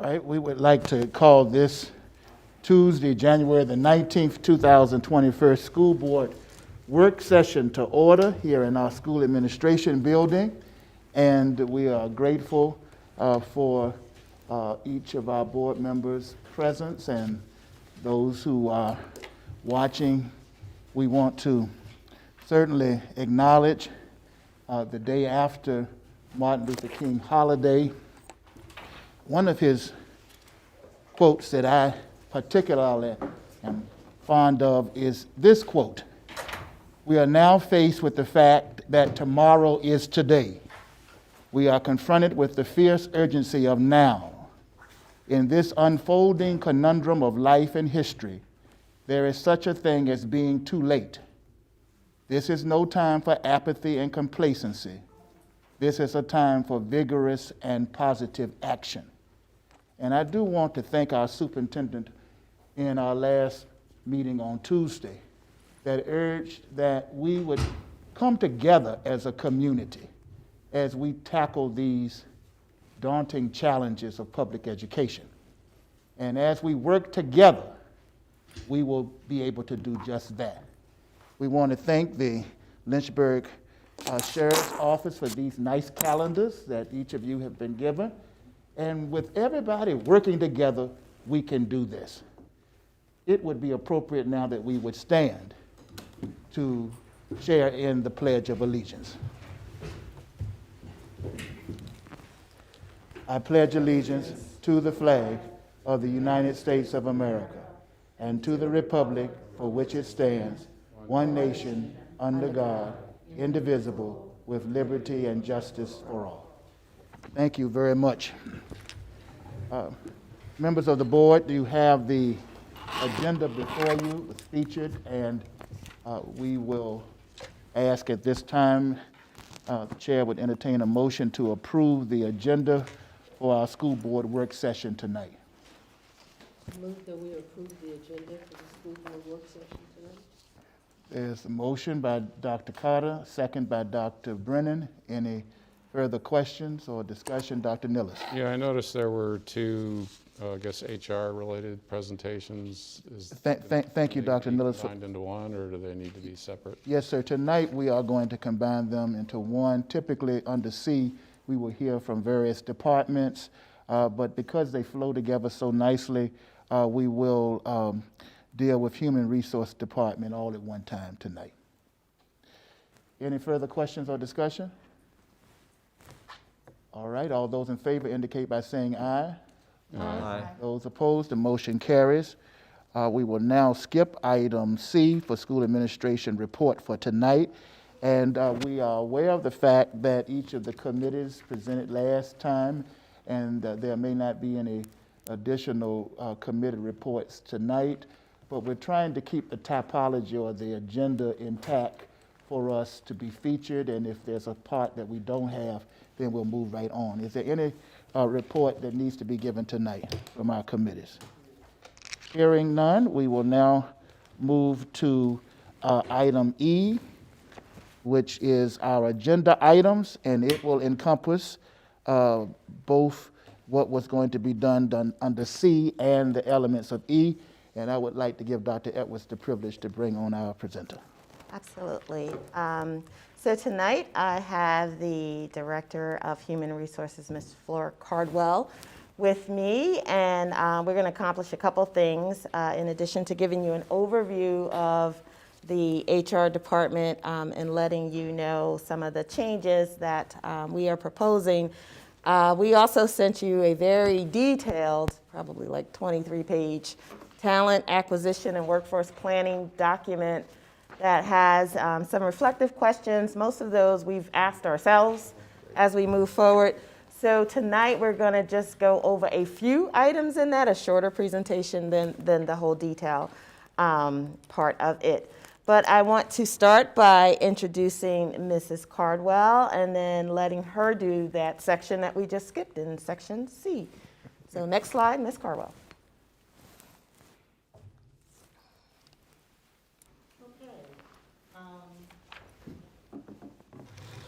Right, we would like to call this Tuesday, January the 19th, 2021 school board work session to order here in our school administration building. And we are grateful for each of our board members' presence and those who are watching. We want to certainly acknowledge the day after Martin Luther King holiday. One of his quotes that I particularly am fond of is this quote: "We are now faced with the fact that tomorrow is today. We are confronted with the fierce urgency of now. In this unfolding conundrum of life and history, there is such a thing as being too late. This is no time for apathy and complacency. This is a time for vigorous and positive action." And I do want to thank our superintendent in our last meeting on Tuesday that urged that we would come together as a community as we tackle these daunting challenges of public education. And as we work together, we will be able to do just that. We want to thank the Lynchburg Sheriff's Office for these nice calendars that each of you have been given. And with everybody working together, we can do this. It would be appropriate now that we would stand to share in the Pledge of Allegiance. I pledge allegiance to the flag of the United States of America and to the republic for which it stands, one nation, under God, indivisible, with liberty and justice for all. Thank you very much. Members of the board, you have the agenda before you. It's featured, and we will ask at this time, the chair would entertain a motion to approve the agenda for our school board work session tonight. Move that we approve the agenda for the school board work session tonight. There's a motion by Dr. Carter, second by Dr. Brennan. Any further questions or discussion? Dr. Nillis. Yeah, I noticed there were two, I guess, HR-related presentations. Thank you, Dr. Nillis. Combined into one, or do they need to be separate? Yes, sir. Tonight we are going to combine them into one. Typically under C, we will hear from various departments, but because they flow together so nicely, we will deal with Human Resource Department all at one time tonight. Any further questions or discussion? All right, all those in favor indicate by saying aye. Aye. Those opposed, the motion carries. We will now skip item C for school administration report for tonight. And we are aware of the fact that each of the committees presented last time, and there may not be any additional committee reports tonight, but we're trying to keep the typology or the agenda intact for us to be featured, and if there's a part that we don't have, then we'll move right on. Is there any report that needs to be given tonight from our committees? Hearing none, we will now move to item E, which is our agenda items, and it will encompass both what was going to be done under C and the elements of E. And I would like to give Dr. Edwards the privilege to bring on our presenter. Absolutely. So tonight I have the Director of Human Resources, Ms. Flora Cardwell, with me, and we're going to accomplish a couple things in addition to giving you an overview of the HR department and letting you know some of the changes that we are proposing. We also sent you a very detailed, probably like 23-page talent acquisition and workforce planning document that has some reflective questions. Most of those we've asked ourselves as we move forward. So tonight we're going to just go over a few items in that, a shorter presentation than the whole detail part of it. But I want to start by introducing Mrs. Cardwell and then letting her do that section that we just skipped in section C. So next slide, Ms. Cardwell.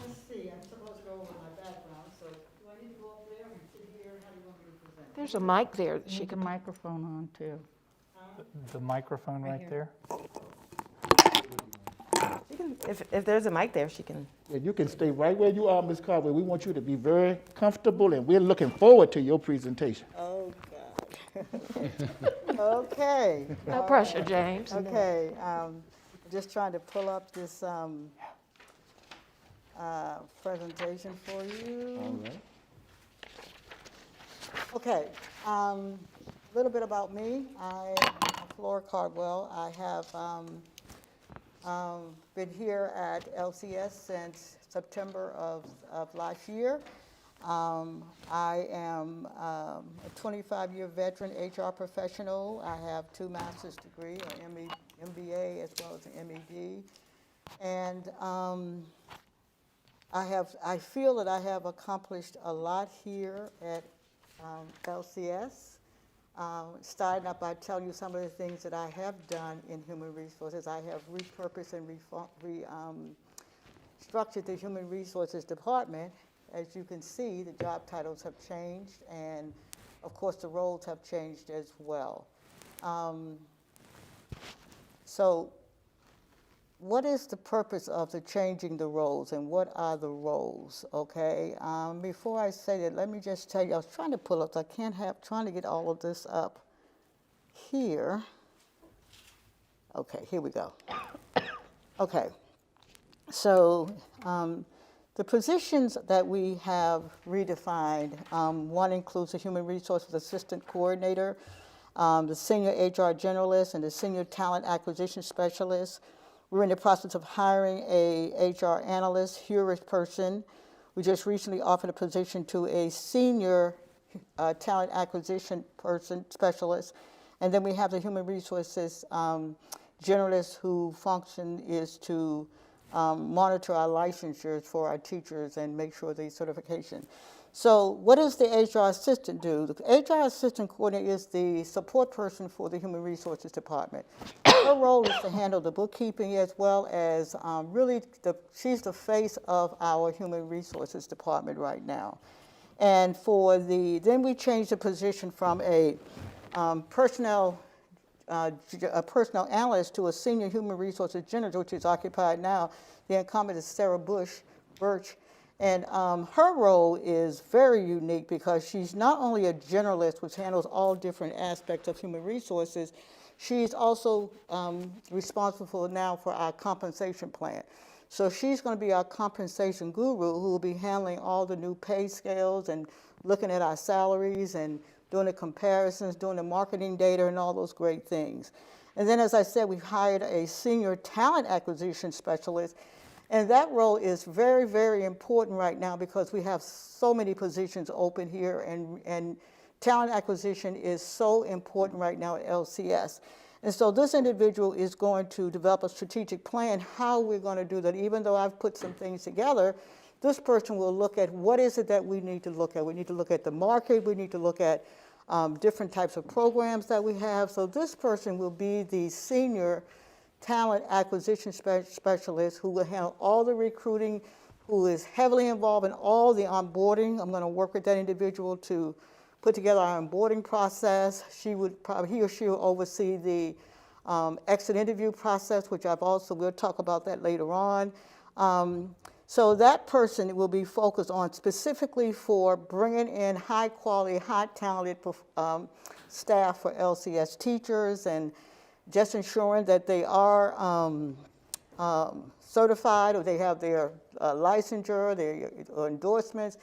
Let's see, I'm supposed to go over my background, so do I need to go up there and sit here? How do you want me to present? There's a mic there that she Need the can. microphone on too. The microphone right there? She can, if there's a mic there, she can. Yeah, you can stay right where you are, Ms. Caldwell. We want you to be very comfortable, and we're looking forward to your presentation. Oh, God. Okay. No pressure, James. Okay, just trying to pull up this presentation for you. All right. Okay, a little bit about me. I'm Flora Cardwell. I have been here at LCS since September of last year. I am a 25-year veteran HR professional. I have 2 master's degrees, an MBA as well as an MED. And I feel that I have accomplished a lot here at LCS. Starting up by telling you some of the things that I have done in human resources. I have repurposed and structured the human resources department. As you can see, the job titles have changed, and of course the roles have changed as well. So what is the purpose of the changing the roles, and what are the roles, okay? Before I say that, let me just tell you, I was trying to pull up, so I can't have, trying to get all of this up here. Okay, here we go. Okay, so the positions that we have redefined, one includes the Human Resources Assistant Coordinator, the Senior HR Generalist, and the Senior Talent Acquisition Specialist. We're in the process of hiring a HR analyst, heuristic person. We just recently offered a position to a senior talent acquisition person, specialist. And then we have the human resources generalist whose function is to monitor our licensures for our teachers and make sure the certification. So what does the HR assistant do? The HR assistant coordinator is the support person for the human resources department. Her role is to handle the bookkeeping as well as really, she's the face of our human resources department right now. And then we changed the position from a personnel analyst to a senior human resources generalist, which is occupied now. The incumbent is Sarah Birch. And her role is very unique because she's not only a generalist, which handles all different aspects of human resources, she's also responsible now for our compensation plan. So she's going to be our compensation guru who will be handling all the new pay scales and looking at our salaries and doing the comparisons, doing the marketing data and all those great things. And then, as I said, we've hired a senior talent acquisition specialist. And that role is very, very important right now because we have so many positions open here, and talent acquisition is so important right now at LCS. And so this individual is going to develop a strategic plan how we're going to do that. Even though I've put some things together, this person will look at what is it that we need to look at. We need to look at the market. We need to look at different types of programs that we have. So this person will be the senior talent acquisition specialist who will handle all the recruiting, who is heavily involved in all the onboarding. I'm going to work with that individual to put together our onboarding process. He or she will oversee the exit interview process, which we'll talk about that later on. So that person will be focused on specifically for bringing in high quality, high talented staff for LCS teachers and just ensuring that they are certified or they have their licensure, their endorsements.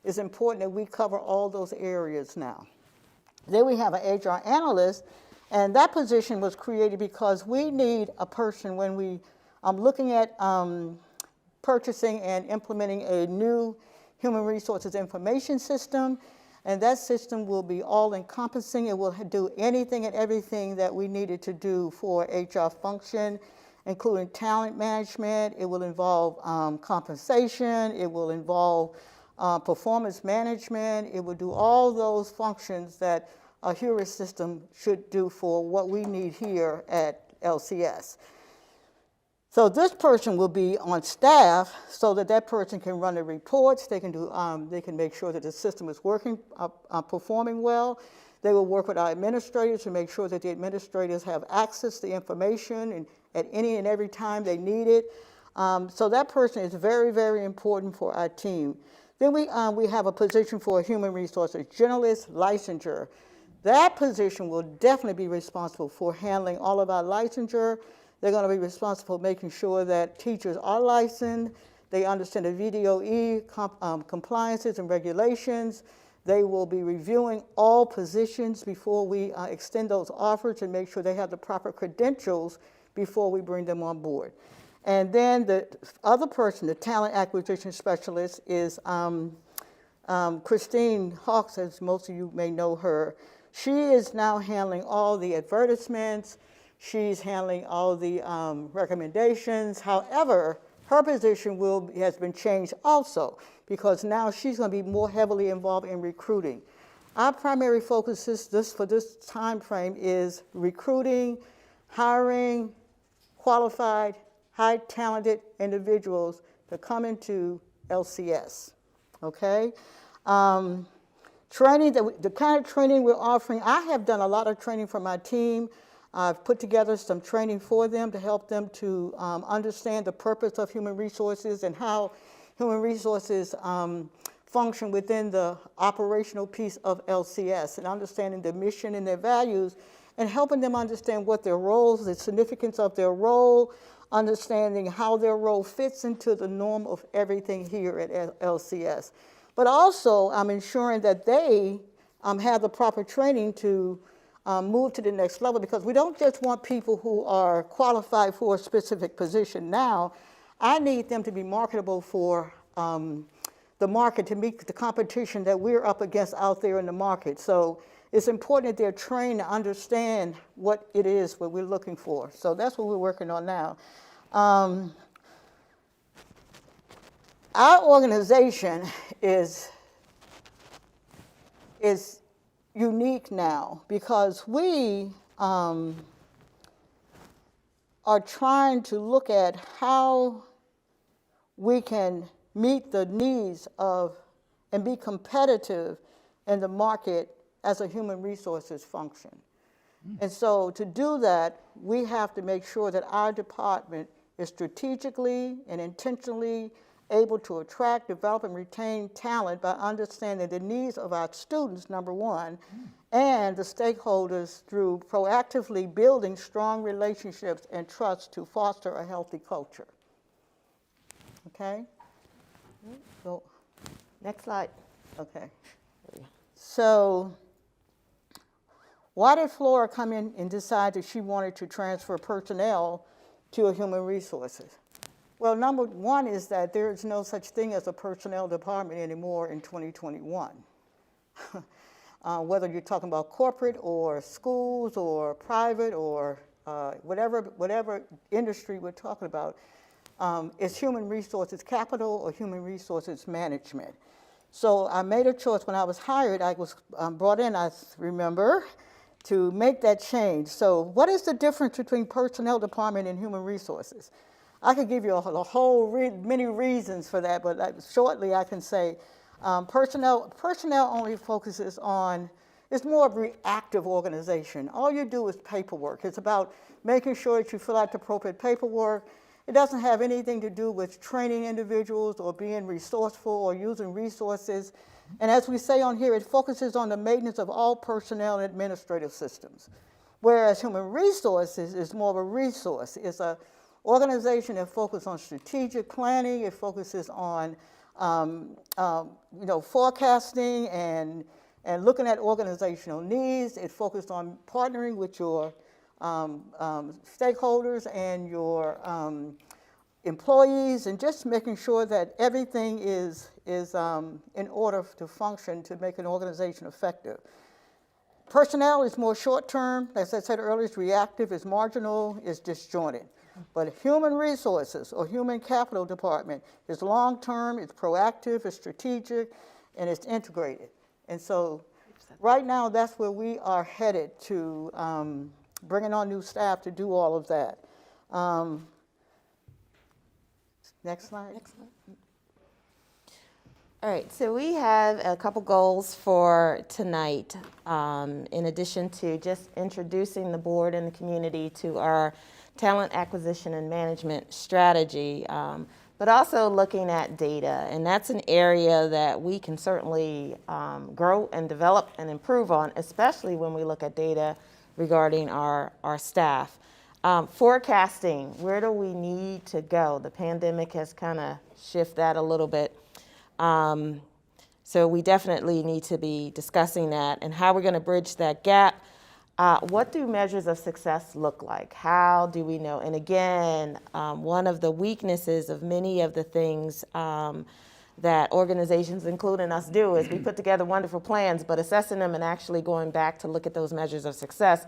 It's important that we cover all those areas now. Then we have an HR analyst, and that position was created because we need a person when we looking at purchasing and implementing a new human resources information system. And that system will be all-encompassing. It will do anything and everything that we needed to do for HR function, including talent management. It will involve compensation. It will involve performance management. It will do all those functions that a HURIS system should do for what we need here at LCS. So this person will be on staff so that that person can run the reports. They can do, they can make sure that the system is working, performing well. They will work with our administrators to make sure that the administrators have access to information and at any and every time they need it. So that person is very, very important for our team. Then we have a position for a human resources generalist licensure. That position will definitely be responsible for handling all of our licensure. They're going to be responsible for making sure that teachers are licensed, they understand the VDOE compliances and regulations. They will be reviewing all positions before we extend those offers and make sure they have the proper credentials before we bring them on board. And then the other person, the talent acquisition specialist, is Christine Hawks, as most of you may know her. She is now handling all the advertisements. She's handling all the recommendations. However, her position has been changed also because now she's going to be more heavily involved in recruiting. Our primary focus for this time frame is recruiting, hiring qualified, high talented individuals to come into LCS, okay? Training, the kind of training we're offering, I have done a lot of training for my team. I've put together some training for them to help them to understand the purpose of human resources and how human resources function within the operational piece of LCS and understanding the mission and their values and helping them understand what their roles, the significance of their role, understanding how their role fits into the norm of everything here at LCS. But also, I'm ensuring that they have the proper training to move to the next level because we don't just want people who are qualified for a specific position now. I need them to be marketable for the market to meet the competition that we're up against out there in the market. So it's important that they're trained to understand what it is what we're looking for. So that's what we're working on now. Our organization is unique now because we are trying to look at how we can meet the needs of and be competitive in the market as a human resources function. And so to do that, we have to make sure that our department is strategically and intentionally able to attract, develop, and retain talent by understanding the needs of our students, number one, and the stakeholders through proactively building strong relationships and trust to foster a healthy culture. Okay? So, Next slide. okay. So, why did Flora come in and decide that she wanted to transfer personnel to a human resources? Well, number one is that there is no such thing as a personnel department anymore in 2021. Whether you're talking about corporate or schools or private or whatever industry we're talking about, it's human resources capital or human resources management. So I made a choice when I was hired. I was brought in, I remember, to make that change. So what is the difference between personnel department and human resources? I could give you many reasons for that, but shortly I can say personnel only focuses on, it's more of a reactive organization. All you do is paperwork. It's about making sure that you fill out the appropriate paperwork. It doesn't have anything to do with training individuals or being resourceful or using resources. And as we say on here, it focuses on the maintenance of all personnel and administrative systems. Whereas human resources is more of a resource. It's an organization that focuses on strategic planning. It focuses on forecasting and looking at organizational needs. It focuses on partnering with your stakeholders and your employees and just making sure that everything is in order to function to make an organization effective. Personnel is more short-term. As I said earlier, it's reactive, it's marginal, it's disjointed. But human resources or human capital department is long-term, it's proactive, it's strategic, and it's integrated. And so right now, that's where we are headed to bringing on new staff to do all of that. Next slide. Next slide. All right, so we have a couple goals for tonight, in addition to just introducing the board and the community to our talent acquisition and management strategy, but also looking at data. And that's an area that we can certainly grow and develop and improve on, especially when we look at data regarding our staff. Forecasting, where do we need to go? The pandemic has kind of shifted that a little bit. So we definitely need to be discussing that and how we're going to bridge that gap. What do measures of success look like? How do we know? And again, one of the weaknesses of many of the things that organizations, including us, do is we put together wonderful plans, but assessing them and actually going back to look at those measures of success,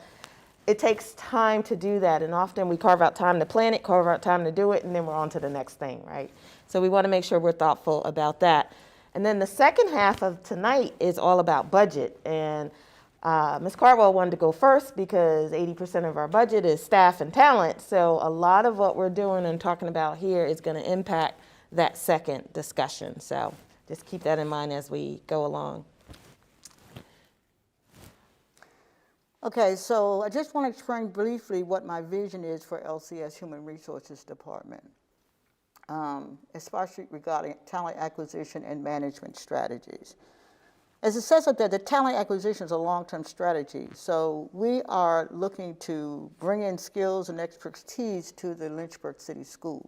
it takes time to do that. And often we carve out time to plan it, carve out time to do it, and then we're on to the next thing, right? So we want to make sure we're thoughtful about that. And then the second half of tonight is all about budget. And Ms. Cardwell wanted to go first because 80% of our budget is staff and talent. So a lot of what we're doing and talking about here is going to impact that second discussion. So just keep that in mind as we go along. Okay, so I just want to explain briefly what my vision is for LCS Human Resources Department, especially regarding talent acquisition and management strategies. As it says up there, the talent acquisition is a long-term strategy. So we are looking to bring in skills and expertise to the Lynchburg City School.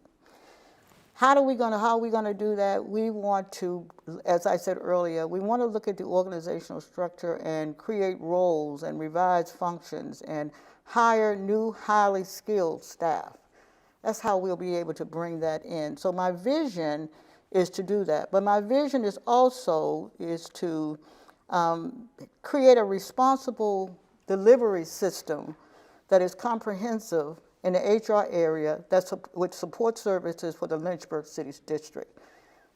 How are we going to do that? We want to, as I said earlier, we want to look at the organizational structure and create roles and revise functions and hire new, highly skilled staff. That's how we'll be able to bring that in. So my vision is to do that. But my vision is also to create a responsible delivery system that is comprehensive in the HR area with support services for the Lynchburg City District.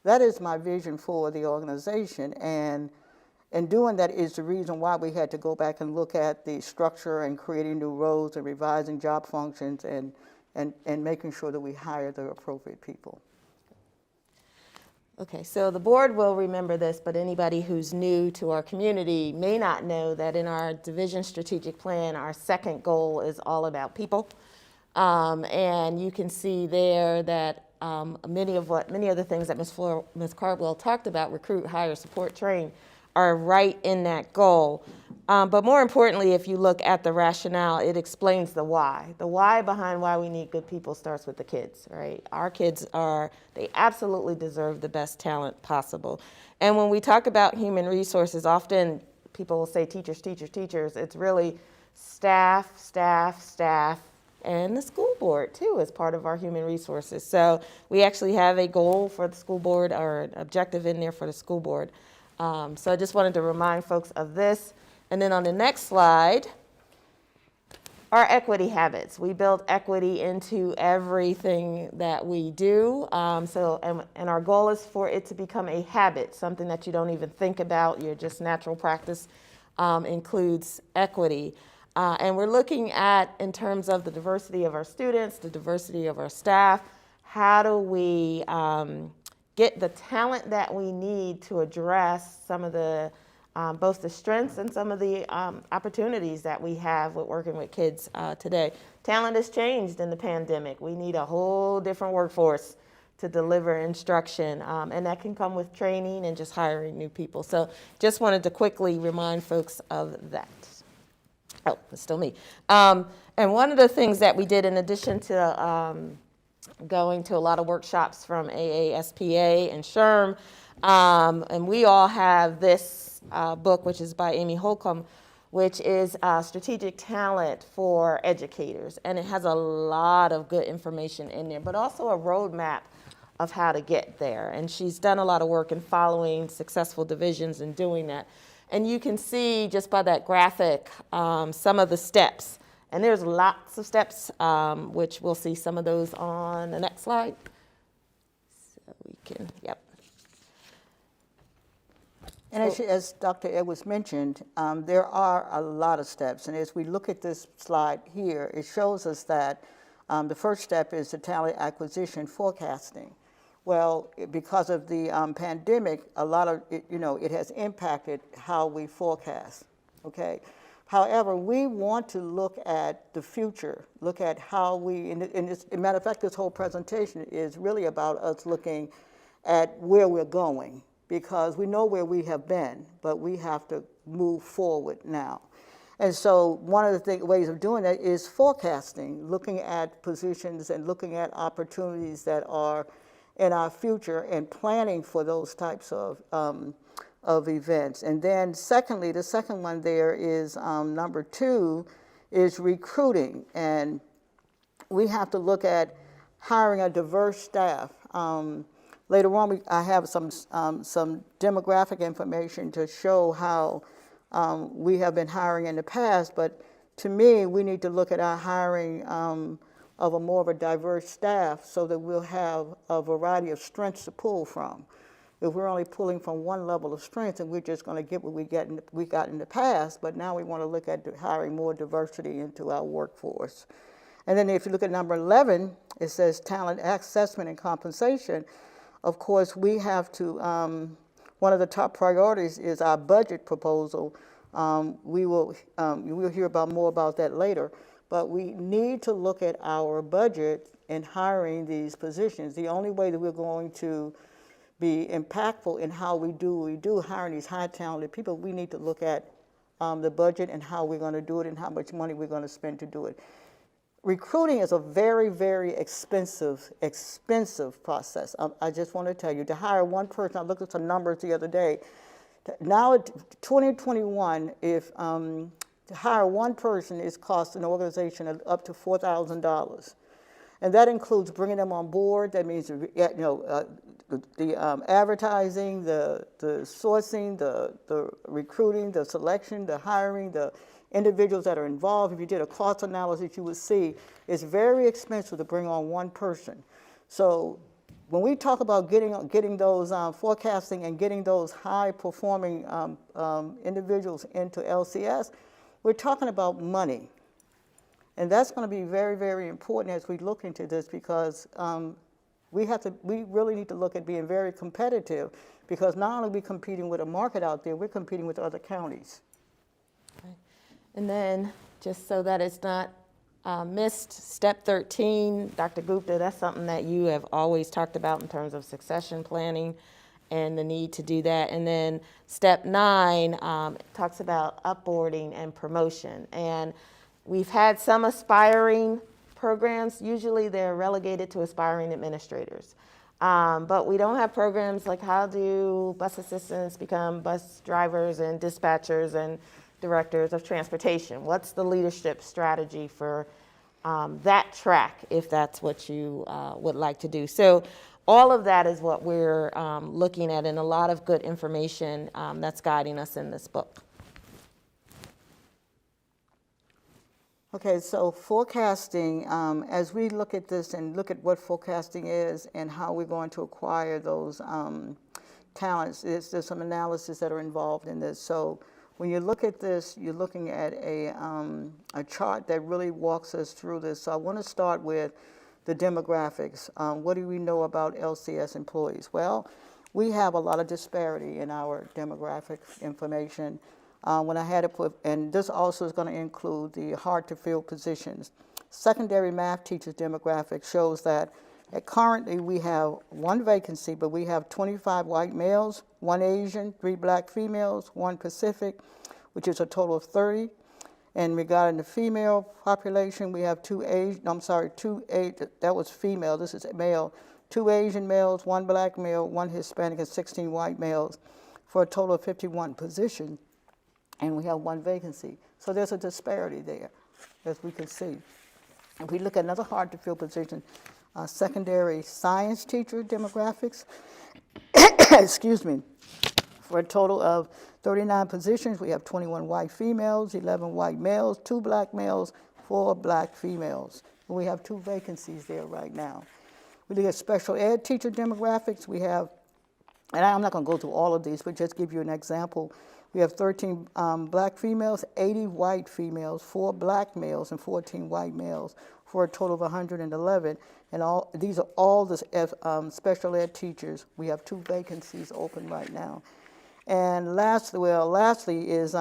That is my vision for the organization, and doing that is the reason why we had to go back and look at the structure and creating new roles and revising job functions and making sure that we hire the appropriate people. Okay, so the board will remember this, but anybody who's new to our community may not know that in our division strategic plan, our second goal is all about people. And you can see there that many of the things that Ms. Cardwell talked about, recruit, hire, support, train, are right in that goal. But more importantly, if you look at the rationale, it explains the why. The why behind why we need good people starts with the kids, right? Our kids they absolutely deserve the best talent possible. And when we talk about human resources, often people will say teachers, teachers, teachers. It's really staff, staff, staff, and the school board too as part of our human resources. So we actually have a goal for the school board or an objective in there for the school board. So I just wanted to remind folks of this. And then on the next slide, our equity habits. We build equity into everything that we do. And our goal is for it to become a habit, something that you don't even think about. Your just natural practice includes equity. And we're looking at, in terms of the diversity of our students, the diversity of our staff, how do we get the talent that we need to address some of the, both the strengths and some of the opportunities that we have with working with kids today. Talent has changed in the pandemic. We need a whole different workforce to deliver instruction, and that can come with training and just hiring new people. So just wanted to quickly remind folks of that. Oh, it's still me. And one of the things that we did in addition to going to a lot of workshops from AASPA and SHRM, and we all have this book, which is by Amy Holcomb, which is Strategic Talent for Educators. And it has a lot of good information in there, but also a roadmap of how to get there. And she's done a lot of work in following successful divisions and doing that. And you can see just by that graphic some of the steps. And there's lots of steps, which we'll see some of those on the next slide. So we can, yep. And as Dr. Edwards mentioned, there are a lot of steps. And as we look at this slide here, it shows us that the first step is the talent acquisition forecasting. Well, because of the pandemic, a lot of it, it has impacted how we forecast, okay? However, we want to look at the future, look at how we, and as a matter of fact, this whole presentation is really about us looking at where we're going, because we know where we have been, but we have to move forward now. And so one of the ways of doing that is forecasting, looking at positions and looking at opportunities that are in our future and planning for those types of events. And then secondly, the second one there is number 2 is recruiting. And we have to look at hiring a diverse staff. Later on, I have some demographic information to show how we have been hiring in the past, but to me, we need to look at our hiring of a more of a diverse staff so that we'll have a variety of strengths to pull from. If we're only pulling from one level of strength, and we're just going to get what we got in the past, but now we want to look at hiring more diversity into our workforce. And then if you look at number 11, it says talent assessment and compensation. Of course, we have to, one of the top priorities is our budget proposal. We'll hear more about that later, but we need to look at our budget in hiring these positions. The only way that we're going to be impactful in how we do hiring these high talented people, we need to look at the budget and how we're going to do it and how much money we're going to spend to do it. Recruiting is a very, very expensive process. I just want to tell you, to hire one person, I looked at some numbers the other day. Now, 2021, if to hire one person, is cost an organization up to $4,000, and that includes bringing them on board. That means the advertising, the sourcing, the recruiting, the selection, the hiring, the individuals that are involved. If you did a cost analysis, you would see it's very expensive to bring on one person. So when we talk about getting those forecasting and getting those high-performing individuals into LCS, we're talking about money. And that's going to be very, very important as we look into this, because we really need to look at being very competitive, because not only are we competing with a market out there, we're competing with other counties. And then, just so that it's not missed, step 13, Dr. Gupta, that's something that you have always talked about in terms of succession planning and the need to do that. And then step 9 talks about upboarding and promotion. And we've had some aspiring programs. Usually they're relegated to aspiring administrators. But we don't have programs like how do bus assistants become bus drivers and dispatchers and directors of transportation. What's the leadership strategy for that track, if that's what you would like to do? So all of that is what we're looking at, and a lot of good information that's guiding us in this book. Okay, so forecasting, as we look at this and look at what forecasting is and how we're going to acquire those talents, there's some analysis that are involved in this. So when you look at this, you're looking at a chart that really walks us through this. So I want to start with the demographics. What do we know about LCS employees? Well, we have a lot of disparity in our demographic information. When I had to put, and this also is going to include the hard-to-fill positions. Secondary math teachers demographic shows that currently we have 1 vacancy, but we have 25 white males, 1 Asian, 3 black females, 1 Pacific, which is a total of 30. And regarding the female population, we have 2 Asian, that was female, this is male, 2 Asian males, 1 black male, 1 Hispanic, and 16 white males, for a total of 51 positions. And we have 1 vacancy. So there's a disparity there, as we can see. If we look at another hard-to-fill position, secondary science teacher demographics, excuse me, for a total of 39 positions, we have 21 white females, 11 white males, 2 black males, 4 black females. And we have 2 vacancies there right now. We look at special ed teacher demographics, we have, and I'm not going to go through all of these, but just give you an example. We have 13 black females, 80 white females, 4 black males, and 14 white males, for a total of 111. And these are all the special ed teachers. We have 2 vacancies open right now. And lastly is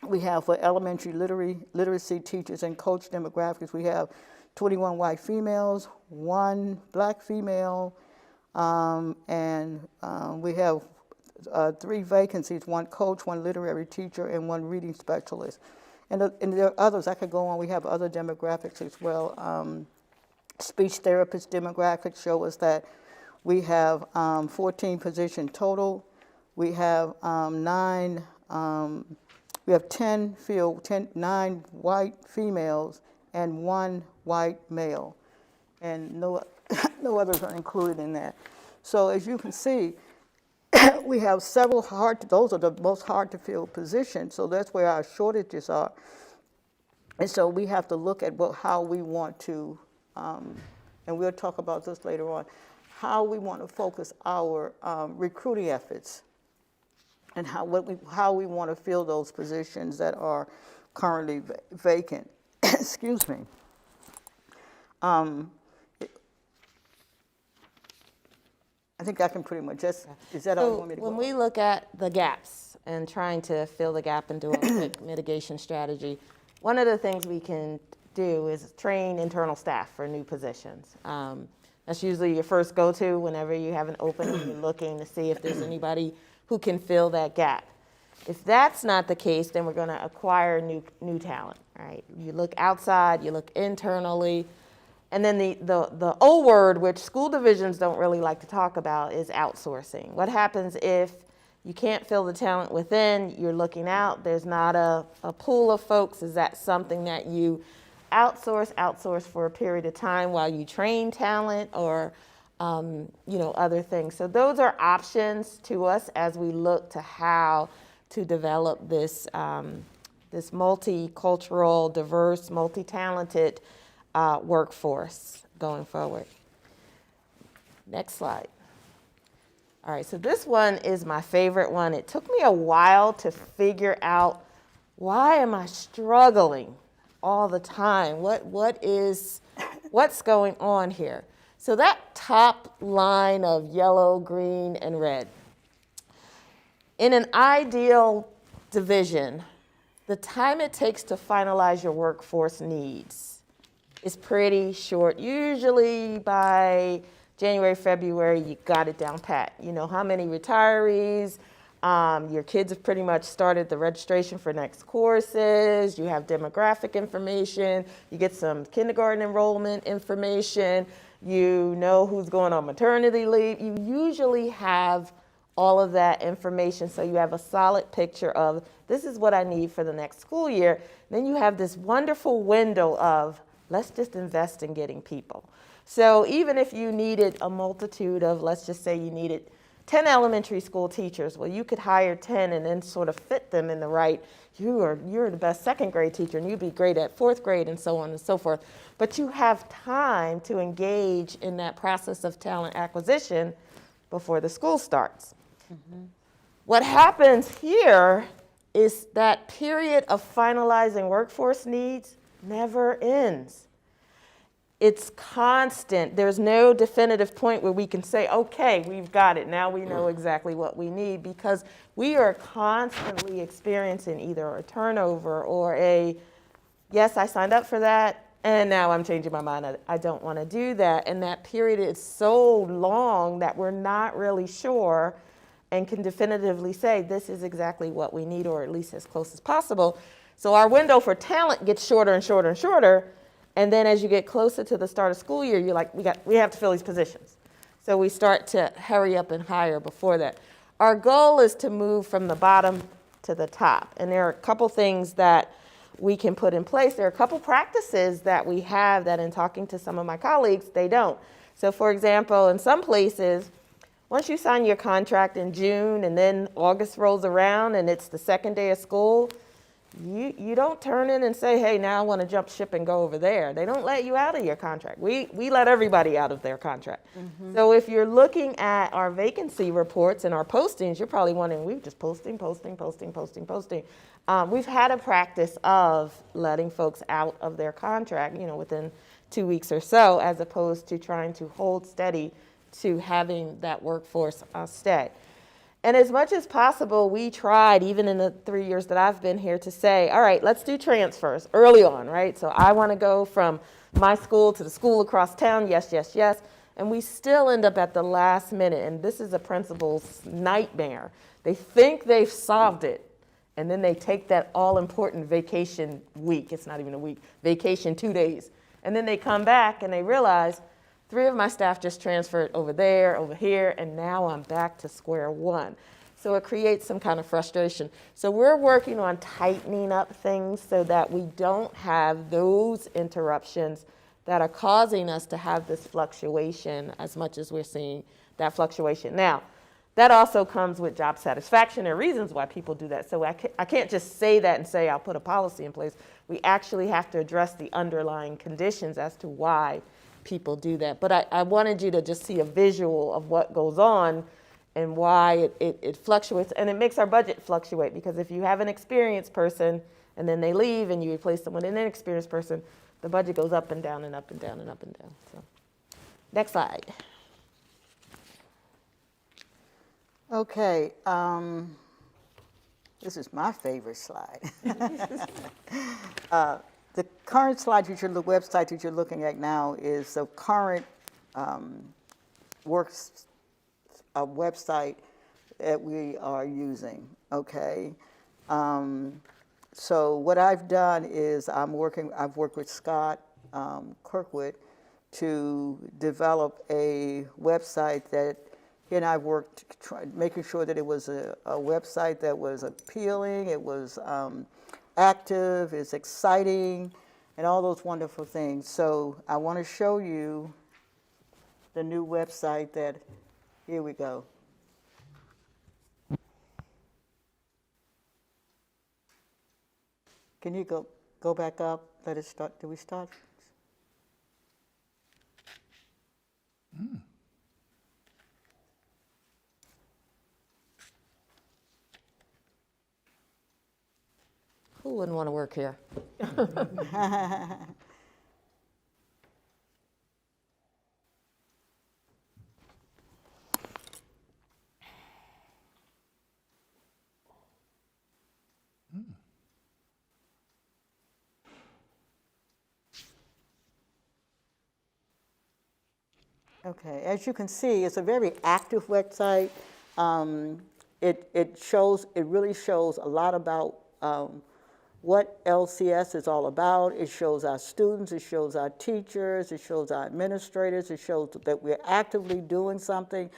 we have for elementary literacy teachers and coach demographics, we have 21 white females, 1 black female, and we have 3 vacancies, 1 coach, 1 literary teacher, and 1 reading specialist. And there are others, I could go on, we have other demographics as well. Speech therapist demographics show us that we have 14 positions total. We have 9 white females and 1 white male, and no others are included in that. So as you can see, we have several those are the most hard to fill positions, so that's where our shortages are. And so we have to look at how we want to, and we'll talk about this later on, how we want to focus our recruiting efforts and how we want to fill those positions that are currently vacant. Excuse me. I think I can pretty much is that all you want me to go? When we look at the gaps and trying to fill the gap and do a quick mitigation strategy, one of the things we can do is train internal staff for new positions. That's usually your first go-to whenever you have an opening, you're looking to see if there's anybody who can fill that gap. If that's not the case, then we're going to acquire new talent, right? You look outside, you look internally, and then the O word, which school divisions don't really like to talk about, is outsourcing. What happens if you can't fill the talent within, you're looking out, there's not a pool of folks? Is that something that you outsource for a period of time while you train talent, or other things? So those are options to us as we look to how to develop this this multicultural, diverse, multi-talented workforce going forward. Next slide. All right, so this one is my favorite one. It took me a while to figure out, why am I struggling all the time? What's going on here? So that top line of yellow, green, and red. In an ideal division, the time it takes to finalize your workforce needs is pretty short. Usually by January, February, you got it down pat. You know how many retirees, your kids have pretty much started the registration for next courses, you have demographic information, you get some kindergarten enrollment information, you know who's going on maternity leave. You usually have all of that information, so you have a solid picture of, this is what I need for the next school year. Then you have this wonderful window of, let's just invest in getting people. So even if you needed a multitude of, let's just say you needed 10 elementary school teachers, well, you could hire 10 and then sort of fit them in the right, you're the best second grade teacher and you'd be great at fourth grade, and so on and so forth. But you have time to engage in that process of talent acquisition before the school starts. Mm-hmm. What happens here is that period of finalizing workforce needs never ends. It's constant. There's no definitive point where we can say, okay, we've got it. Now we know exactly what we need, because we are constantly experiencing either a turnover or yes, I signed up for that, and now I'm changing my mind. I don't want to do that. And that period is so long that we're not really sure and can definitively say this is exactly what we need, or at least as close as possible. So our window for talent gets shorter and shorter and shorter. And then as you get closer to the start of school year, you're like, we have to fill these positions. So we start to hurry up and hire before that. Our goal is to move from the bottom to the top. And there are a couple things that we can put in place. There are a couple practices that we have that, in talking to some of my colleagues, they don't. So for example, in some places, once you sign your contract in June and then August rolls around and it's the second day of school, you don't turn in and say, hey, now I want to jump ship and go over there. They don't let you out of your contract. We let everybody out of their contract. So if you're looking at our vacancy reports and our postings, you're probably wondering, we're just posting. We've had a practice of letting folks out of their contract, within 2 weeks or so, as opposed to trying to hold steady to having that workforce stay. And as much as possible, we tried, even in the 3 years that I've been here, to say, all right, let's do transfers early on, right? So I want to go from my school to the school across town, yes. And we still end up at the last minute, and this is a principal's nightmare. They think they've solved it, and then they take that all-important vacation week, it's not even a week, vacation 2 days. And then they come back and they realize, 3 of my staff just transferred over there, over here, and now I'm back to square one. So it creates some kind of frustration. So we're working on tightening up things so that we don't have those interruptions that are causing us to have this fluctuation as much as we're seeing that fluctuation. Now, that also comes with job satisfaction and reasons why people do that. So I can't just say that and say I'll put a policy in place. We actually have to address the underlying conditions as to why people do that. But I wanted you to just see a visual of what goes on and why it fluctuates. And it makes our budget fluctuate, because if you have an experienced person and then they leave and you replace them with an inexperienced person, the budget goes up and down and up and down and up and down. So, next slide. Okay, this is my favorite slide. The current slide that the website that you're looking at now is the current website that we are using, okay? So what I've done is I've worked with Scott Kirkwood to develop a website that he and I worked making sure that it was a website that was appealing, it was active, it's exciting, and all those wonderful things. So I want to show you the new website that, here we go. Can you go back up? Let it start. Did we start? Who wouldn't want to work here? Okay, as you can see, it's a very active website. It really shows a lot about what LCS is all about. It shows our students, it shows our teachers, it shows our administrators, it shows that we're actively doing something.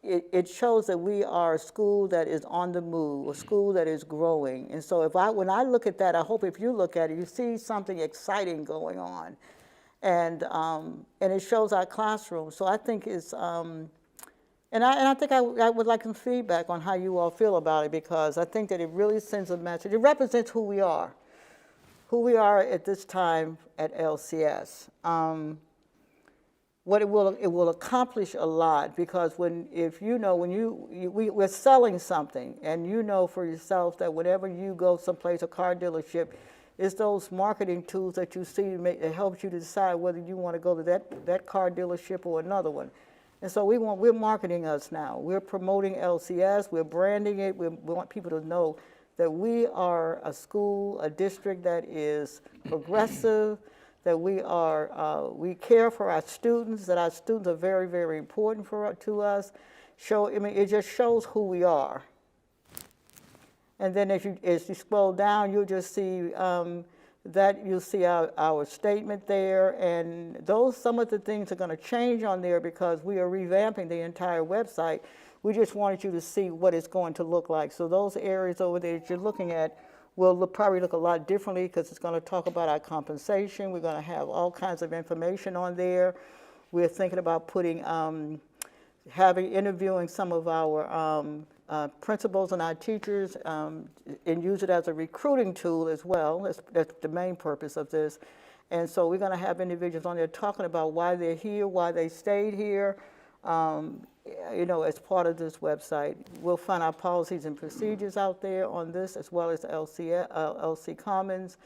It shows that we are a school that is on the move, a school that is growing. And so when I look at that, I hope if you look at it, you see something exciting going on. And it shows our classroom. So I think it's, and I think I would like some feedback on how you all feel about it, because I think that it really sends a message. It represents who we are at this time at LCS. What it will accomplish a lot, because we're selling something, and you know for yourself that whenever you go someplace, a car dealership, it's those marketing tools that you see that helps you to decide whether you want to go to that car dealership or another one. And so we're marketing us now. We're promoting LCS, we're branding it, we want people to know that we are a school, a district that is progressive, that we care for our students, that our students are very, very important to us. It just shows who we are. And then as you scroll down, you'll just see you'll see our statement there, and some of the things are going to change on there because we are revamping the entire website. We just wanted you to see what it's going to look like. So those areas over there that you're looking at will probably look a lot differently, because it's going to talk about our compensation. We're going to have all kinds of information on there. We're thinking about interviewing some of our principals and our teachers and use it as a recruiting tool as well. That's the main purpose of this. And so we're going to have individuals on there talking about why they're here, why they stayed here, as part of this website. We'll find our policies and procedures out there on this, as well as LC Commons.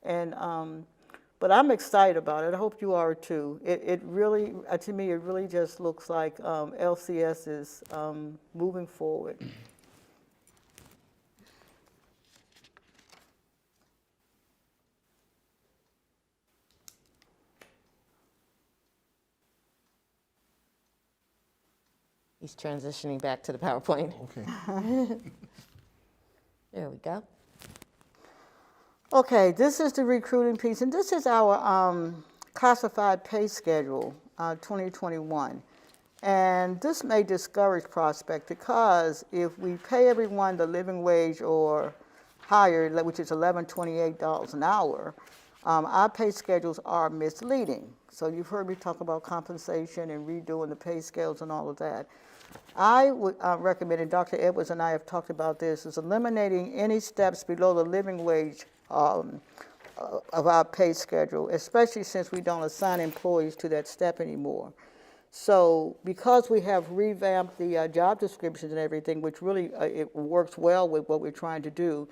And, but I'm excited about it. I hope you are too. It really, to me, it really just looks like LCS is moving forward. He's transitioning back to the PowerPoint. Okay. There we go. Okay, this is the recruiting piece, and this is our classified pay schedule, 2021. And this may discourage prospects because if we pay everyone the living wage or higher, which is $11.28 an hour, our pay schedules are misleading. So you've heard me talk about compensation and redoing the pay scales and all of that. I would recommend, and Dr. Edwards and I have talked about this, is eliminating any steps below the living wage of our pay schedule, especially since we don't assign employees to that step anymore. So because we have revamped the job descriptions and everything, which really it works well with what we're trying to do,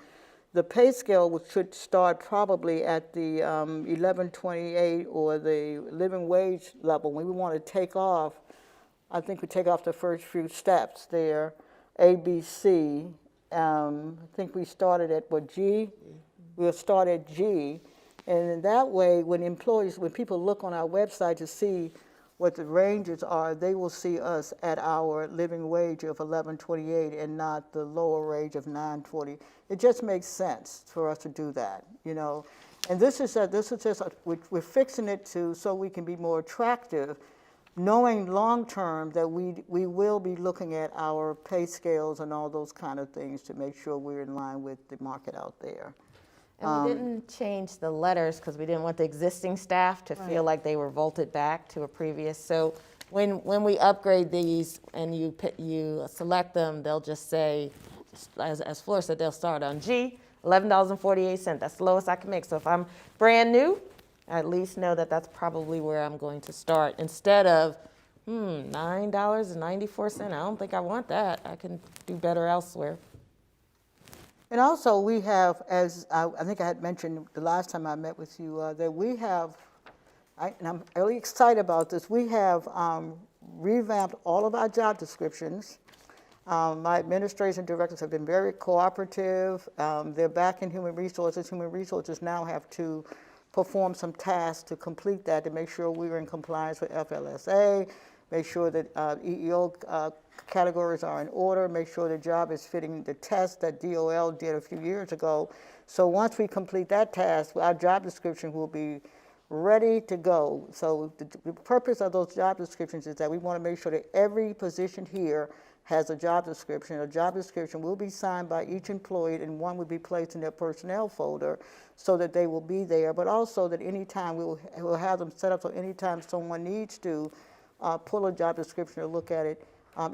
the pay scale should start probably at the 11.28 or the living wage level. When we want to take off, I think we take off the first few steps there, A, B, C. I think we started at G? We'll start at G. And in that way, when people look on our website to see what the ranges are, they will see us at our living wage of $11.28 and not the lower range of $9.40. It just makes sense for us to do that, And this is just we're fixing it so we can be more attractive, knowing long term that we will be looking at our pay scales and all those kind of things to make sure we're in line with the market out there. And we didn't change the letters because we didn't want the existing staff to feel like they were vaulted back to a previous. So when we upgrade these and you select them, they'll just say, as Flora said, they'll start on G, $11.48. That's the lowest I can make. So if I'm brand new, I at least know that that's probably where I'm going to start instead of $9.94. I don't think I want that. I can do better elsewhere. And also we have, as I think I had mentioned the last time I met with you, that we have, and I'm really excited about this, we have revamped all of our job descriptions. My administration directors have been very cooperative. They're back in human resources. Human resources now have to perform some tasks to complete that, to make sure we're in compliance with FLSA, make sure that EEO categories are in order, make sure the job is fitting the test that DOL did a few years ago. So once we complete that task, our job description will be ready to go. So the purpose of those job descriptions is that we want to make sure that every position here has a job description. A job description will be signed by each employee, and one will be placed in their personnel folder so that they will be there, but also that anytime we'll have them set up so anytime someone needs to pull a job description or look at it,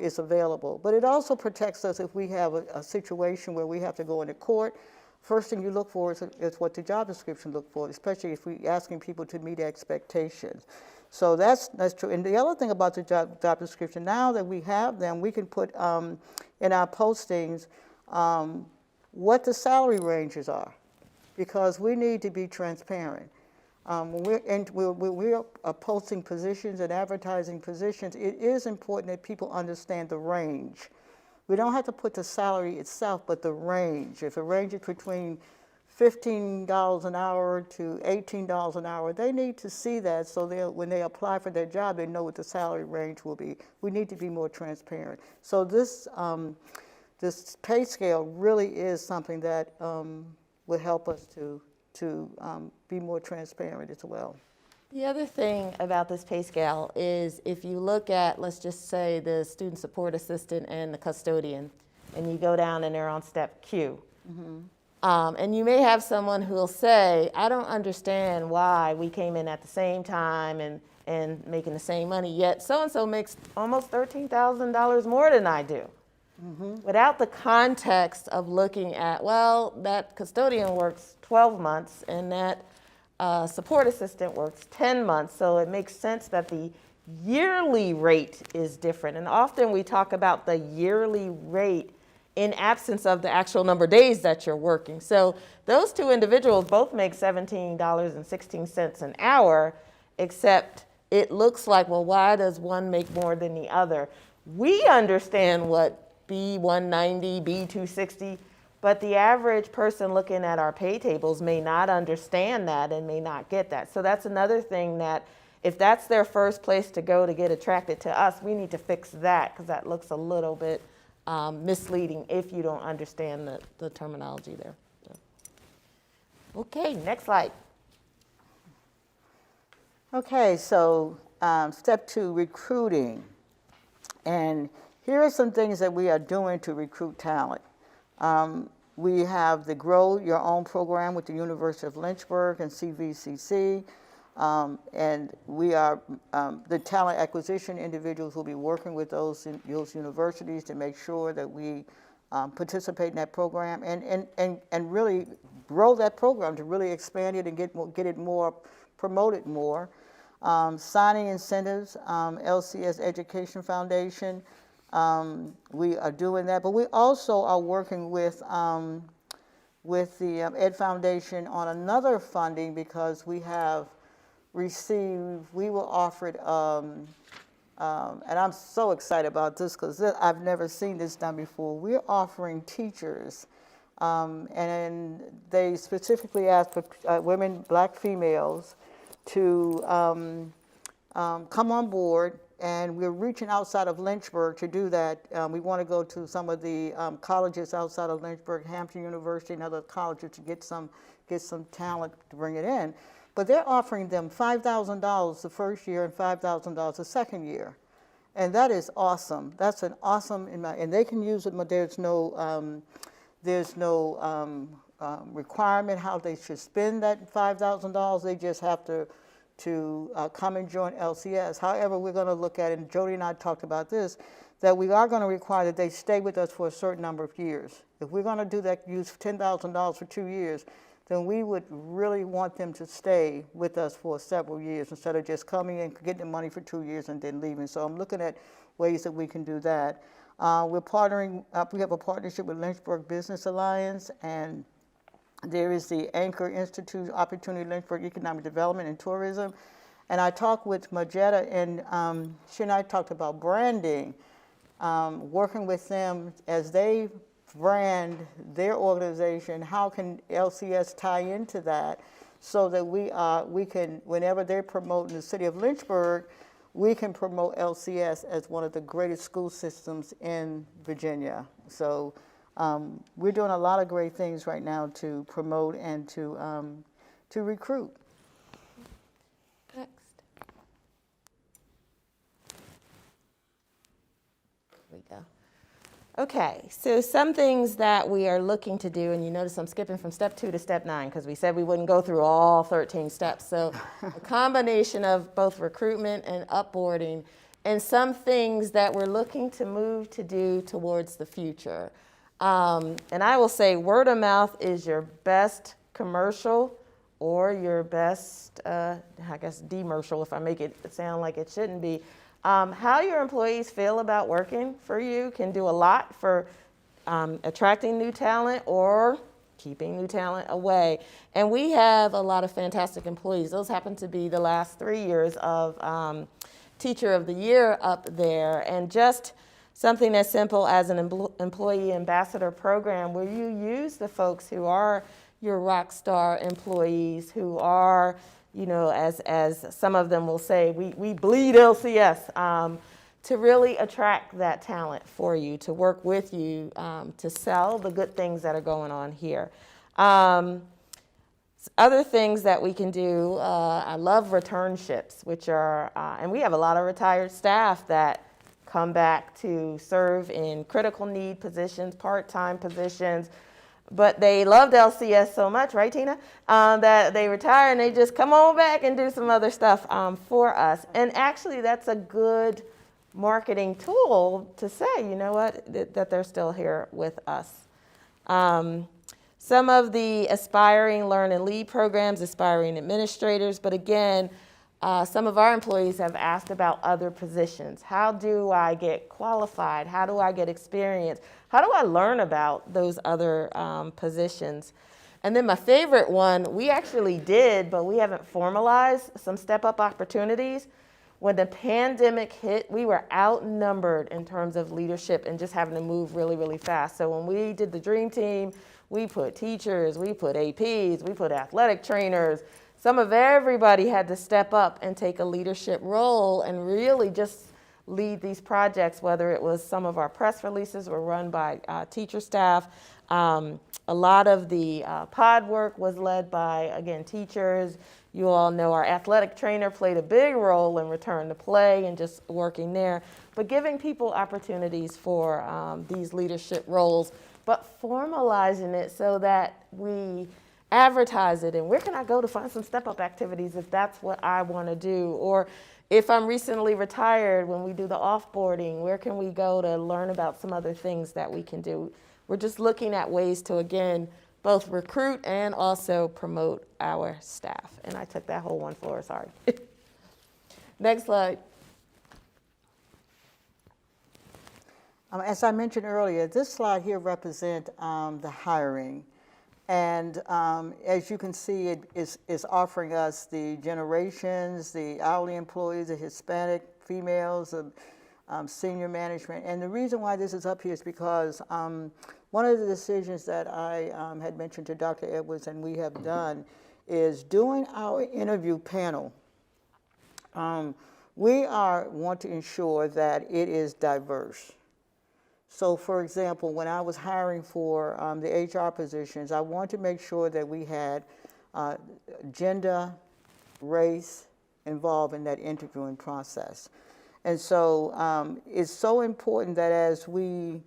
it's available. But it also protects us if we have a situation where we have to go into court. First thing you look for is what the job description look for, especially if we're asking people to meet expectations. So that's true. And the other thing about the job description, now that we have them, we can put in our postings what the salary ranges are, because we need to be transparent. When we're posting positions and advertising positions, it is important that people understand the range. We don't have to put the salary itself, but the range. If the range is between $15 an hour to $18 an hour, they need to see that so when they apply for their job, they know what the salary range will be. We need to be more transparent. So this pay scale really is something that will help us to be more transparent as well. The other thing about this pay scale is if you look at, let's just say, the student support assistant and the custodian, and you go down and they're on step Q. And you may have someone who will say, I don't understand why we came in at the same time and making the same money, yet so-and-so makes almost $13,000 more than I do. without the context of looking at, well, that custodian works 12 months and that support assistant works 10 months. So it makes sense that the yearly rate is different. And often we talk about the yearly rate in absence of the actual number of days that you're working. So those two individuals both make $17.16 an hour, except it looks like, well, why does one make more than the other? We understand what B190, B260, but the average person looking at our pay tables may not understand that and may not get that. So that's another thing that if that's their first place to go to get attracted to us, we need to fix that, because that looks a little bit misleading if you don't understand the terminology there. So. Okay, next slide. Okay, so step 2, recruiting. And here are some things that we are doing to recruit talent. We have the Grow Your Own program with the University of Lynchburg and CVCC. And we are, the talent acquisition individuals will be working with those universities to make sure that we participate in that program and really grow that program, to really expand it and get it more promoted more. Signing incentives, LCS Education Foundation, we are doing that, but we also are working with the Ed Foundation on another funding, because we were offered, and I'm so excited about this because I've never seen this done before. We're offering teachers, and they specifically asked for women, black females, to come on board, and we're reaching outside of Lynchburg to do that. We want to go to some of the colleges outside of Lynchburg, Hampton University and other colleges, to get some talent to bring it in. But they're offering them $5,000 the first year and $5,000 the second year. And that is awesome. That's an awesome, and they can use it, but there's no requirement how they should spend that $5,000. They just have to come and join LCS. However, we're going to look at it, and Jody and I talked about this, that we are going to require that they stay with us for a certain number of years. If we're going to do that, use $10,000 for 2 years, then we would really want them to stay with us for several years instead of just coming in, getting the money for 2 years and then leaving. So I'm looking at ways that we can do that. We're partnering, we have a partnership with Lynchburg Business Alliance, and there is the Anchor Institute, Opportunity Lynchburg Economic Development and Tourism. And I talked with Majetta, and she and I talked about branding, working with them as they brand their organization. How can LCS tie into that so that we can, whenever they're promoting the city of Lynchburg, we can promote LCS as one of the greatest school systems in Virginia. So we're doing a lot of great things right now to promote and to recruit. Next. There we go. Okay, so some things that we are looking to do, and you notice I'm skipping from step 2 to step 9 because we said we wouldn't go through all 13 steps. So a combination of both recruitment and upboarding, and some things that we're looking to move to do towards the future. And I will say word of mouth is your best commercial or your best, I guess, demercial, if I make it sound like it shouldn't be. How your employees feel about working for you can do a lot for attracting new talent or keeping new talent away. And we have a lot of fantastic employees. Those happen to be the last 3 years of Teacher of the Year up there. And just something as simple as an employee ambassador program where you use the folks who are your rock star employees, who are, you know, as some of them will say, we bleed LCS, to really attract that talent for you, to work with you, to sell the good things that are going on here. Other things that we can do, I love returnships, which are, and we have a lot of retired staff that come back to serve in critical need positions, part-time positions, but they loved LCS so much, right, Tina, that they retire and they just come on back and do some other stuff for us. And actually, that's a good marketing tool to say, you know what, that they're still here with us. Some of the aspiring learn and lead programs, aspiring administrators, but again, some of our employees have asked about other positions. How do I get qualified? How do I get experience? How do I learn about those other positions? And then my favorite one, we actually did, but we haven't formalized some step-up opportunities. When the pandemic hit, we were outnumbered in terms of leadership and just having to move really, really fast. So when we did the Dream Team, we put teachers, we put APs, we put athletic trainers. Some of everybody had to step up and take a leadership role and really just lead these projects, whether it was some of our press releases were run by teacher staff. A lot of the pod work was led by, again, teachers. You all know our athletic trainer played a big role in return to play and just working there, but giving people opportunities for these leadership roles, but formalizing it so that we advertise it. And where can I go to find some step-up activities if that's what I want to do? Or if I'm recently retired, when we do the offboarding, where can we go to learn about some other things that we can do? We're just looking at ways to, again, both recruit and also promote our staff. And I took that whole one floor, sorry. Next slide. As I mentioned earlier, this slide here represents the hiring. And as you can see, it is offering us the generations, the hourly employees, the Hispanic females, senior management. And the reason why this is up here is because one of the decisions that I had mentioned to Dr. Edwards and we have done is doing our interview panel. We want to ensure that it is diverse. So, for example, when I was hiring for the HR positions, I wanted to make sure that we had gender, race involved in that interviewing process. And so it's so important that as we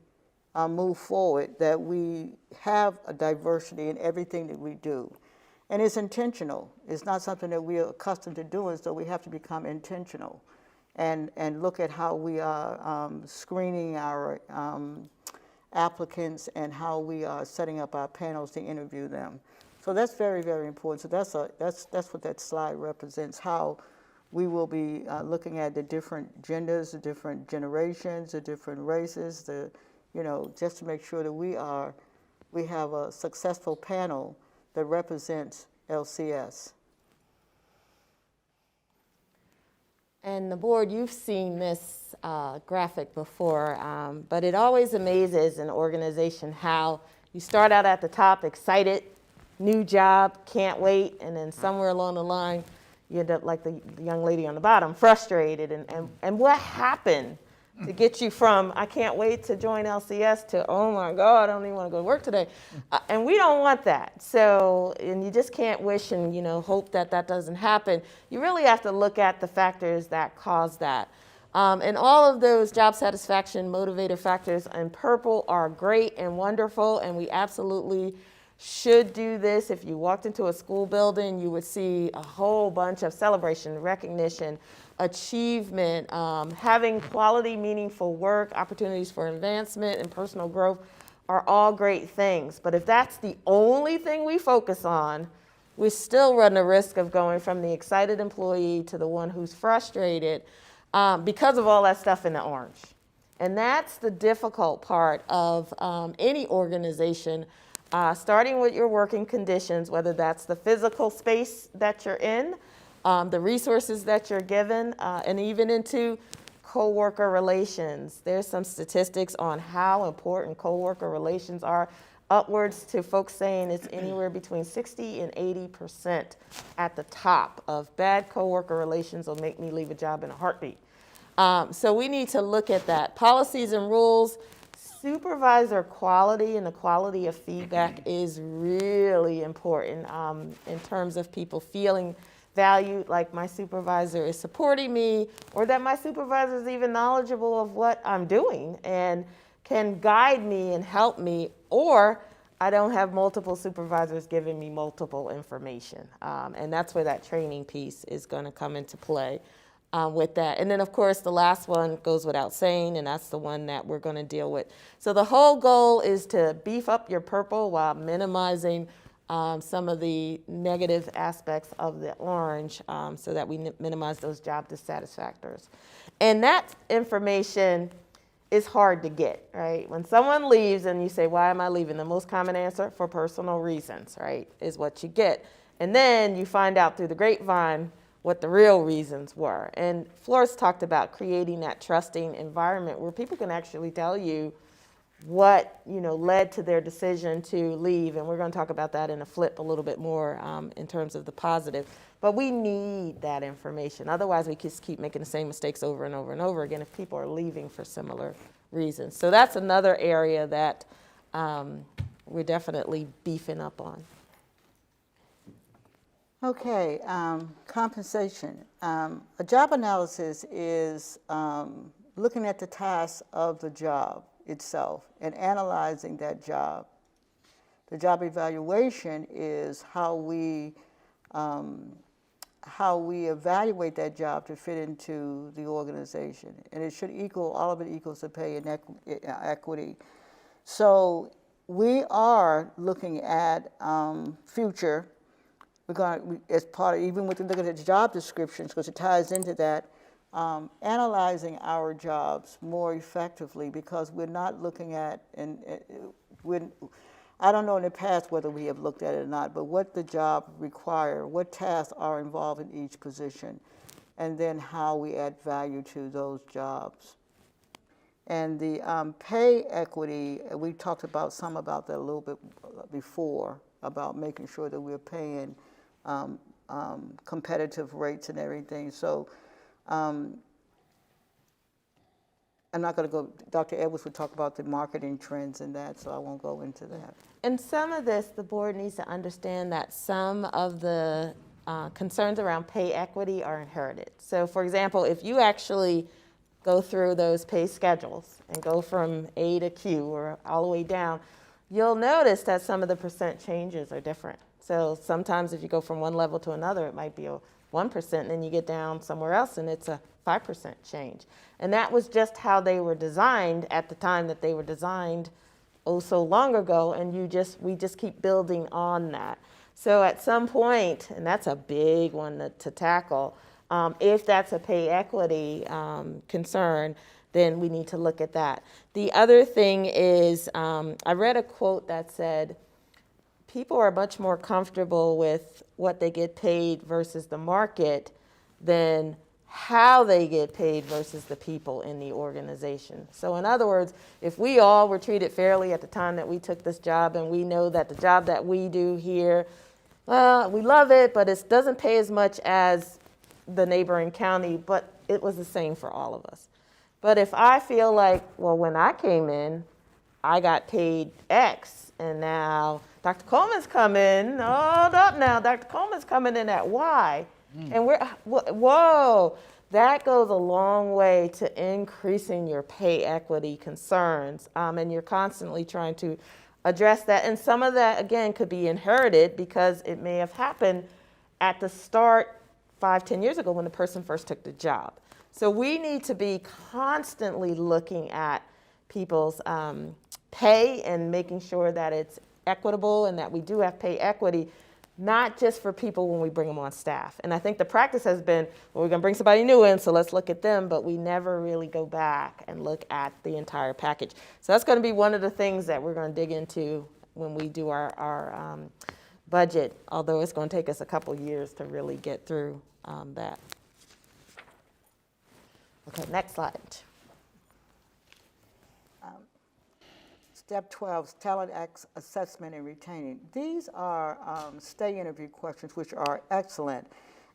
move forward, that we have a diversity in everything that we do. And it's intentional. It's not something that we are accustomed to doing, so we have to become intentional. And look at how we are screening our applicants and how we are setting up our panels to interview them. So that's very, very important. So that's what that slide represents, how we will be looking at the different genders, the different generations, the different races, just to make sure that we have a successful panel that represents LCS. And the board, you've seen this graphic before, but it always amazes an organization how you start out at the top, excited, new job, can't wait, and then somewhere along the line, you end up like the young lady on the bottom, frustrated. And what happened to get you from, I can't wait to join LCS, to, oh my God, I don't even want to go to work today. And we don't want that. So, and you just can't wish and, hope that that doesn't happen. You really have to look at the factors that cause that. And all of those job satisfaction motivator factors in purple are great and wonderful, and we absolutely should do this. If you walked into a school building, you would see a whole bunch of celebration, recognition, achievement, having quality, meaningful work, opportunities for advancement and personal growth are all great things. But if that's the only thing we focus on, we still run the risk of going from the excited employee to the one who's frustrated because of all that stuff in the orange. And that's the difficult part of any organization, starting with your working conditions, whether that's the physical space that you're in, the resources that you're given, and even into coworker relations. There's some statistics on how important coworker relations are, upwards to folks saying it's anywhere between 60 and 80% at the top of bad coworker relations will make me leave a job in a heartbeat. So we need to look at that. Policies and rules, supervisor quality and the quality of feedback is really important in terms of people feeling valued, like my supervisor is supporting me, or that my supervisor is even knowledgeable of what I'm doing and can guide me and help me, or I don't have multiple supervisors giving me multiple information. And that's where that training piece is going to come into play. with that. And then, of course, the last one goes without saying, and that's the one that we're going to deal with. So the whole goal is to beef up your purple while minimizing some of the negative aspects of the orange, so that we minimize those job dissatisfactors. And that information is hard to get, right? When someone leaves and you say, why am I leaving? The most common answer, for personal reasons, right, is what you get. And then you find out through the grapevine what the real reasons were. And Florence talked about creating that trusting environment where people can actually tell you what, led to their decision to leave. And we're going to talk about that in a flip a little bit more in terms of the positive. But we need that information. Otherwise, we just keep making the same mistakes over and over and over again if people are leaving for similar reasons. So that's another area that we're definitely beefing up on. Okay, compensation. A job analysis is looking at the tasks of the job itself and analyzing that job. The job evaluation is how we evaluate that job to fit into the organization, and it should equal, all of it equals the pay and equity. So we are looking at future. We're going to, as part of, even with looking at the job descriptions, because it ties into that, analyzing our jobs more effectively, because we're not looking at, I don't know in the past whether we have looked at it or not, but what the job require, what tasks are involved in each position, and then how we add value to those jobs. And the pay equity, we talked about that a little bit before, about making sure that we're paying competitive rates and everything. So I'm not going to go, Dr. Edwards would talk about the marketing trends and that, so I won't go into that. And some of this, the board needs to understand that some of the concerns around pay equity are inherited. So for example, if you actually go through those pay schedules and go from A to Q or all the way down, you'll notice that some of the percent changes are different. So sometimes if you go from one level to another, it might be a 1%, and then you get down somewhere else and it's a 5% change. And that was just how they were designed at the time that they were designed oh so long ago, and we just keep building on that. So at some point, and that's a big one to tackle, if that's a pay equity concern, then we need to look at that. The other thing is, I read a quote that said, people are much more comfortable with what they get paid versus the market than how they get paid versus the people in the organization. So in other words, if we all were treated fairly at the time that we took this job, and we know that the job that we do here, well, we love it, but it doesn't pay as much as the neighboring county, but it was the same for all of us. But if I feel like, well, when I came in, I got paid X, and now Dr. Coleman's coming, hold up now, Dr. Coleman's coming in at Y, and we're, whoa, that goes a long way to increasing your pay equity concerns, and you're constantly trying to address that. And some of that, again, could be inherited because it may have happened at the start 5-10 years ago when the person first took the job. So we need to be constantly looking at people's pay and making sure that it's equitable and that we do have pay equity, not just for people when we bring them on staff. And I think the practice has been, well, we're going to bring somebody new in, so let's look at them, but we never really go back and look at the entire package. So that's going to be one of the things that we're going to dig into when we do our budget, although it's going to take us a couple years to really get through that. Okay, next slide. Step 12, talent assessment and retaining. These are stay interview questions, which are excellent.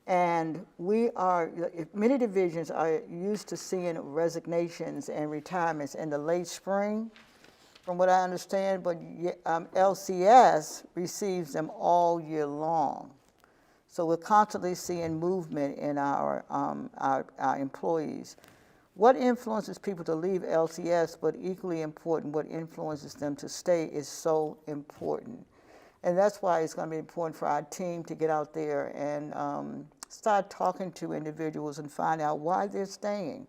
And many divisions are used to seeing resignations and retirements in the late spring, from what I understand, but LCS receives them all year long. So we're constantly seeing movement in our employees. What influences people to leave LCS, but equally important, what influences them to stay is so important. And that's why it's going to be important for our team to get out there and start talking to individuals and find out why they're staying.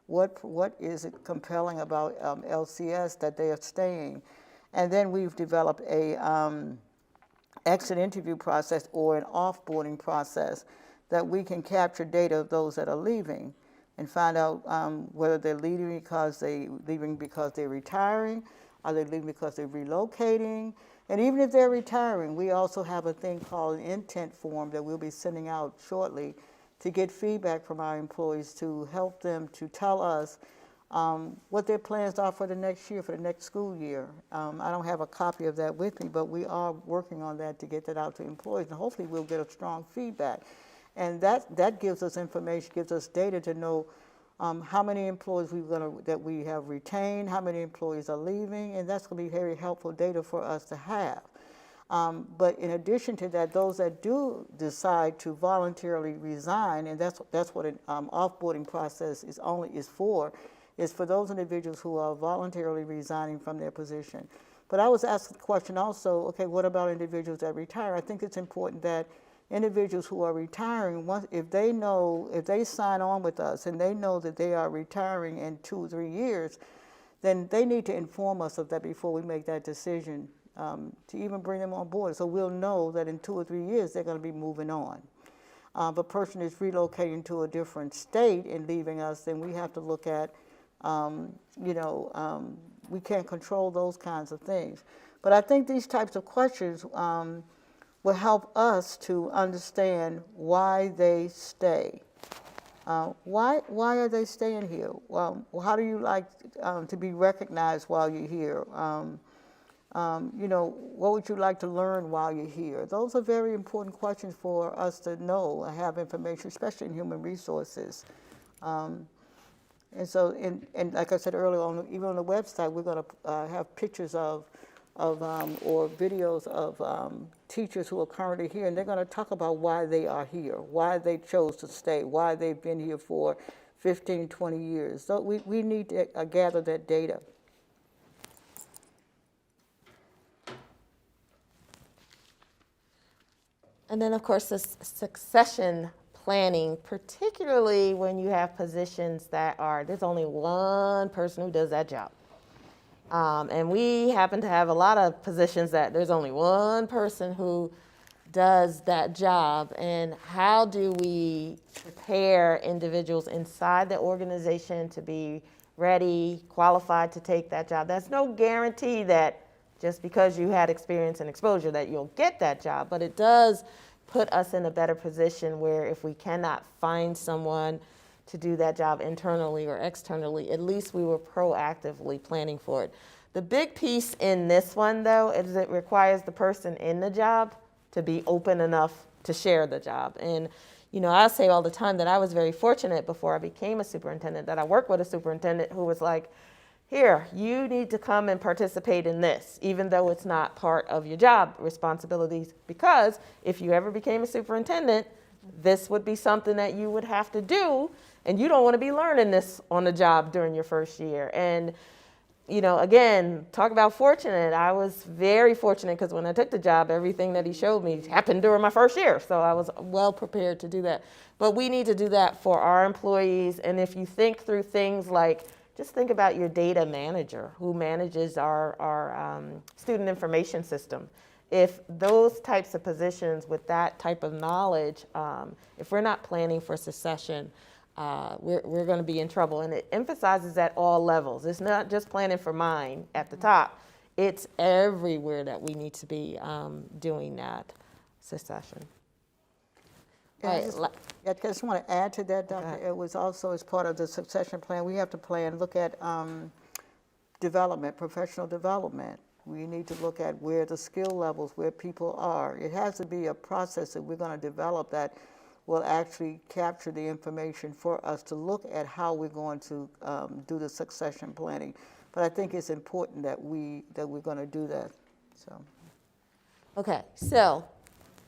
What is it compelling about LCS that they are staying? And then we've developed a exit interview process or an offboarding process that we can capture data of those that are leaving and find out whether they're leaving because they're retiring, are they leaving because they're relocating, and even if they're retiring, we also have a thing called an intent form that we'll be sending out shortly to get feedback from our employees to help them to tell us what their plans are for the next year, for the next school year. I don't have a copy of that with me, but we are working on that to get that out to employees, and hopefully we'll get a strong feedback. And that gives us information, gives us data to know how many employees that we have retained, how many employees are leaving, and that's going to be very helpful data for us to have. But in addition to that, those that do decide to voluntarily resign, and that's what an offboarding process is for those individuals who are voluntarily resigning from their position. But I was asked the question also, okay, what about individuals that retire? I think it's important that individuals who are retiring, if they sign on with us and they know that they are retiring in 2 or 3 years, then they need to inform us of that before we make that decision to even bring them on board. So we'll know that in 2 or 3 years they're going to be moving on. If a person is relocating to a different state and leaving us, then we have to look at, we can't control those kinds of things. But I think these types of questions will help us to understand why they stay. Why are they staying here? Well, how do you like to be recognized while you're here? What would you like to learn while you're here? Those are very important questions for us to know and have information, especially in human resources. And so, and like I said earlier, even on the website, we're going to have pictures or videos of teachers who are currently here, and they're going to talk about why they are here, why they chose to stay, why they've been here for 15, 20 years. So we need to gather that data. And then, of course, this succession planning, particularly when you have positions there's only one person who does that job. And we happen to have a lot of positions that there's only one person who does that job. And how do we prepare individuals inside the organization to be ready, qualified to take that job? That's no guarantee that just because you had experience and exposure that you'll get that job, but it does put us in a better position where if we cannot find someone to do that job internally or externally, at least we were proactively planning for it. The big piece in this one, though, is it requires the person in the job to be open enough to share the job. And, I say all the time that I was very fortunate before I became a superintendent, that I worked with a superintendent who was like, here, you need to come and participate in this, even though it's not part of your job responsibilities, because if you ever became a superintendent, this would be something that you would have to do, and you don't want to be learning this on the job during your first year. And, again, talk about fortunate. I was very fortunate because when I took the job, everything that he showed me happened during my first year, so I was well prepared to do that. But we need to do that for our employees, and if you think through things like, just think about your data manager who manages our student information system. If those types of positions with that type of knowledge, if we're not planning for succession, we're going to be in trouble. And it emphasizes at all levels. It's not just planning for mine at the top. It's everywhere that we need to be doing that succession. I just want to add to that, Dr. It was also as part of the succession plan, we have to look at development, professional development. We need to look at where the skill levels, where people are. It has to be a process that we're going to develop that will actually capture the information for us to look at how we're going to do the succession planning. But I think it's important that we're going to do that. So. Okay, so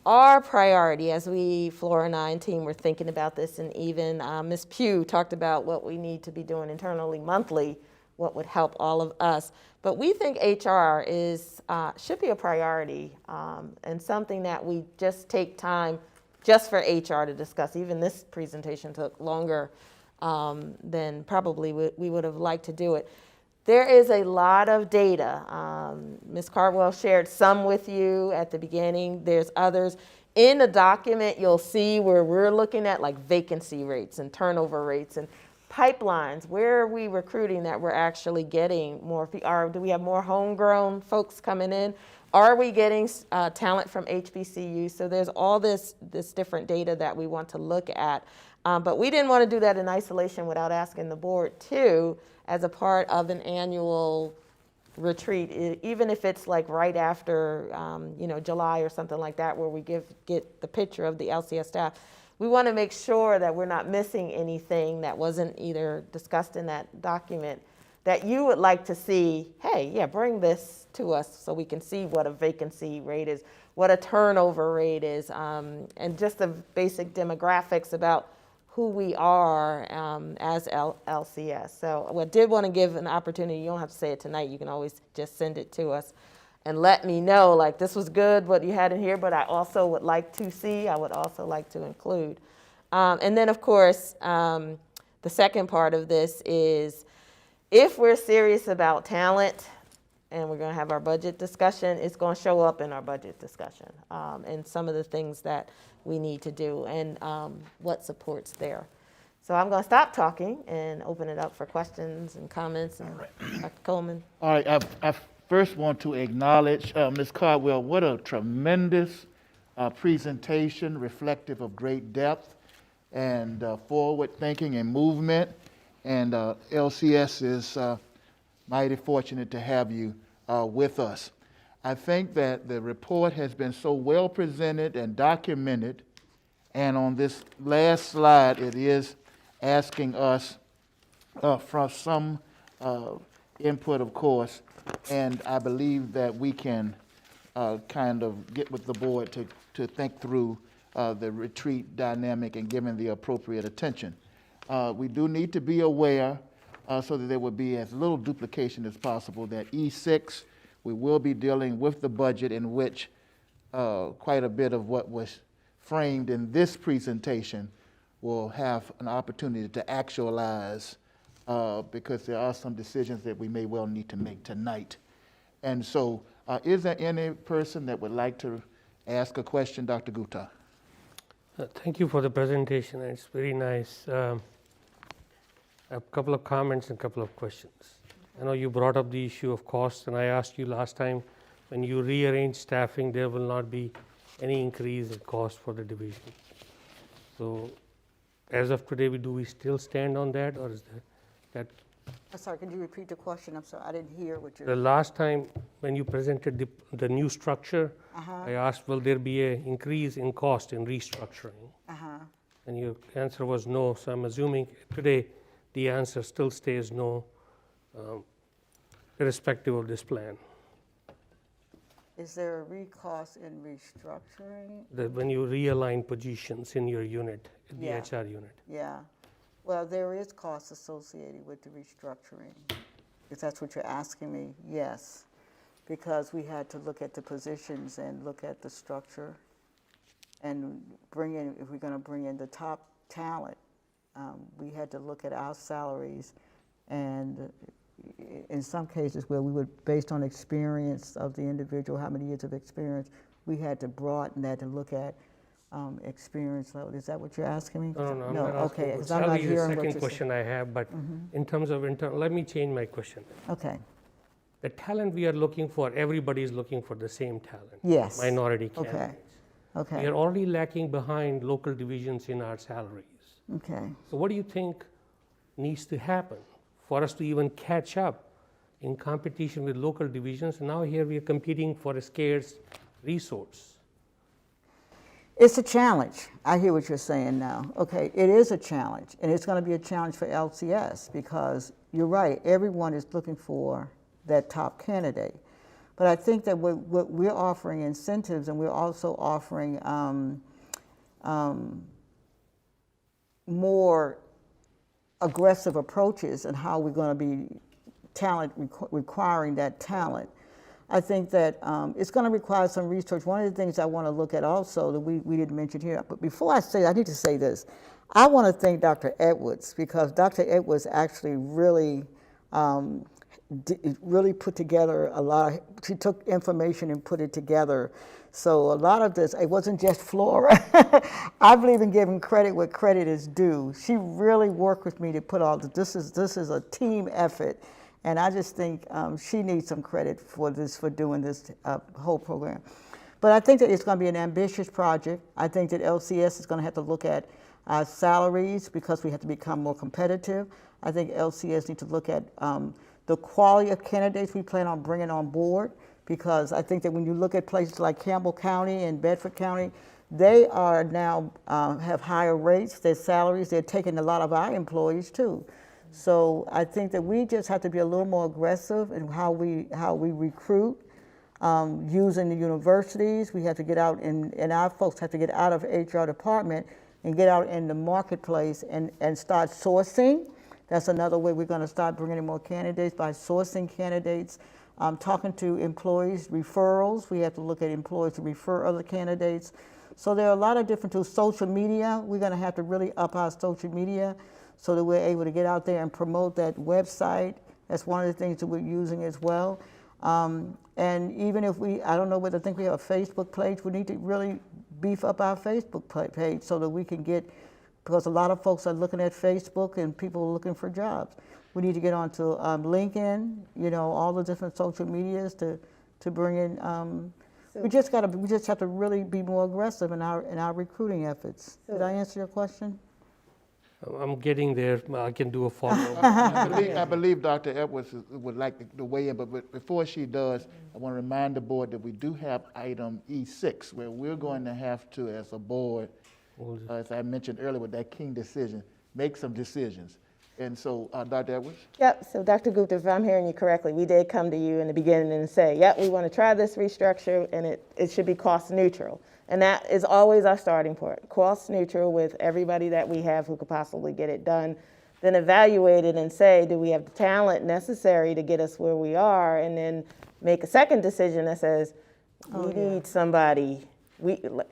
our priority as Flora and I and team were thinking about this, and even Ms. Pugh talked about what we need to be doing internally monthly, what would help all of us. But we think HR should be a priority and something that we just take time just for HR to discuss. Even this presentation took longer than probably we would have liked to do it. There is a lot of data. Ms. Cardwell shared some with you at the beginning. There's others. In the document, you'll see where we're looking at like vacancy rates and turnover rates and pipelines. Where are we recruiting that we're actually getting more? Do we have more homegrown folks coming in? Are we getting talent from HBCUs? So there's all this different data that we want to look at. But we didn't want to do that in isolation without asking the board too, as a part of an annual retreat, even if it's like right after July or something like that, where we get the picture of the LCS staff. We want to make sure that we're not missing anything that wasn't either discussed in that document that you would like to see. Hey, yeah, bring this to us so we can see what a vacancy rate is, what a turnover rate is, and just the basic demographics about who we are as LCS. So I did want to give an opportunity. You don't have to say it tonight. You can always just send it to us and let me know, like, this was good, what you had in here, but I also would like to see, I would also like to include. And then, of course, the second part of this is, if we're serious about talent and we're going to have our budget discussion, it's going to show up in our budget discussion and some of the things that we need to do and what supports there. So I'm going to stop talking and open it up for questions and comments. And Dr. Coleman. All right, I first want to acknowledge Ms. Cardwell. What a tremendous presentation, reflective of great depth and forward thinking and movement. And LCS is mighty fortunate to have you with us. I think that the report has been so well presented and documented, and on this last slide, it is asking us for some input, of course, and I believe that we can kind of get with the board to think through the retreat dynamic and giving the appropriate attention. We do need to be aware so that there will be as little duplication as possible that E6, we will be dealing with the budget in which quite a bit of what was framed in this presentation will have an opportunity to actualize because there are some decisions that we may well need to make tonight. And so is there any person that would like to ask a question, Dr. Gupta? Thank you for the presentation. It's very nice. A couple of comments and a couple of questions. I know you brought up the issue of cost, and I asked you last time, when you rearrange staffing, there will not be any increase in cost for the division. So as of today, do we still stand on that, or is that? I'm sorry, could you repeat the question? I'm sorry, I didn't hear what you. The last time when you presented the new structure, I asked, will there be an increase in cost in restructuring? And your answer was no, so I'm assuming today the answer still stays no, irrespective of this plan. Is there a recost in restructuring? When you realign positions in your unit, the Yeah. HR unit. Yeah. Well, there is cost associated with the restructuring. If that's what you're asking me, yes. Because we had to look at the positions and look at the structure and bring in, if we're going to bring in the top talent, we had to look at our salaries, and in some cases where we would, based on experience of the individual, how many years of experience, we had to broaden that and look at experience level. Is that what you're asking me? No, I'm No, not asking. okay, because I'll I'm not give you the hearing what second you're question I have, but in terms of let me change my question. Okay, The talent we are looking for, everybody is looking for the same talent. yes. Minority Okay, candidates. We okay, are already lacking behind local divisions in our salaries. okay. So what do you think needs to happen for us to even catch up in competition with local divisions? And now here we are competing for a scarce resource. It's a challenge. I hear what you're saying now. Okay, it is a challenge, and it's going to be a challenge for LCS because you're right, everyone is looking for that top candidate. But I think that what we're offering incentives, and we're also offering more aggressive approaches in how we're going to be requiring that talent. I think that it's going to require some research. One of the things I want to look at also that we didn't mention here, but before I say, I need to say this. I want to thank Dr. Edwards, because Dr. Edwards actually really really put together a lot. She took information and put it together. So a lot of this, it wasn't just Flora. I believe in giving credit where credit is due. She really worked with me to put all this is a team effort. And I just think she needs some credit for doing this whole program. But I think that it's going to be an ambitious project. I think that LCS is going to have to look at salaries, because we have to become more competitive. I think LCS needs to look at the quality of candidates we plan on bringing on board, because I think that when you look at places like Campbell County and Bedford County, they are now have higher rates, their salaries, they're taking a lot of our employees too. So I think that we just have to be a little more aggressive in how we recruit, using the universities. We have to get out, and our folks have to get out of HR department and get out in the marketplace and start sourcing. That's another way we're going to start bringing in more candidates, by sourcing candidates, talking to employees, referrals. We have to look at employees to refer other candidates. So there are a lot of different tools. Social media, we're going to have to really up our social media so that we're able to get out there and promote that website. That's one of the things that we're using as well. And even if I don't know whether I think we have a Facebook page, we need to really beef up our Facebook page so that we can get, because a lot of folks are looking at Facebook and people are looking for jobs. We need to get onto LinkedIn, all the different social medias to bring in. We just have to really be more aggressive in our recruiting efforts. Did I answer your question? I'm getting there. I can do a follow-up. I believe Dr. Edwards would like to weigh in, but before she does, I want to remind the board that we do have item E6, where we're going to have to, as a board, as I mentioned earlier with that King decision, make some decisions. And so, Dr. Edwards? Yep, so Dr. Gupta, if I'm hearing you correctly, we did come to you in the beginning and say, yep, we want to try this restructure, and it should be cost neutral. And that is always our starting point, cost neutral with everybody that we have who could possibly get it done. Then evaluate it and say, do we have the talent necessary to get us where we are? And then make a second decision that says, we need somebody.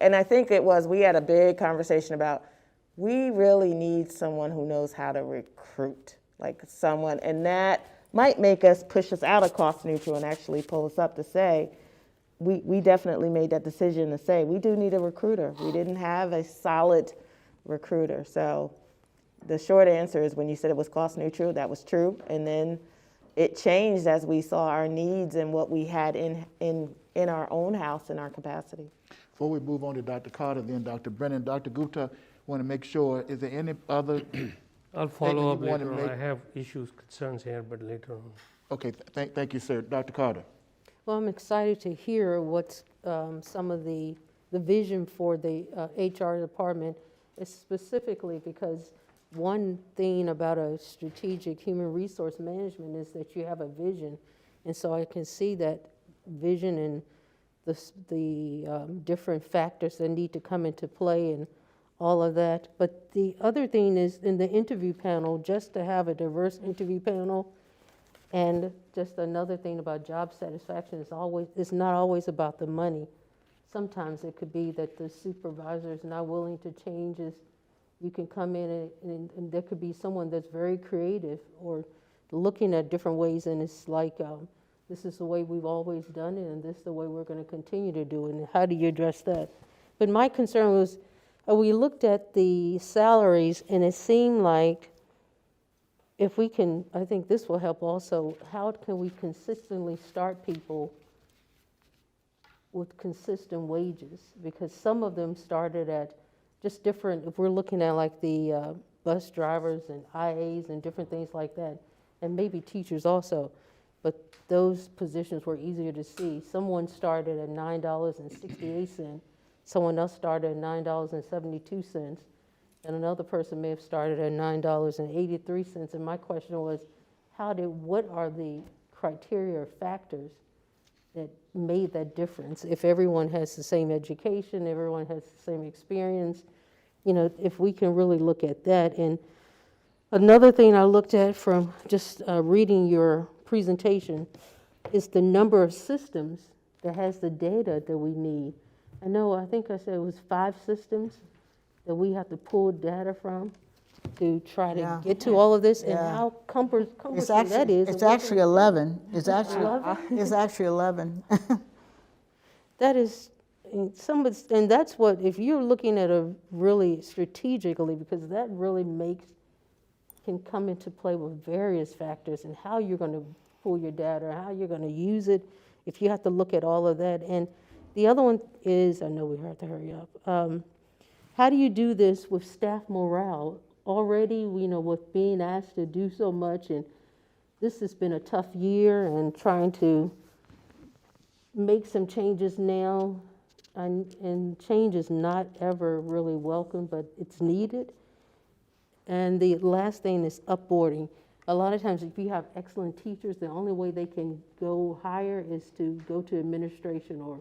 And I think we had a big conversation about, we really need someone who knows how to recruit, like someone, and that might make us push us out of cost neutral and actually pull us up to say, we definitely made that decision to say, we do need a recruiter. We didn't have a solid recruiter. So the short answer is, when you said it was cost neutral, that was true. And then it changed as we saw our needs and what we had in our own house in our capacity. Before we move on to Dr. Carter, then Dr. Brennan, Dr. Gupta, want to make sure, is there any other? I'll follow up you wanna later on. make- I have concerns here, but later on. Okay, thank you, sir. Dr. Carter. Well, I'm excited to hear what's some of the vision for the HR department, is specifically because one thing about a strategic human resource management is that you have a vision. And so I can see that vision and the different factors that need to come into play and all of that. But the other thing is, in the interview panel, just to have a diverse interview panel. And just another thing about job satisfaction it's not always about the money. Sometimes it could be that the supervisor is not willing to change. You can come in and there could be someone that's very creative or looking at different ways, and it's like, this is the way we've always done it, and this is the way we're going to continue to do it, and how do you address that? But my concern was, we looked at the salaries, and it seemed like, if we can, I think this will help also, how can we consistently start people with consistent wages? Because some of them started at just different, if we're looking at like the bus drivers and IAs and different things like that, and maybe teachers also, but those positions were easier to see. Someone started at $9.68, someone else started at $9.72, and another person may have started at $9.83. And my question was, what are the criteria or factors that made that difference? If everyone has the same education, everyone has the same experience, if we can really look at that. And another thing I looked at from just reading your presentation is the number of systems that has the data that we need. I think I said it was 5 systems that we have to pull data from to try to Yeah. get to all of this, and Yeah. how cumbersome It's that actually, is. it's and what actually can we do? 11. It's actually, 11? it's actually 11. That is, and that's what, if you're looking at a really strategically, because that really can come into play with various factors and how you're going to pull your data, how you're going to use it, if you have to look at all of that. And the other one is, I know we have to hurry up, how do you do this with staff morale? Already, with being asked to do so much, and this has been a tough year, and trying to make some changes now, and change is not ever really welcome, but it's needed. And the last thing is upboarding. A lot of times, if you have excellent teachers, the only way they can go higher is to go to administration or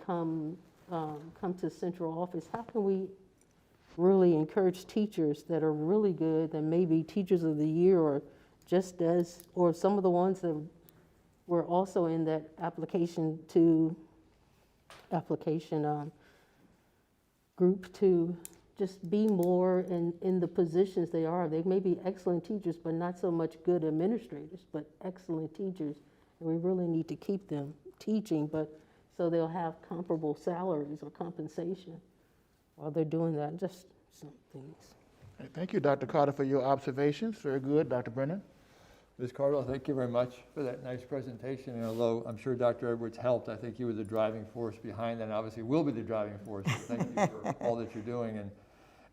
come to central office. How can we really encourage teachers that are really good, that may be teachers of the year, or or some of the ones that were also in that application group, to just be more in the positions they are. They may be excellent teachers, but not so much good administrators, but excellent teachers. And we really need to keep them teaching, but so they'll have comparable salaries or compensation while they're doing that. Just some things. Thank you, Dr. Carter, for your observations. Very good. Dr. Brennan? Ms. Cardwell, thank you very much for that nice presentation. And although I'm sure Dr. Edwards helped, I think you were the driving force behind that, and obviously will be the driving force. So thank you for all that you're doing. And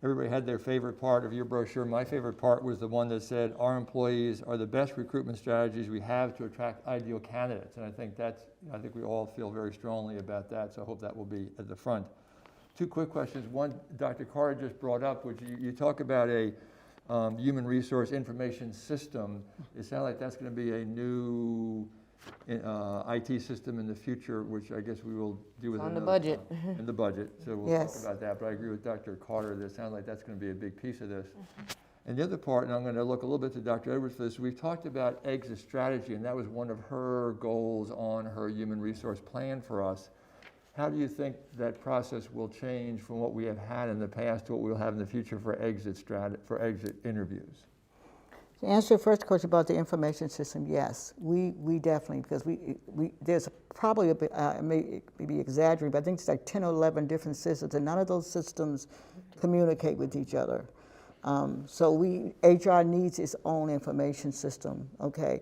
everybody had their favorite part of your brochure. My favorite part was the one that said, our employees are the best recruitment strategies we have to attract ideal candidates. And I think we all feel very strongly about that, so I hope that will be at the front. 2 quick questions. One, Dr. Carter just brought up, which you talk about a human resource information system. It sounds like that's going to be a new IT system in the future, which I guess we will do with On the another budget. time. In the budget, so we'll Yes. talk about that. But I agree with Dr. Carter that it sounds like that's going to be a big piece of this. And the other part, and I'm going to look a little bit to Dr. Edwards for this, we've talked about exit strategy, and that was one of her goals on her human resource plan for us. How do you think that process will change from what we have had in the past to what we'll have in the future for exit interviews? To answer your first question about the information system, yes, we definitely, because there's probably a bit, maybe exaggerating, but I think it's like 10 or 11 different systems, and none of those systems communicate with each other. So HR needs its own information system, okay?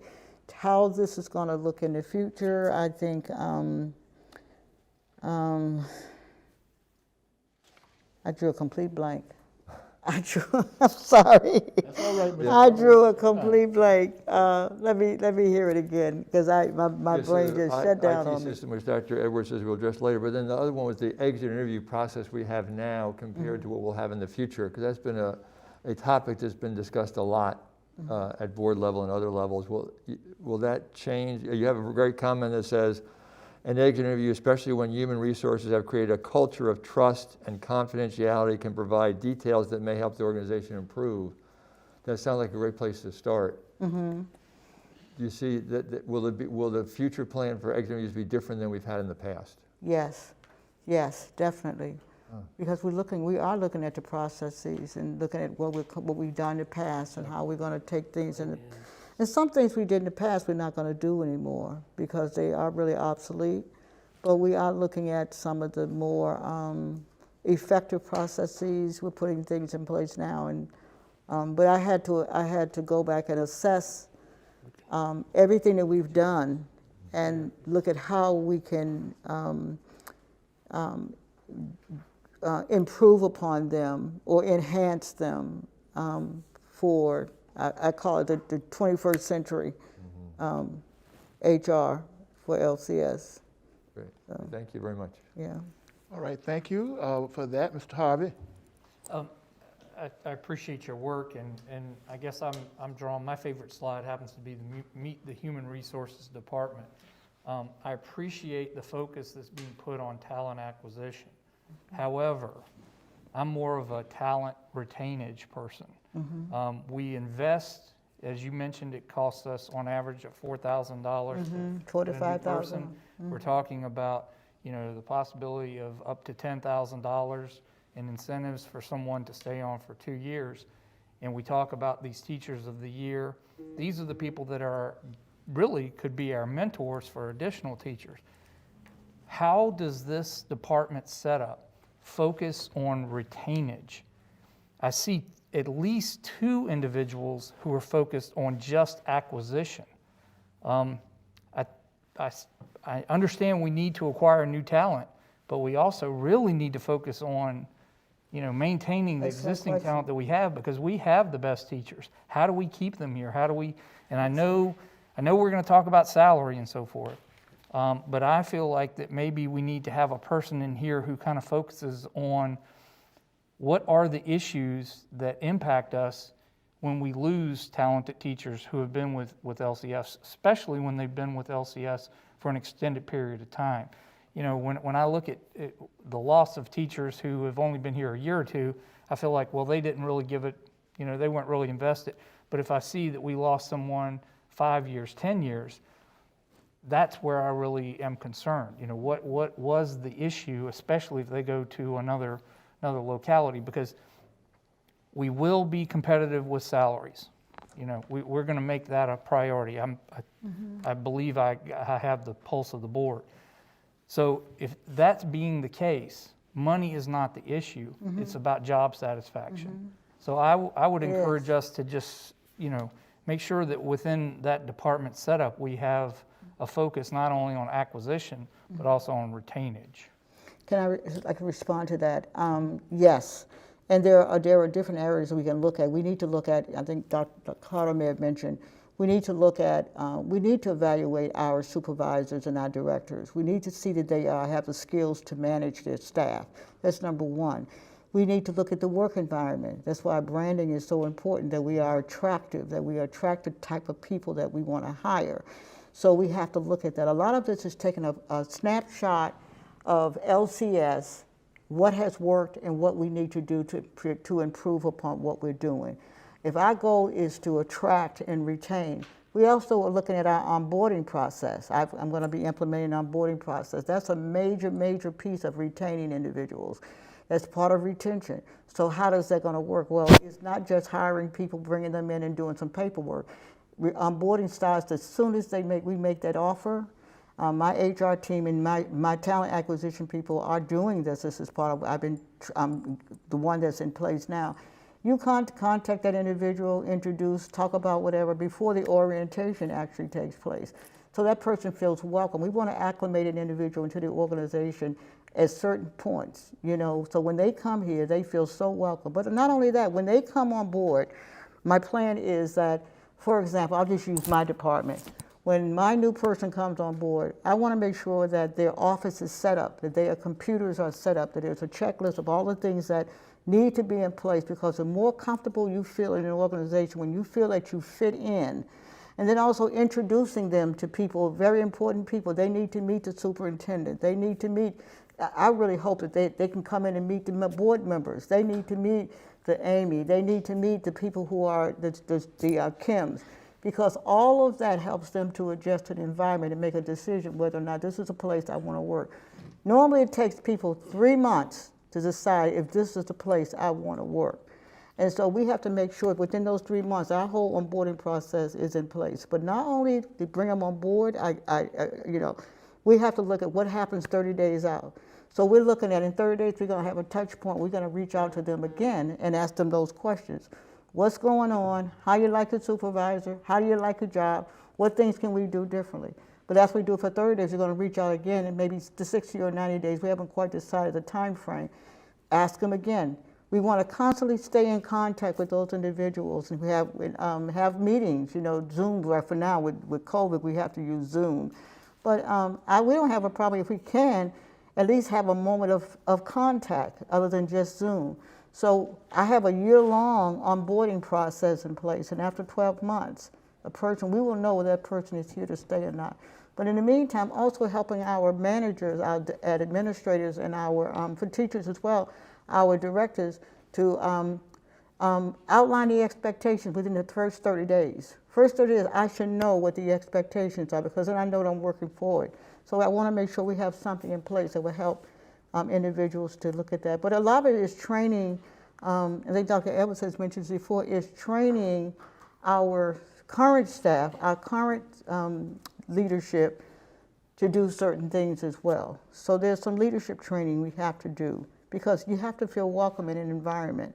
How this is going to look in the future, I think, I drew a complete blank. I'm sorry. That's all right, Ms. I drew a complete blank. Let me hear it again, because my Yes, brain the just shut down IT on me. system, which Dr. Edwards says we'll address later, but then the other one was the exit interview process we have now compared to what we'll have in the future, because that's been a topic that's been discussed a lot at board level and other levels. Will that change? You have a great comment that says, an exit interview, especially when human resources have created a culture of trust and confidentiality, can provide details that may help the organization improve. That sounds like a great place to start. Do you see that will the future plan for exit interviews be different than we've had in the past? Yes, definitely. Because we are looking at the processes and looking at what we've done in the past and how we're going to take things in. And some things we did in the past we're not going to do anymore because they are really obsolete. But we are looking at some of the more effective processes. We're putting things in place now, and but I had to go back and assess everything that we've done and look at how we can improve upon them or enhance them for, I call it the 21st century HR for LCS. Great. Thank you very much. Yeah. All right, thank you for that, Mr. Harvey. I appreciate your work, and I guess I'm drawing, my favorite slide happens to be meet the Human Resources Department. I appreciate the focus that's being put on talent acquisition. However, I'm more of a talent retainage person. We invest As you mentioned, it costs us on average of $4,000. $45,000. We're talking about, the possibility of up to $10,000 in incentives for someone to stay on for 2 years. And we talk about these teachers of the year. These are the people that are really could be our mentors for additional teachers. How does this department setup focus on retainage? I see at least 2 individuals who are focused on just acquisition. I understand we need to acquire new talent, but we also really need to focus on, maintaining the existing talent that we have, because we have the best teachers. How do we keep them here? How do we? And I know we're going to talk about salary and so forth, but I feel like that maybe we need to have a person in here who kind of focuses on what are the issues that impact us when we lose talented teachers who have been with LCS, especially when they've been with LCS for an extended period of time. When I look at the loss of teachers who have only been here a year or two, I feel like, well, they didn't really give it, they weren't really invested. But if I see that we lost someone 5 years, 10 years, that's where I really am concerned. What was the issue, especially if they go to another locality, because we will be competitive with salaries. We're going to make that a priority. I believe I have the pulse of the board. So if that's being the case, money is not the issue. It's about job satisfaction. So I would encourage us to just, make sure that within that department setup, we have a focus not only on acquisition, but also on retainage. Can I can respond to that? Yes, and there are different areas we can look at. We need to look at, I think Dr. Carter may have mentioned, we need to look at, we need to evaluate our supervisors and our directors. We need to see that they have the skills to manage their staff. That's number one. We need to look at the work environment. That's why branding is so important, that we are attractive, that we attract the type of people that we want to hire. So we have to look at that. A lot of this is taking a snapshot of LCS, what has worked and what we need to do to improve upon what we're doing. If our goal is to attract and retain, we also are looking at our onboarding process. I'm going to be implementing an onboarding process. That's a major, major piece of retaining individuals. That's part of retention. So how does that going to work? Well, it's not just hiring people, bringing them in and doing some paperwork. Onboarding starts as soon as we make that offer. My HR team and my talent acquisition people are doing this. This is part of, I'm the one that's in place now. You contact that individual, introduce, talk about whatever before the orientation actually takes place. So that person feels welcome. We want to acclimate an individual into the organization at certain points, so when they come here, they feel so welcome. But not only that, when they come on board, my plan is that, for example, I'll just use my department. When my new person comes on board, I want to make sure that their office is set up, that their computers are set up, that there's a checklist of all the things that need to be in place, because the more comfortable you feel in an organization, when you feel that you fit in, and then also introducing them to people, very important people. They need to meet the superintendent. They need to meet, I really hope that they can come in and meet the board members. They need to meet the Amy. They need to meet the people who are the Kims, because all of that helps them to adjust to the environment and make a decision whether or not this is a place I want to work. Normally it takes people 3 months to decide if this is the place I want to work. And so we have to make sure within those 3 months, our whole onboarding process is in place. But not only to bring them on board, we have to look at what happens 30 days out. So we're looking at in 30 days, we're going to have a touch point. We're going to reach out to them again and ask them those questions. What's going on? How you like the supervisor? How do you like the job? What things can we do differently? But as we do it for 30 days, we're going to reach out again, and maybe the 60 or 90 days, we haven't quite decided the time frame. Ask them again. We want to constantly stay in contact with those individuals, and we have meetings, Zoom, where for now with COVID, we have to use Zoom. But we don't have a problem if we can at least have a moment of contact other than just Zoom. So I have a year-long onboarding process in place, and after 12 months, we will know whether that person is here to stay or not. But in the meantime, also helping our managers, our administrators, and our, for teachers as well, our directors to Outline the expectations within the first 30 days. First 30 days, I should know what the expectations are because then I know that I'm working forward. So I want to make sure we have something in place that will help individuals to look at that. But a lot of it is training, I think Dr. Edwards has mentioned before, is training our current staff, our current leadership to do certain things as well. So there's some leadership training we have to do because you have to feel welcome in an environment.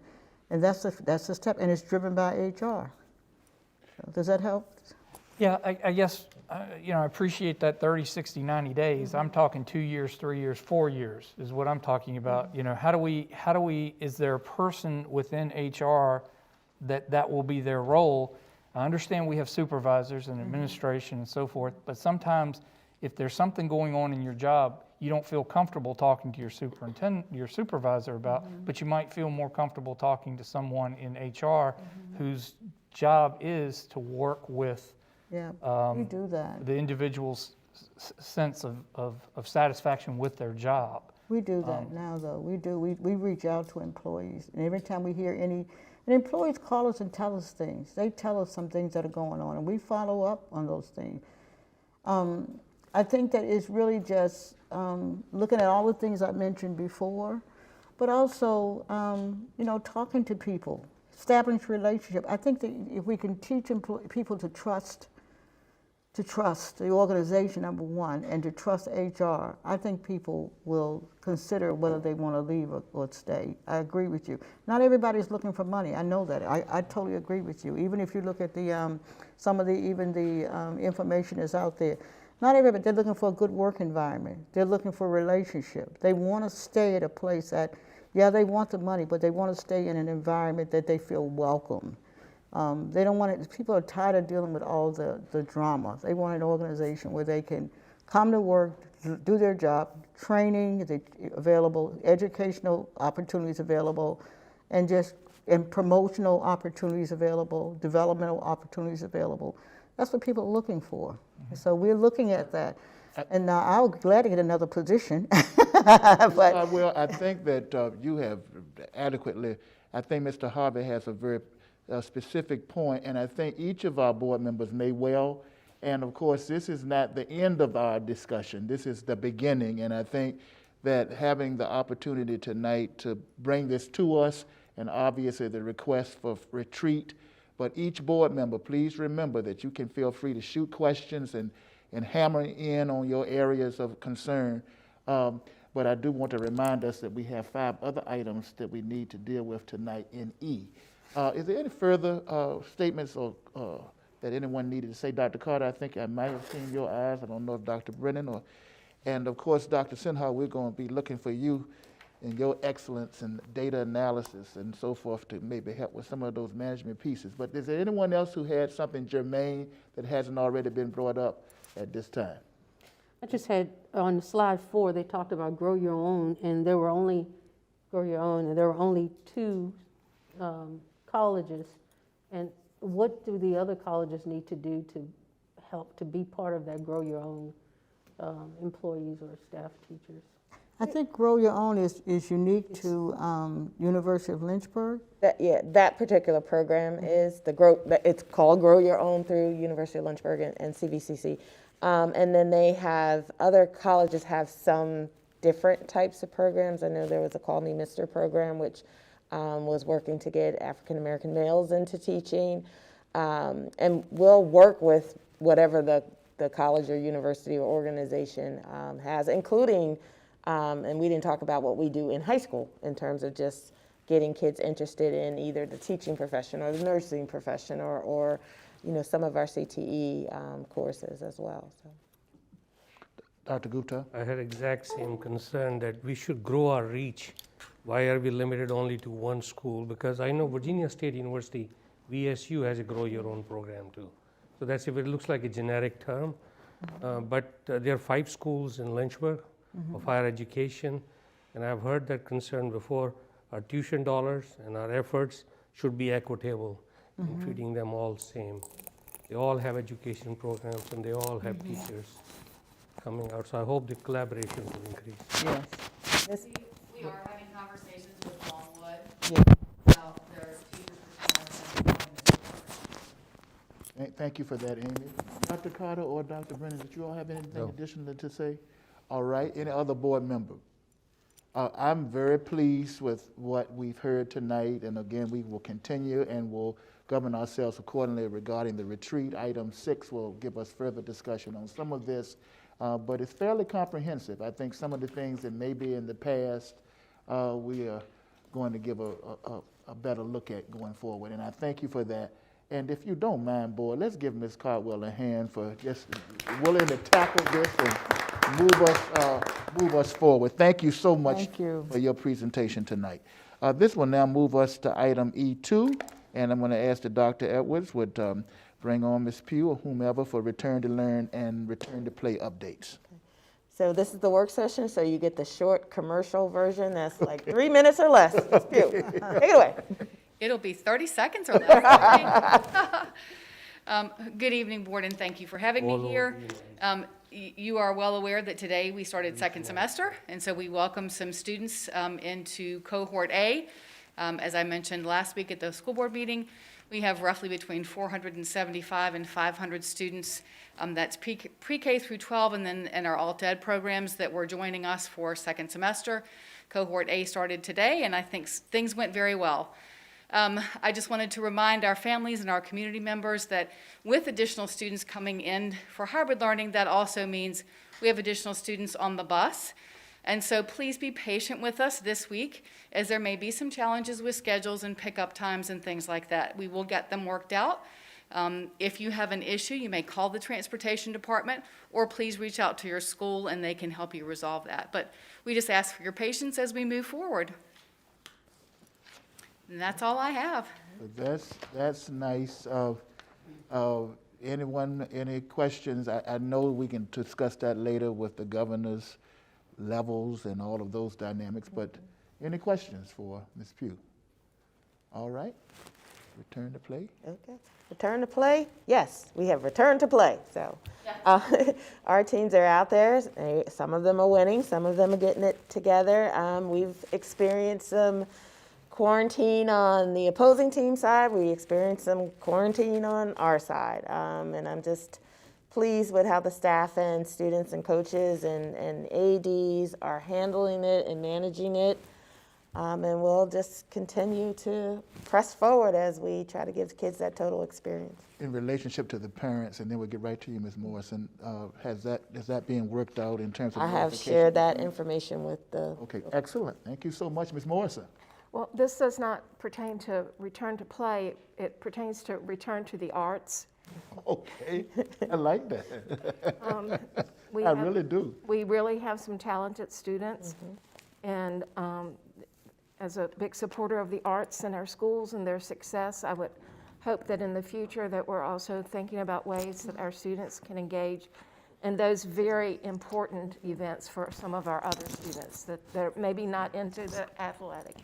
And that's a step, and it's driven by HR. So does that help? Yeah, I guess, you know, I appreciate that 30, 60, 90 days. I'm talking 2 years, 3 years, 4 years is what I'm talking about. You know, how do we, is there a person within HR that will be their role? I understand we have supervisors and administration and so forth, but sometimes if there's something going on in your job you don't feel comfortable talking to your superintendent, your supervisor about, but you might feel more comfortable talking to someone in HR whose job is to work with we do that. the individual's sense of satisfaction with their job. We do that now, though. We do. We reach out to employees, and every time we hear and employees call us and tell us things. They tell us some things that are going on, and we follow up on those things. I think that it's really just looking at all the things I mentioned before, but also, you know, talking to people, establishing relationship. I think that if we can teach people to trust the organization, number one, and to trust HR, I think people will consider whether they want to leave or stay. I agree with you. Not everybody's looking for money. I know that. I totally agree with you. Even if you look at the some of the information is out there. Not everybody. They're looking for a good work environment. They're looking for a relationship. They want to stay at a place that, yeah, they want the money, but they want to stay in an environment that they feel welcome. They don't want it. People are tired of dealing with all the drama. They want an organization where they can come to work, do their job, training is available, educational opportunities available, and promotional opportunities available, developmental opportunities available. That's what people are looking for. So we're looking at that. And now I'll glad to get another position. But Well, I think that you have adequately, I think Mr. Harvey has a very specific point, and I think each of our board members may well, and of course this is not the end of our discussion, this is the beginning, and I think that having the opportunity tonight to bring this to us, and obviously the request for retreat, but each board member, please remember that you can feel free to shoot questions and hammer in on your areas of concern. But I do want to remind us that we have 5 other items that we need to deal with tonight in E. Is there any further statements or that anyone needed to say? Dr. Carter, I think I might have seen your eyes. I don't know if Dr. Brennan or, and of course, Dr. Sinha, we're going to be looking for you and your excellence in data analysis and so forth to maybe help with some of those management pieces. But is there anyone else who had something germane that hasn't already been brought up at this time? I just had, on slide 4, they talked about grow your own, and there were only 2 colleges. And what do the other colleges need to do to help to be part of that grow your own employees or staff teachers? I think Grow Your Own is unique to University of Lynchburg. That particular program is it's called Grow Your Own through University of Lynchburg and CVCC. And then they have, other colleges have some different types of programs. I know there was a Call Me Mister program, which was working to get African American males into teaching. And we'll work with whatever the college or university or organization has, including, and we didn't talk about what we do in high school in terms of just getting kids interested in either the teaching profession or the nursing profession or you know, some of our CTE courses as well. So. Dr. Gupta? I had exact same concern that we should grow our reach. Why are we limited only to one school? Because I know Virginia State University, VSU, has a Grow Your Own program too. So that's if it looks like a generic term. But there are 5 schools in Lynchburg of higher education. And I've heard that concern before. Our tuition dollars and our efforts should be equitable in treating them all same. They all have education programs and they all have teachers coming out. So I hope the collaboration will increase. Yes. We are having conversations with Longwood Yeah. about their teachers Thank you for that, Amy. Dr. Carter or Dr. Brennan, did you all have anything No. additional to say? All right, any other board member? I'm very pleased with what we've heard tonight, and again, we will continue and will govern ourselves accordingly regarding the retreat. Item 6 will give us further discussion on some of this, but it's fairly comprehensive. I think some of the things that maybe in the past we are going to give a better look at going forward, and I thank you for that. And if you don't mind, board, let's give Ms. Cardwell a hand for just willing to tackle this and move us forward. Thank you so much Thank you. for your presentation tonight. This will now move us to item E2, and I'm going to ask that Dr. Edwards would bring on Ms. Pugh or whomever for return to learn and return to play updates. So this is the work session, so you get the short commercial version that's like 3 minutes or less. Ms. Pugh, take it away. It'll be 30 seconds or less. Good evening, board, and thank you for having me here. You are well aware that today we started second semester, and so we welcome some students into cohort A. As I mentioned last week at the school board meeting, we have roughly between 475 and 500 students. That's pre-K through 12, and then in our alt-ed programs that were joining us for second semester. Cohort A started today, and I think things went very well. I just wanted to remind our families and our community members that with additional students coming in for hybrid learning, that also means we have additional students on the bus. And so please be patient with us this week, as there may be some challenges with schedules and pickup times and things like that. We will get them worked out. If you have an issue, you may call the transportation department, or please reach out to your school and they can help you resolve that. But we just ask for your patience as we move forward. And that's all I have. That's nice. Anyone, any questions? I know we can discuss that later with the governor's levels and all of those dynamics, but any questions for Ms. Pugh? All right, return to play. Okay, return to play? Yes, we have returned to play. So our teams are out there. Some of them are winning, some of them are getting it together. We've experienced some quarantine on the opposing team side. We experienced some quarantine on our side. And I'm just pleased with how the staff and students and coaches and ADs are handling it and managing it. And we'll just continue to press forward as we try to give kids that total experience. In relationship to the parents, and then we'll get right to you, Ms. Morrison, is that being worked out in terms of I have shared that information with the... Okay, excellent. Thank you so much, Ms. Morrison. Well, this does not pertain to return to play. It pertains to return to the arts. Okay, I like that. I really do. We really have some talented students, and as a big supporter of the arts in our schools and their success, I would hope that in the future that we're also thinking about ways that our students can engage in those very important events for some of our other students that they're maybe not into the athletic.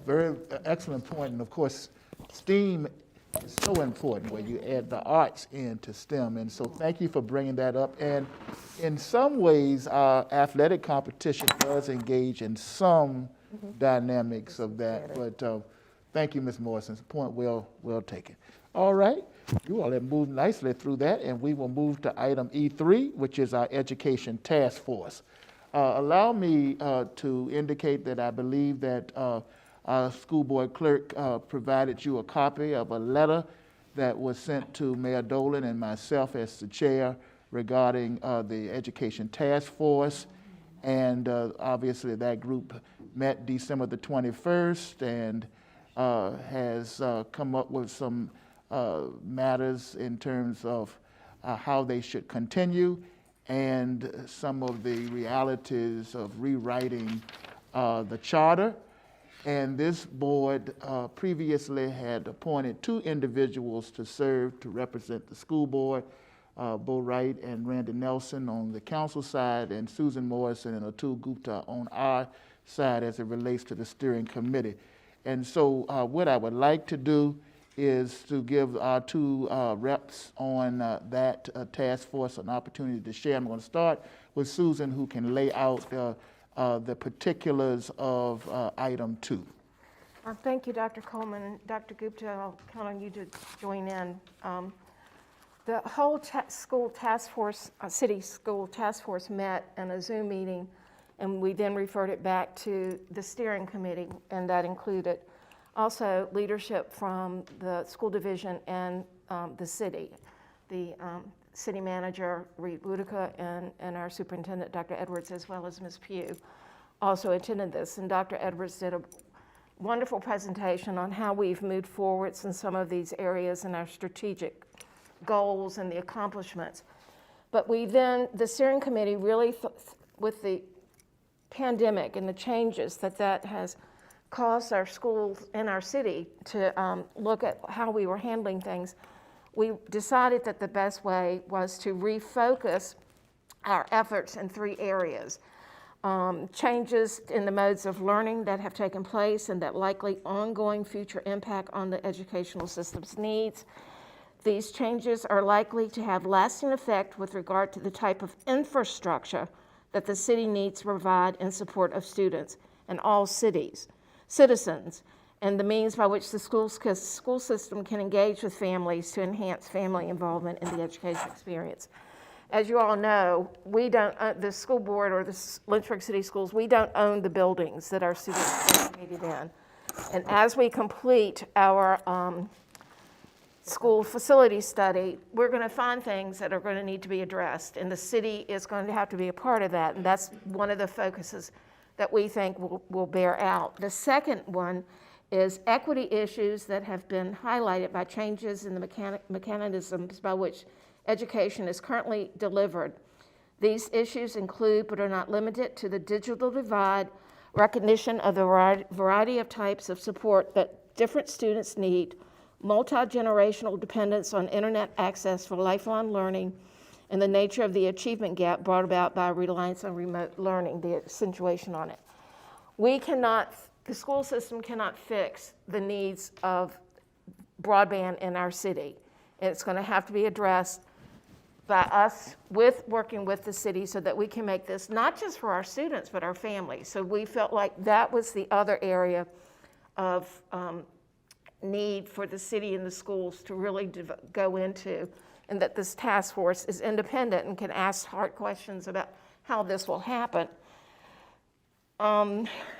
Very excellent point, and of course, STEAM is so important where you add the arts into STEM, and so thank you for bringing that up. And in some ways, our athletic competition does engage in some dynamics of that, but thank you, Ms. Morrison. Point well taken. All right, you all have moved nicely through that, and we will move to item E3, which is our education task force. Allow me to indicate that I believe that our school board clerk provided you a copy of a letter that was sent to Mayor Dolan and myself as the chair regarding the education task force. And obviously that group met December the 21st and has come up with some matters in terms of how they should continue and some of the realities of rewriting the charter. And this board previously had appointed 2 individuals to serve to represent the school board, Bo Wright and Randy Nelson on the council side, and Susan Morrison and Atul Gupta on our side as it relates to the steering committee. And so what I would like to do is to give our 2 reps on that task force an opportunity to share. I'm going to start with Susan, who can lay out the particulars of item 2. Thank you, Dr. Coleman. Dr. Gupta, I'll count on you to join in. The whole school task force, city school task force met in a Zoom meeting, and we then referred it back to the steering committee, and that included also leadership from the school division and the city. The city manager, Reed Wutica, and our superintendent, Dr. Edwards, as well as Ms. Pugh, also attended this. And Dr. Edwards did a wonderful presentation on how we've moved forwards in some of these areas and our strategic goals and the accomplishments. But we then, the steering committee really, with the pandemic and the changes that has caused our schools and our city to look at how we were handling things, we decided that the best way was to refocus our efforts in 3 areas. Changes in the modes of learning that have taken place and that likely ongoing future impact on the educational system's needs. These changes are likely to have lasting effect with regard to the type of infrastructure that the city needs to provide in support of students and all citizens, and the means by which the school system can engage with families to enhance family involvement in the education experience. As you all know, we don't, the school board or the Lynchburg City Schools, we don't own the buildings that our students are located in. And as we complete our school facility study, we're going to find things that are going to need to be addressed, and the city is going to have to be a part of that, and that's one of the focuses that we think will bear out. The second one is equity issues that have been highlighted by changes in the mechanisms by which education is currently delivered. These issues include, but are not limited to, the digital divide, recognition of the variety of types of support that different students need, multi-generational dependence on internet access for lifelong learning, and the nature of the achievement gap brought about by reliance on remote learning, the accentuation on it. The school system cannot fix the needs of broadband in our city. It's going to have to be addressed by us working with the city so that we can make this not just for our students, but our families. So we felt like that was the other area of need for the city and the schools to really go into, and that this task force is independent and can ask hard questions about how this will happen.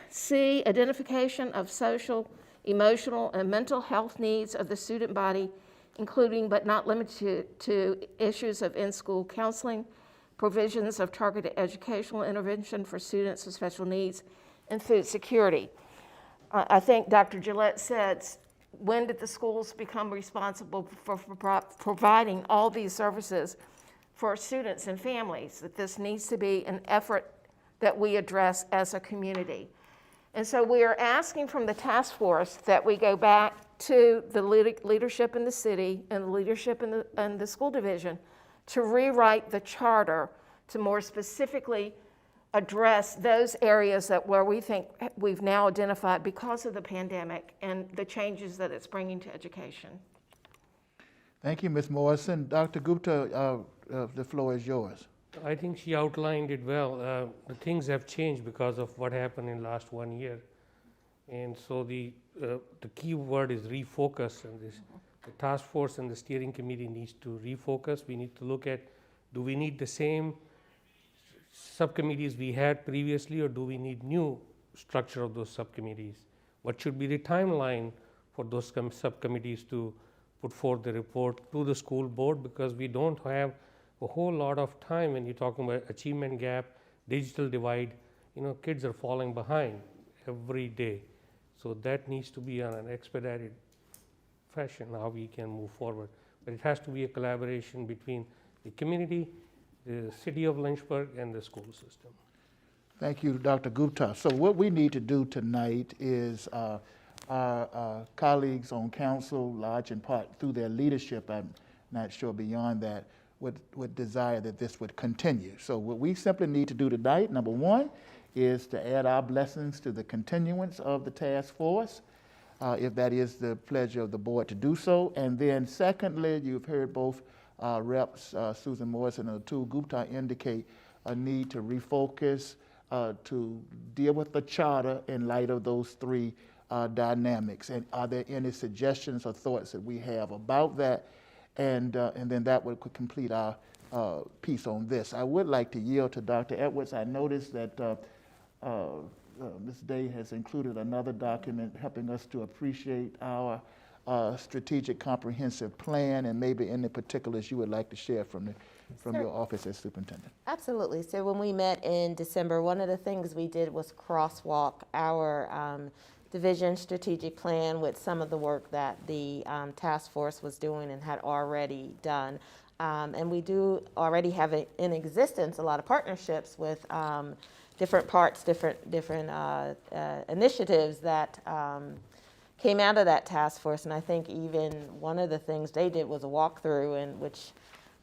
C, identification of social, emotional, and mental health needs of the student body, including but not limited to issues of in-school counseling, provisions of targeted educational intervention for students with special needs, and food security. I think Dr. Gillette said, when did the schools become responsible for providing all these services for students and families? That this needs to be an effort that we address as a community. And so we are asking from the task force that we go back to the leadership in the city and the leadership in the school division to rewrite the charter to more specifically address those areas where we think we've now identified because of the pandemic and the changes that it's bringing to education. Thank you, Ms. Morrison. Dr. Gupta, the floor is yours. I think she outlined it well. The things have changed because of what happened in last 1 year. And so the key word is refocus, and the task force and the steering committee needs to refocus. We need to look at, do we need the same subcommittees we had previously, or do we need new structure of those subcommittees? What should be the timeline for those subcommittees to put forth the report to the school board? Because we don't have a whole lot of time when you're talking about achievement gap, digital divide. Kids are falling behind every day. So that needs to be on an expedited fashion, how we can move forward. But it has to be a collaboration between the community, the city of Lynchburg, and the school system. Thank you, Dr. Gupta. So what we need to do tonight is our colleagues on council, large in part through their leadership, I'm not sure beyond that, would desire that this would continue. So what we simply need to do tonight, number one, is to add our blessings to the continuance of the task force, if that is the pleasure of the board to do so. And then secondly, you've heard both reps, Susan Morrison and Atul Gupta, indicate a need to refocus, to deal with the charter in light of those 3 dynamics. And are there any suggestions or thoughts that we have about that? And then that would complete our piece on this. I would like to yield to Dr. Edwards. I noticed that Ms. Day has included another document helping us to appreciate our strategic comprehensive plan, and maybe any particulars you would like to share from your office as superintendent. Absolutely. So when we met in December, one of the things we did was crosswalk our division strategic plan with some of the work that the task force was doing and had already done. And we do already have in existence a lot of partnerships with different parts, different initiatives that came out of that task force. And I think even one of the things they did was a walkthrough, and which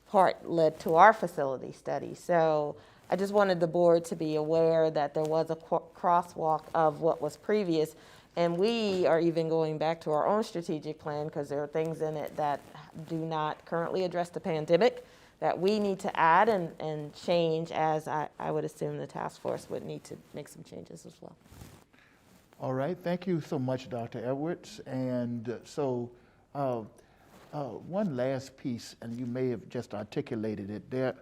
part led to our facility study. So I just wanted the board to be aware that there was a crosswalk of what was previous. And we are even going back to our own strategic plan, because there are things in it that do not currently address the pandemic that we need to add and change, as I would assume the task force would need to make some changes as well. All right, thank you so much, Dr. Edwards. And so one last piece, and you may have just articulated it, there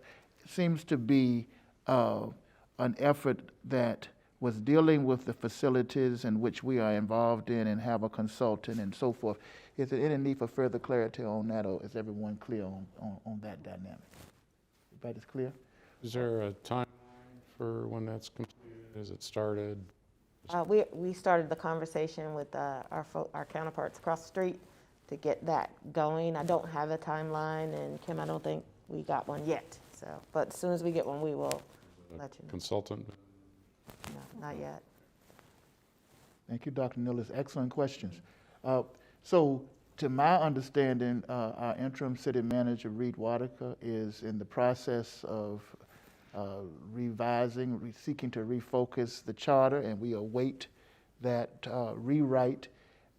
seems to be an effort that was dealing with the facilities in which we are involved in and have a consultant and so forth. Is there any need for further clarity on that, or is everyone clear on that dynamic? Everybody's clear? Is there a timeline for when that's completed? Has it started? We started the conversation with our counterparts across the street to get that going. I don't have a timeline, and Kim, I don't think we got one yet. So, but as soon as we get one, we will let you know. Consultant? No, not yet. Thank you, Dr. Nilles. Excellent questions. So, to my understanding, our interim city manager, Reed Waddicker, is in the process of revising, seeking to refocus the charter, and we await that rewrite.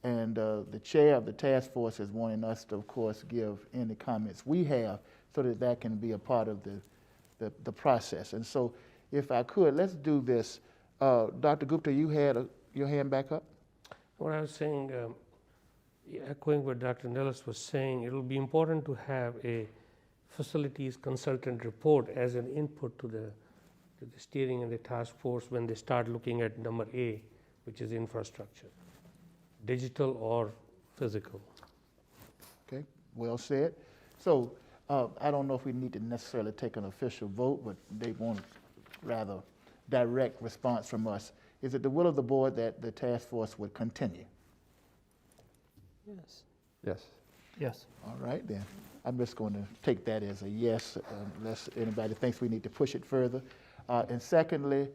And the chair of the task force is wanting us to, of course, give any comments we have so that that can be a part of the process. And so, if I could, let's do this. Dr. Gupta, you had your hand back up? What I was saying, echoing what Dr. Nellis was saying, it will be important to have a facilities consultant report as an input to the steering and the task force when they start looking at number A, which is infrastructure, digital or physical. Okay, well said. So I don't know if we need to necessarily take an official vote, but they want rather direct response from us. Is it the will of the board that the task force would continue? Yes. Yes. Yes. All right, then. I'm just going to take that as a yes, unless anybody thinks we need to push it further. And secondly,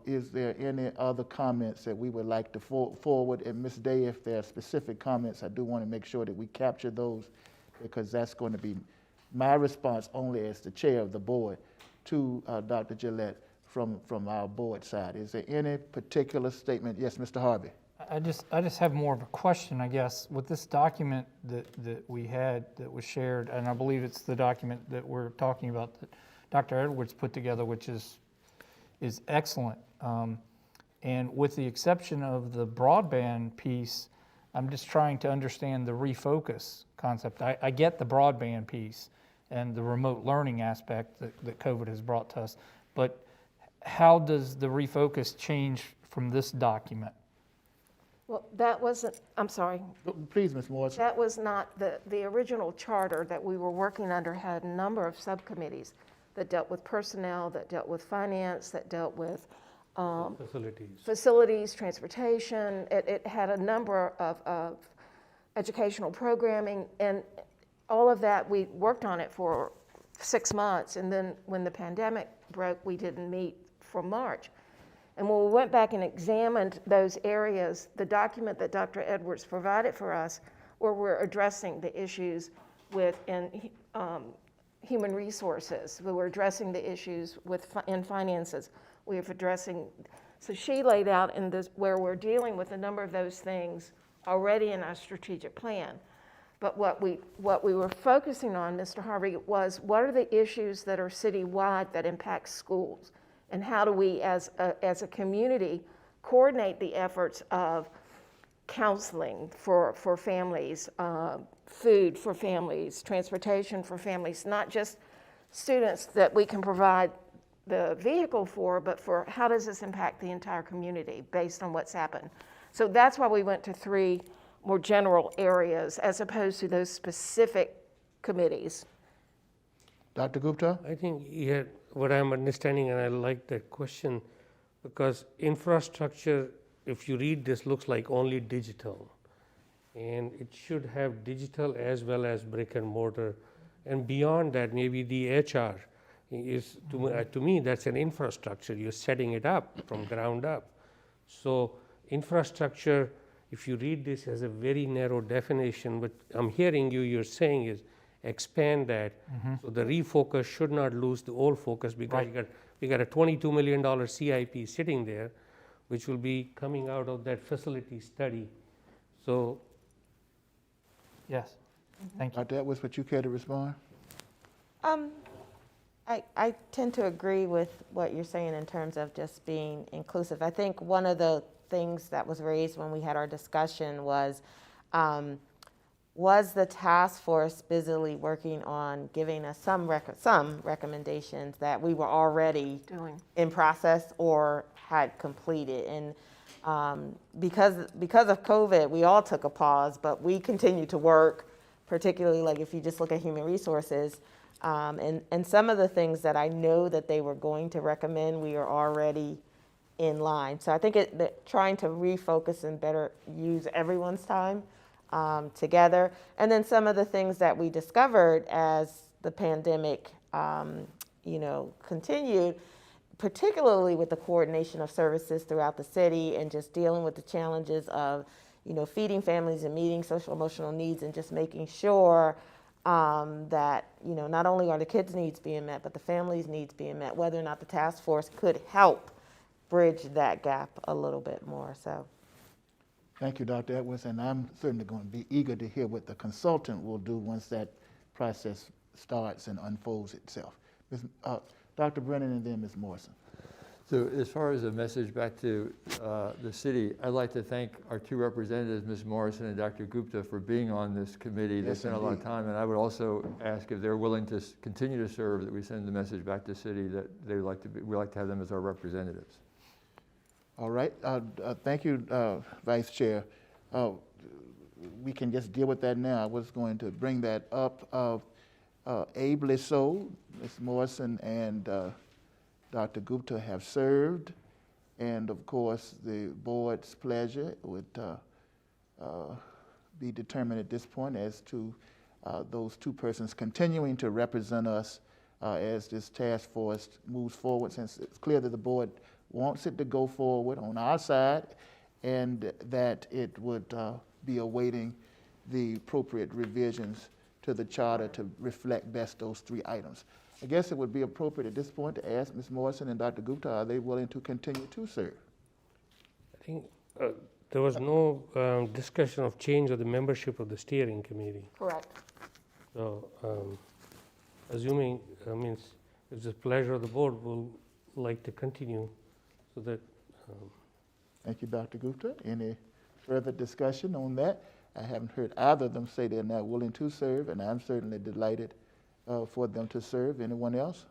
is there any other comments that we would like to forward? And Ms. Day, if there are specific comments, I do want to make sure that we capture those, because that's going to be my response only as the chair of the board to Dr. Gillette from our board side. Is there any particular statement? Yes, Mr. Harvey. I just have more of a question, I guess, with this document that we had that was shared, and I believe it's the document that we're talking about that Dr. Edwards put together, which is excellent. And with the exception of the broadband piece, I'm just trying to understand the refocus concept. I get the broadband piece and the remote learning aspect that COVID has brought to us, but how does the refocus change from this document? Well, that wasn't, I'm sorry, Please, Ms. Morrison. that was not the original charter that we were working under had a number of subcommittees that dealt with personnel, that dealt with finance, that dealt with facilities, transportation. It had a number of educational programming, and all of that, we worked on it for 6 months, and then when the pandemic broke, we didn't meet for March. And when we went back and examined those areas, the document that Dr. Edwards provided for us, where we're addressing the issues in human resources, we were addressing the issues in finances, we were addressing, so she laid out in this where we're dealing with a number of those things already in our strategic plan. But what we were focusing on, Mr. Harvey, was what are the issues that are citywide that impact schools? And how do we, as a community, coordinate the efforts of counseling for families, food for families, transportation for families, not just students that we can provide the vehicle for, but for how does this impact the entire community based on what's happened. So that's why we went to 3 more general areas as opposed to those specific committees. Dr. Gupta? I think what I'm understanding, and I like that question, because infrastructure, if you read this, looks like only digital. And it should have digital as well as brick and mortar. And beyond that, maybe the HR is, to me, that's an infrastructure. You're setting it up from ground up. So infrastructure, if you read this as a very narrow definition, what I'm hearing you're saying is expand that. So the refocus should not lose the old focus, because we got a $22 million CIP sitting there, which will be coming out of that facility study. So Yes, thank you. Dr. Edwards, would you care to respond? I tend to agree with what you're saying in terms of just being inclusive. I think one of the things that was raised when we had our discussion was the task force busily working on giving us some recommendations that we were already in process or had completed? And because of COVID, we all took a pause, but we continue to work, particularly like if you just look at human resources. And some of the things that I know that they were going to recommend, we are already in line. So I think trying to refocus and better use everyone's time together. And then some of the things that we discovered as the pandemic, continued, particularly with the coordination of services throughout the city and just dealing with the challenges of, feeding families and meeting social emotional needs and just making sure that, not only are the kids' needs being met, but the families' needs being met, whether or not the task force could help bridge that gap a little bit more. So, Thank you, Dr. Edwards, and I'm certainly going to be eager to hear what the consultant will do once that process starts and unfolds itself. Dr. Brennan and then Ms. Morrison. So as far as a message back to the city, I'd like to thank our 2 representatives, Ms. Morrison and Dr. Gupta, for being on this committee. They spent a lot of time, and I would also ask if they're willing to continue to serve, that we send the message back to the city that we'd like to have them as our representatives. All right. Thank you, Vice Chair. We can just deal with that now. I was going to bring that up. Ably so, Ms. Morrison and Dr. Gupta have served, and of course the board's pleasure would be determined at this point as to those 2 persons continuing to represent us as this task force moves forward, since it's clear that the board wants it to go forward on our side, and that it would be awaiting the appropriate revisions to the charter to reflect best those 3 items. I guess it would be appropriate at this point to ask Ms. Morrison and Dr. Gupta, are they willing to continue to serve? I think there was no discussion of change of the membership of the steering committee. Correct. So assuming, means it's the pleasure of the board, will like to continue so that. Thank you, Dr. Gupta. Any further discussion on that? I haven't heard either of them say they're not willing to serve, and I'm certainly delighted for them to serve. Anyone else?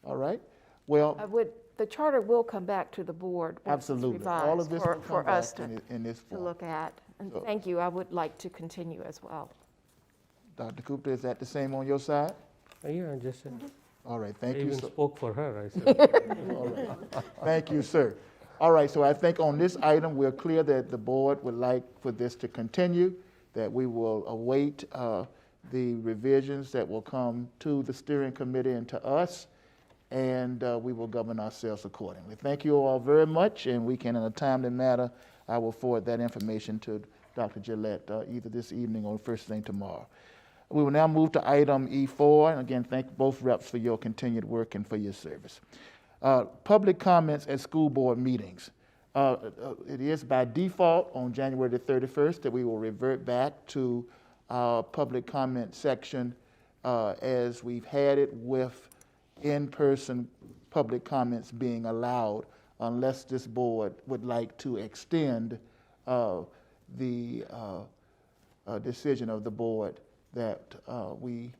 All right. Well, the charter will come back to the board. Absolutely. All of this will come for us back in this to form. look at. And So- thank you. I would like to continue as well. Dr. Gupta, is that the same on your side? Yeah, I just said. All right. I Thank you. even So, spoke for her, I said. all right. Thank you, sir. All right. So I think on this item, we're clear that the board would like for this to continue, that we will await the revisions that will come to the steering committee and to us, and we will govern ourselves accordingly. Thank you all very much, and we can, in a timely manner, I will forward that information to Dr. Gillette either this evening or first thing tomorrow. We will now move to item E4, and again, thank both reps for your continued work and for your service. Public comments at school board meetings. It is by default on January the 31st that we will revert back to our public comment section as we've had it, with in-person public comments being allowed unless this board would like to extend the decision of the board that we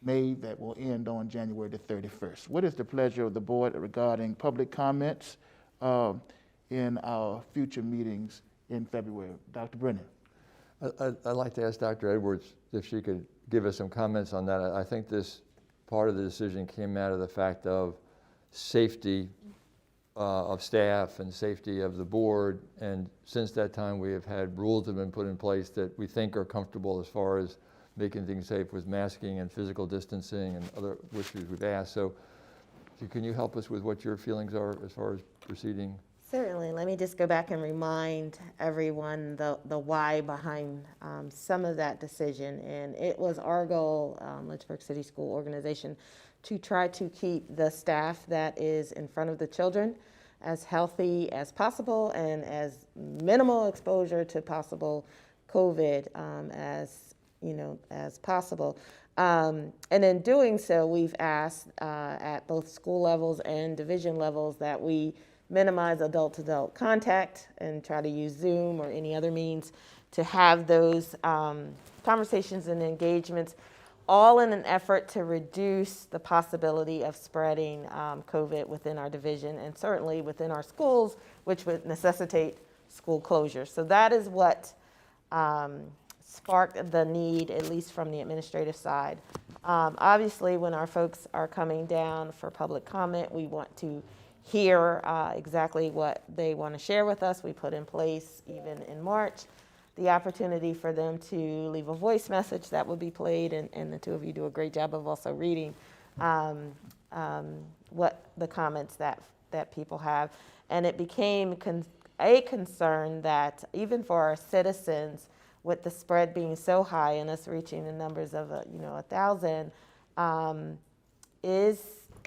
made that will end on January the 31st. What is the pleasure of the board regarding public comments in our future meetings in February? Dr. Brennan. I'd like to ask Dr. Edwards if she could give us some comments on that. I think this part of the decision came out of the fact of safety of staff and safety of the board, and since that time we have had rules that have been put in place that we think are comfortable as far as making things safe with masking and physical distancing and other issues we've asked. So can you help us with what your feelings are as far as proceeding? Certainly. Let me just go back and remind everyone the why behind some of that decision. And it was our goal, Lynchburg City School Organization, to try to keep the staff that is in front of the children as healthy as possible and as minimal exposure to possible COVID as possible. And in doing so, we've asked at both school levels and division levels that we minimize adult-to-adult contact and try to use Zoom or any other means to have those conversations and engagements, all in an effort to reduce the possibility of spreading COVID within our division and certainly within our schools, which would necessitate school closure. So that is what sparked the need, at least from the administrative side. Obviously, when our folks are coming down for public comment, we want to hear exactly what they want to share with us. We put in place, even in March, the opportunity for them to leave a voice message that will be played, and the two of you do a great job of also reading what the comments that people have. And it became a concern that even for our citizens, with the spread being so high and us reaching the numbers of 1,000, is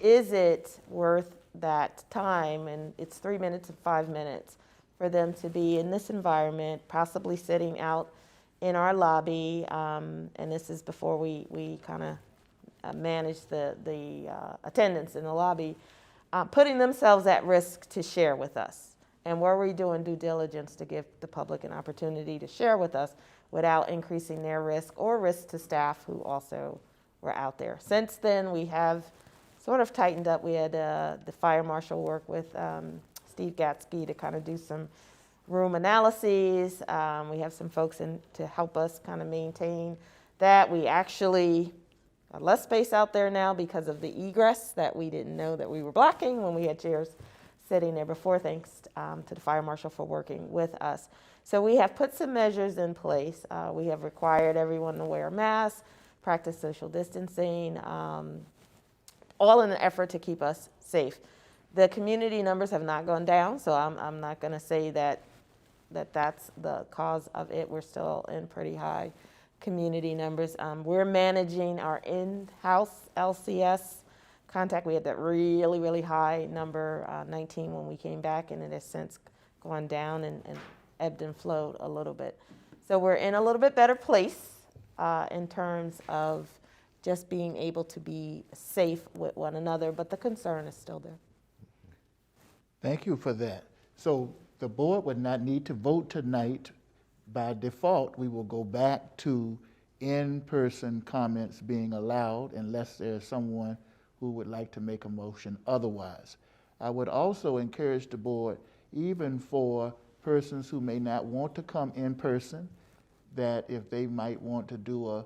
it worth that time? And it's 3 minutes and 5 minutes for them to be in this environment, possibly sitting out in our lobby, and this is before we kind of manage the attendance in the lobby, putting themselves at risk to share with us. And were we doing due diligence to give the public an opportunity to share with us without increasing their risk or risk to staff who also were out there? Since then, we have sort of tightened up. We had the fire marshal work with Steve Gatsky to kind of do some room analyses. We have some folks in to help us kind of maintain that. We actually got less space out there now because of the egress that we didn't know that we were blocking when we had chairs sitting there before, thanks to the fire marshal for working with us. So we have put some measures in place. We have required everyone to wear a mask, practice social distancing, all in an effort to keep us safe. The community numbers have not gone down, so I'm not going to say that's the cause of it. We're still in pretty high community numbers. We're managing our in-house LCS contact. We had that really, really high number, 19 when we came back, and it has since gone down and ebbed and flowed a little bit. So we're in a little bit better place in terms of just being able to be safe with one another, but the concern is still there. Thank you for that. So the board would not need to vote tonight. By default, we will go back to in-person comments being allowed unless there's someone who would like to make a motion otherwise. I would also encourage the board, even for persons who may not want to come in person, that if they might want to do a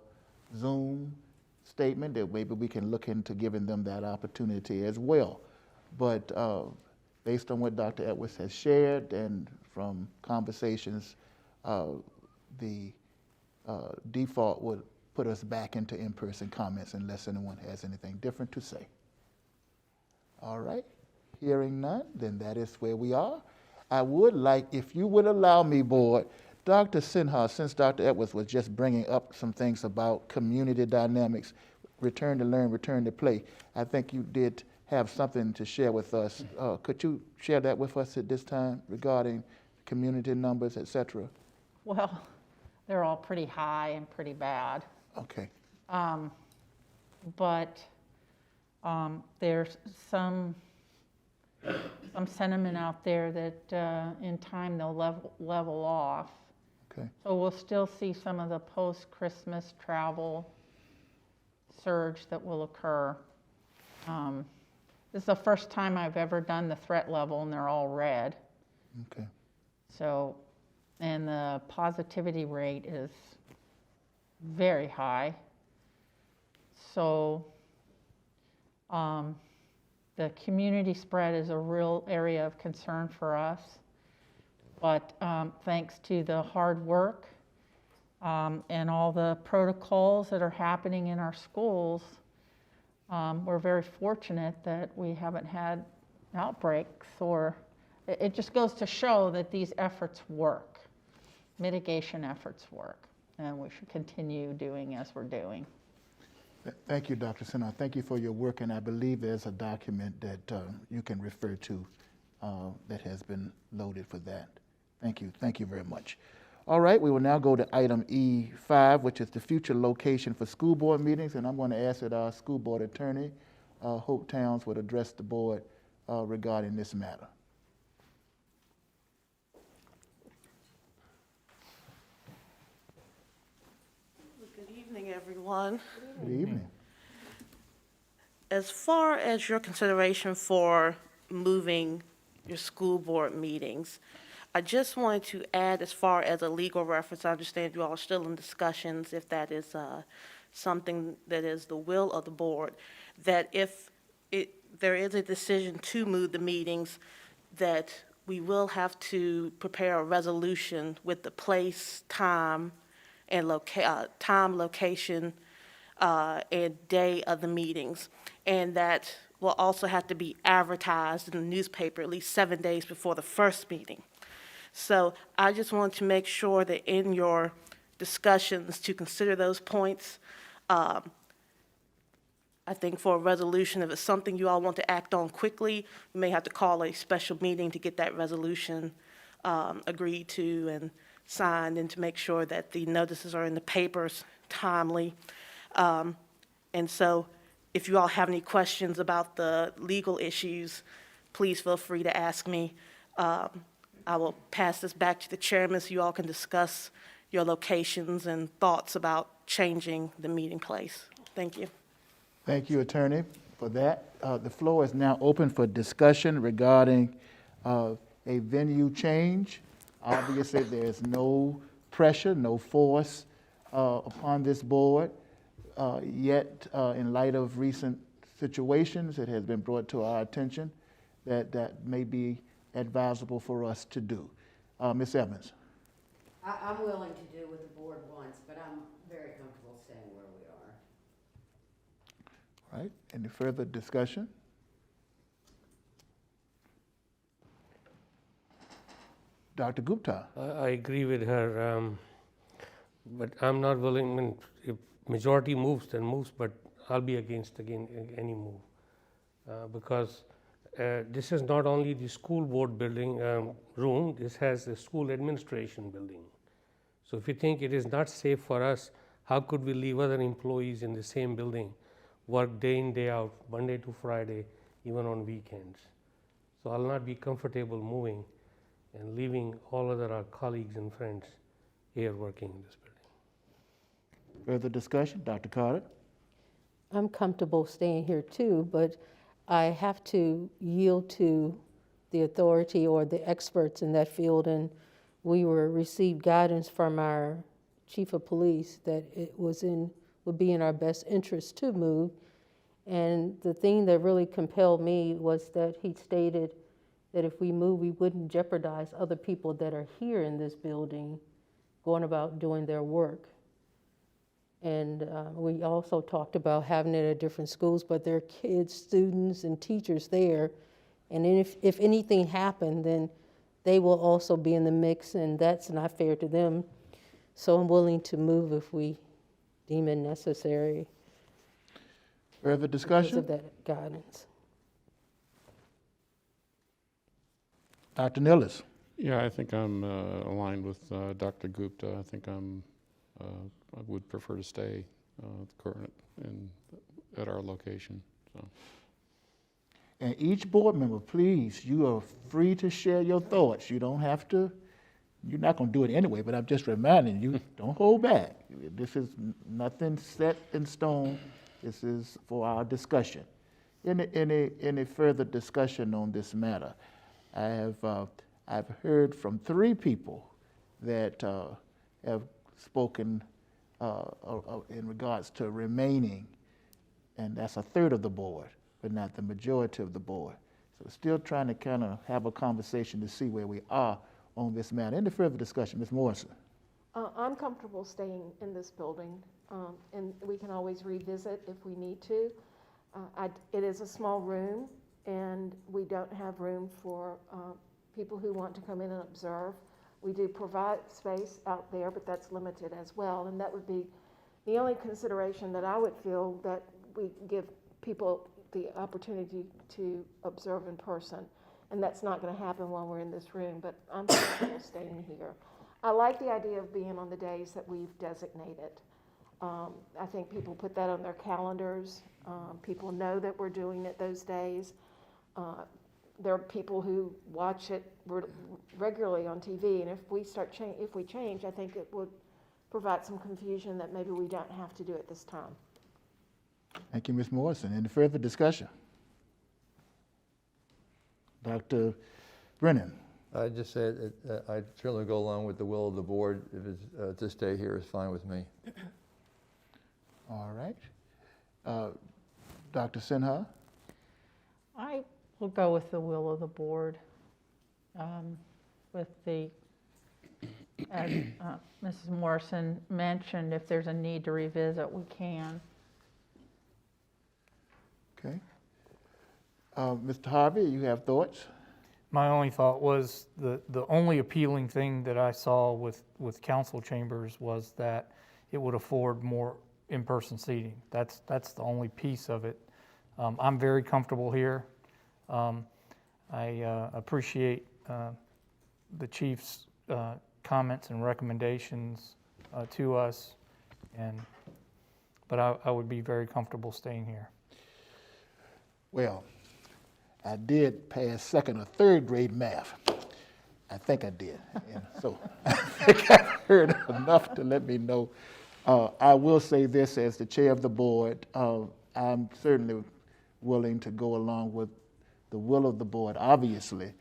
Zoom statement, that maybe we can look into giving them that opportunity as well. But based on what Dr. Edwards has shared and from conversations, the default would put us back into in-person comments unless anyone has anything different to say. All right, hearing none, then that is where we are. I would like, if you would allow me, board, Dr. Sinha, since Dr. Edwards was just bringing up some things about community dynamics, return to learn, return to play, I think you did have something to share with us. Could you share that with us at this time regarding community numbers, et cetera? Well, they're all pretty high and pretty bad. Okay. But there's some some sentiment out there that in time they'll level off. Okay. So we'll still see some of the post-Christmas travel surge that will occur. This is the first time I've ever done the threat level, and they're all red. Okay. So, and the positivity rate is very high. So, the community spread is a real area of concern for us. But thanks to the hard work and all the protocols that are happening in our schools, we're very fortunate that we haven't had outbreaks, or it just goes to show that these efforts work. Mitigation efforts work, and we should continue doing as we're doing. Thank you, Dr. Sinha. Thank you for your work, and I believe there's a document that you can refer to that has been loaded for that. Thank you. Thank you very much. All right, we will now go to item E5, which is the future location for school board meetings, and I'm going to ask that our school board attorney, Hope Towns, would address the board regarding this matter. Good evening, everyone. Good evening. As far as your consideration for moving your school board meetings, I just wanted to add, as far as a legal reference, I understand you all are still in discussions, if that is something that is the will of the board, that if there is a decision to move the meetings, that we will have to prepare a resolution with the place, time, and location, and day of the meetings. And that will also have to be advertised in the newspaper at least 7 days before the first meeting. So I just want to make sure that in your discussions to consider those points. I think for a resolution, if it's something you all want to act on quickly, we may have to call a special meeting to get that resolution agreed to and signed, and to make sure that the notices are in the papers timely. And so if you all have any questions about the legal issues, please feel free to ask me. I will pass this back to the chairman so you all can discuss your locations and thoughts about changing the meeting place. Thank you. Thank you, Attorney, for that. The floor is now open for discussion regarding a venue change. Obviously, there's no pressure, no force upon this board. Yet, in light of recent situations, it has been brought to our attention that may be advisable for us to do. Ms. Evans. I'm willing to do what the board wants, but I'm very comfortable staying where we are. All right, any further discussion? Dr. Gupta. I agree with her, but I'm not willing. I mean, if majority moves, then moves, but I'll be against any move because this is not only the school board building room, this has the school administration building. So if you think it is not safe for us, how could we leave other employees in the same building, work day in, day out, Monday to Friday, even on weekends? So I'll not be comfortable moving and leaving all other our colleagues and friends here working in this building. Further discussion? Dr. Carter? I'm comfortable staying here too, but I have to yield to the authority or the experts in that field, and we received guidance from our chief of police that it would be in our best interest to move. And the thing that really compelled me was that he stated that if we move, we wouldn't jeopardize other people that are here in this building going about doing their work. And we also talked about having it at different schools, but there are kids, students, and teachers there. And then if anything happened, then they will also be in the mix, and that's not fair to them. So I'm willing to move if we deem it necessary. Further discussion? Because of that guidance. Dr. Nilles. Yeah, I think I'm aligned with Dr. Gupta. I think I would prefer to stay at our location. So. And each board member, please, you are free to share your thoughts. You don't have to, you're not going to do it anyway, but I'm just reminding you, don't hold back. This is nothing set in stone. This is for our discussion. Any further discussion on this matter? I've heard from 3 people that have spoken in regards to remaining, and that's a third of the board, but not the majority of the board. So still trying to kind of have a conversation to see where we are on this matter. Any further discussion? Ms. Morrison? I'm comfortable staying in this building, and we can always revisit if we need to. It is a small room, and we don't have room for people who want to come in and observe. We do provide space out there, but that's limited as well, and that would be the only consideration that I would feel, that we give people the opportunity to observe in person, and that's not going to happen while we're in this room, but I'm comfortable staying here. I like the idea of being on the days that we've designated. I think people put that on their calendars. People know that we're doing it those days. There are people who watch it regularly on TV, and if we change, I think it would provide some confusion that maybe we don't have to do it this time. Thank you, Ms. Morrison. Any further discussion? Dr. Brennan? I just said I'd certainly go along with the will of the board. If it's to stay here is fine with me. All right. Dr. Sinha? I will go with the will of the board, with the, as Mrs. Morrison mentioned, if there's a need to revisit, we can. Okay. Mr. Harvey, you have thoughts? My only thought was the only appealing thing that I saw with council chambers was that it would afford more in-person seating. That's the only piece of it. I'm very comfortable here. I appreciate the chief's comments and recommendations to us, but I would be very comfortable staying here. Well, I did pass 2nd or 3rd grade math. I think I did. And so I think I've heard enough to let me know. I will say this as the chair of the board. I'm certainly willing to go along with the will of the board. Obviously,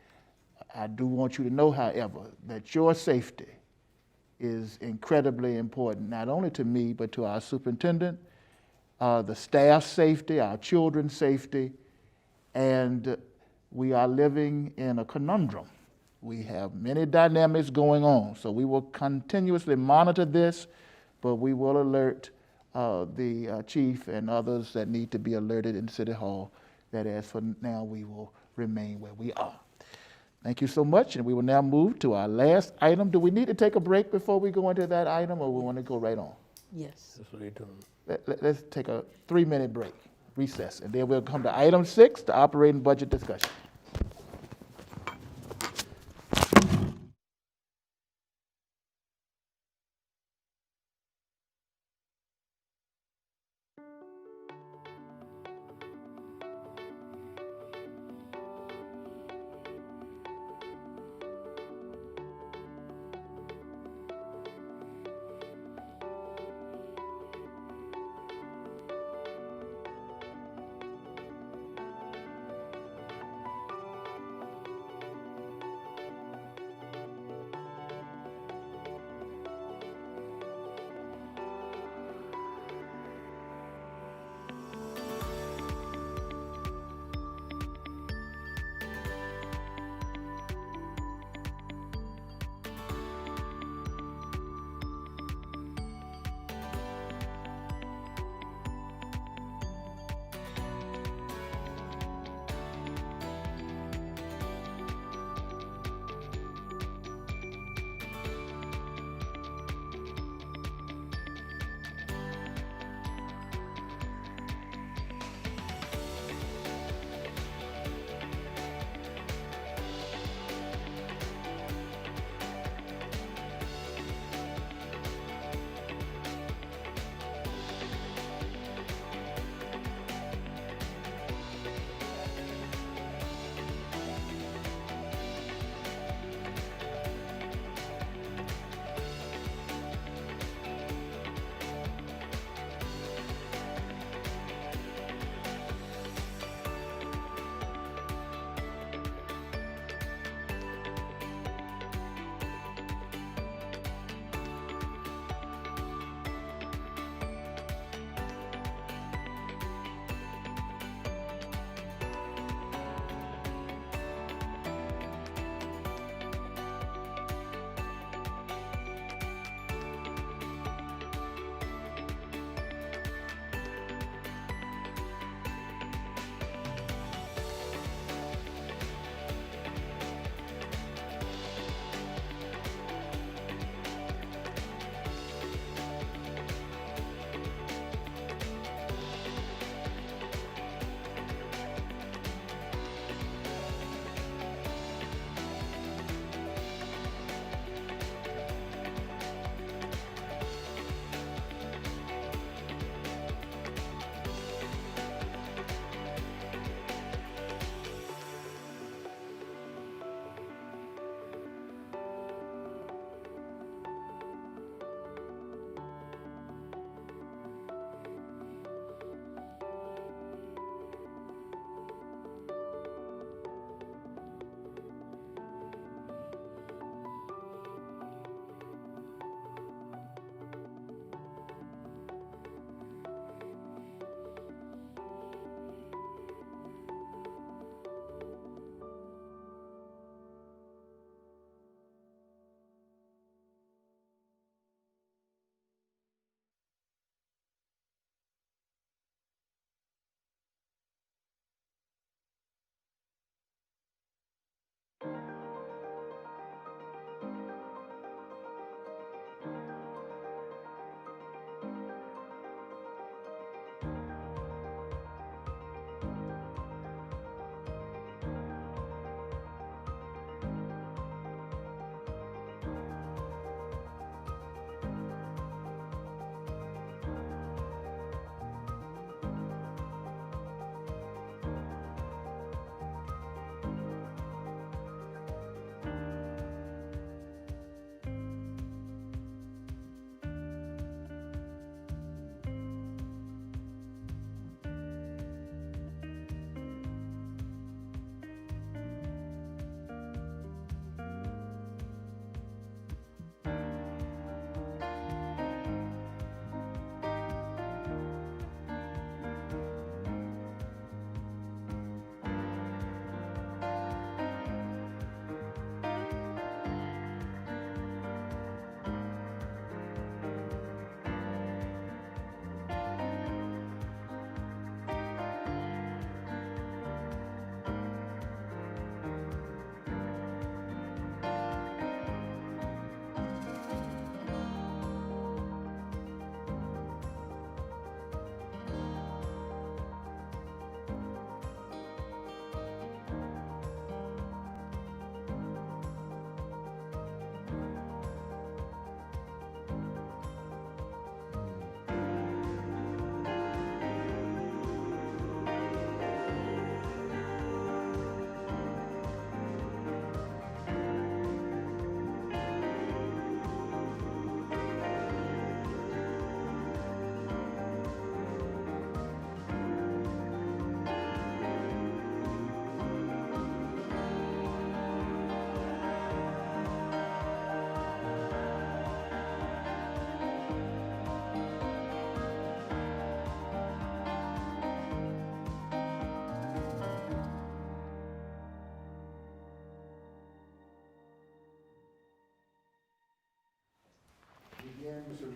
I do want you to know, however, that your safety is incredibly important, not only to me, but to our superintendent, the staff's safety, our children's safety, and we are living in a conundrum. We have many dynamics going on, so we will continuously monitor this, but we will alert the chief and others that need to be alerted in City Hall that as for now, we will remain where we are. Thank you so much, and we will now move to our last item. Do we need to take a break before we go into that item, or we want to go right on? Yes. That's what you're doing. Let's take a 3-minute break, recess, and then we'll come to item 6, the operating budget discussion.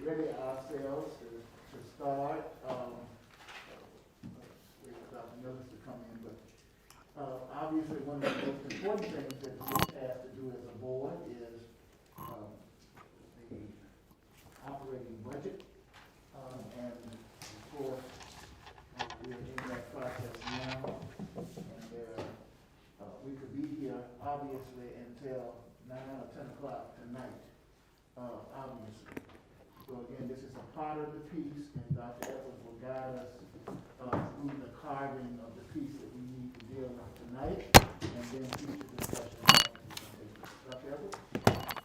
ready ourselves to start. Wait for Dr. Millis to come in, but obviously one of the most important things that we have to do as a board is the operating budget. And of course, we're in that process now. And we could be here obviously until 9 or 10 o'clock tonight, obviously. So again, this is a part of the piece, and Dr. Edwards will guide us through the carving of the piece that we need to deal with tonight, and then future discussion. Dr. Edwards?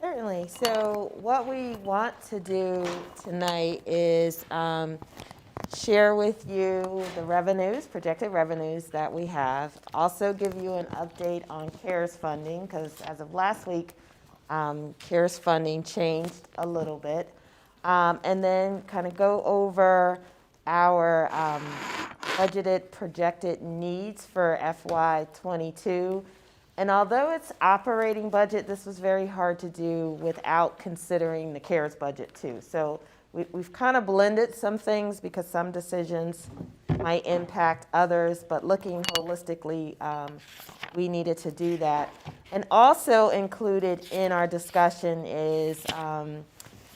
Certainly. So what we want to do tonight is share with you the revenues, projected revenues that we have. Also give you an update on CARES funding, because as of last week, CARES funding changed a little bit. And then kind of go over our budgeted projected needs for FY22. And although it's operating budget, this was very hard to do without considering the CARES budget too. So we've kind of blended some things because some decisions might impact others, but looking holistically, we needed to do that. And also included in our discussion is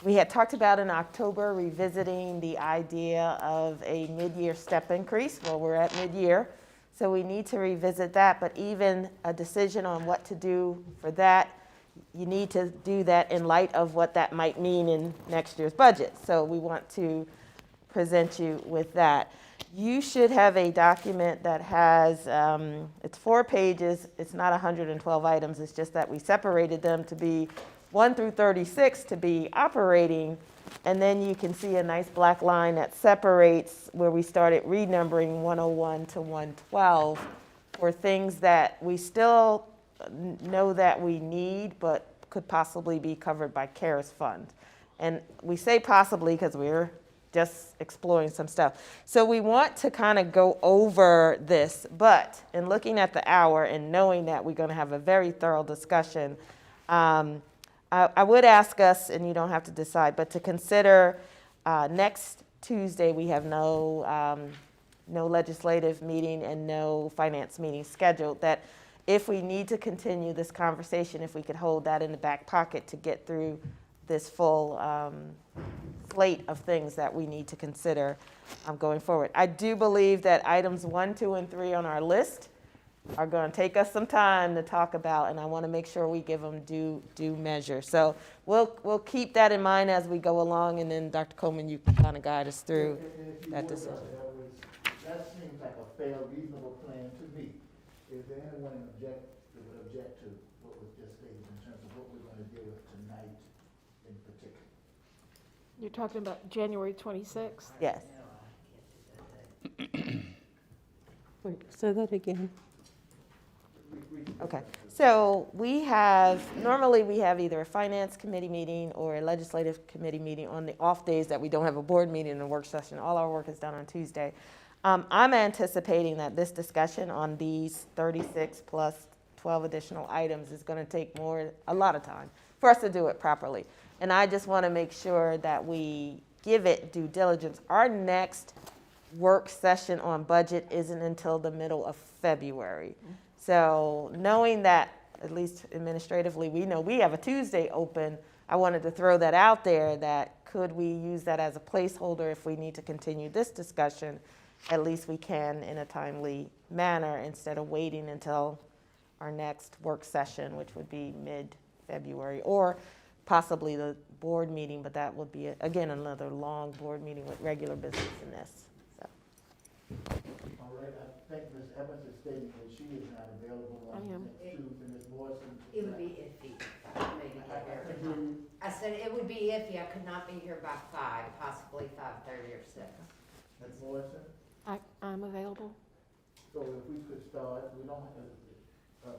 we had talked about in October revisiting the idea of a mid-year step increase. Well, we're at mid-year, so we need to revisit that, but even a decision on what to do for that, you need to do that in light of what that might mean in next year's budget. So we want to present you with that. You should have a document that has, it's 4 pages, it's not 112 items, it's just that we separated them to be 1 through 36 to be operating, and then you can see a nice black line that separates where we started renumbering 101 to 112 for things that we still know that we need, but could possibly be covered by CARES fund. And we say possibly because we're just exploring some stuff. So we want to kind of go over this, but in looking at the hour and knowing that we're going to have a very thorough discussion, I would ask us, and you don't have to decide, but to consider next Tuesday we have no legislative meeting and no finance meeting scheduled, that if we need to continue this conversation, if we could hold that in the back pocket to get through this full slate of things that we need to consider going forward. I do believe that items 1, 2, and 3 on our list are going to take us some time to talk about, and I want to make sure we give them due measure. So we'll keep that in mind as we go along, and then Dr. Coleman, you can kind of guide us through that decision. That seems like a fair, reasonable plan to me. Is there anyone that would object to what was just stated in terms of what we're going to deal with tonight in particular? You're talking about January 26th? Yes. Wait, say that again. Okay. So normally we have either a finance committee meeting or a legislative committee meeting on the off days that we don't have a board meeting and a work session. All our work is done on Tuesday. I'm anticipating that this discussion on these 36 plus 12 additional items is going to take a lot of time for us to do it properly. And I just want to make sure that we give it due diligence. Our next work session on budget isn't until the middle of February. So knowing that, at least administratively, we know we have a Tuesday open, I wanted to throw that out there, that could we use that as a placeholder if we need to continue this discussion, at least we can in a timely manner instead of waiting until our next work session, which would be mid-February, or possibly the board meeting, but that would be, again, another long board meeting with regular business in this. So. All right, I think Ms. Evans is stating that she is not available on Tuesday. Ms. Morrison? It would be iffy. Maybe get here. I said it would be iffy. I could not be here by 5, possibly 5:30 or 6. Ms. Morrison? I'm available. So if we could start, we don't have,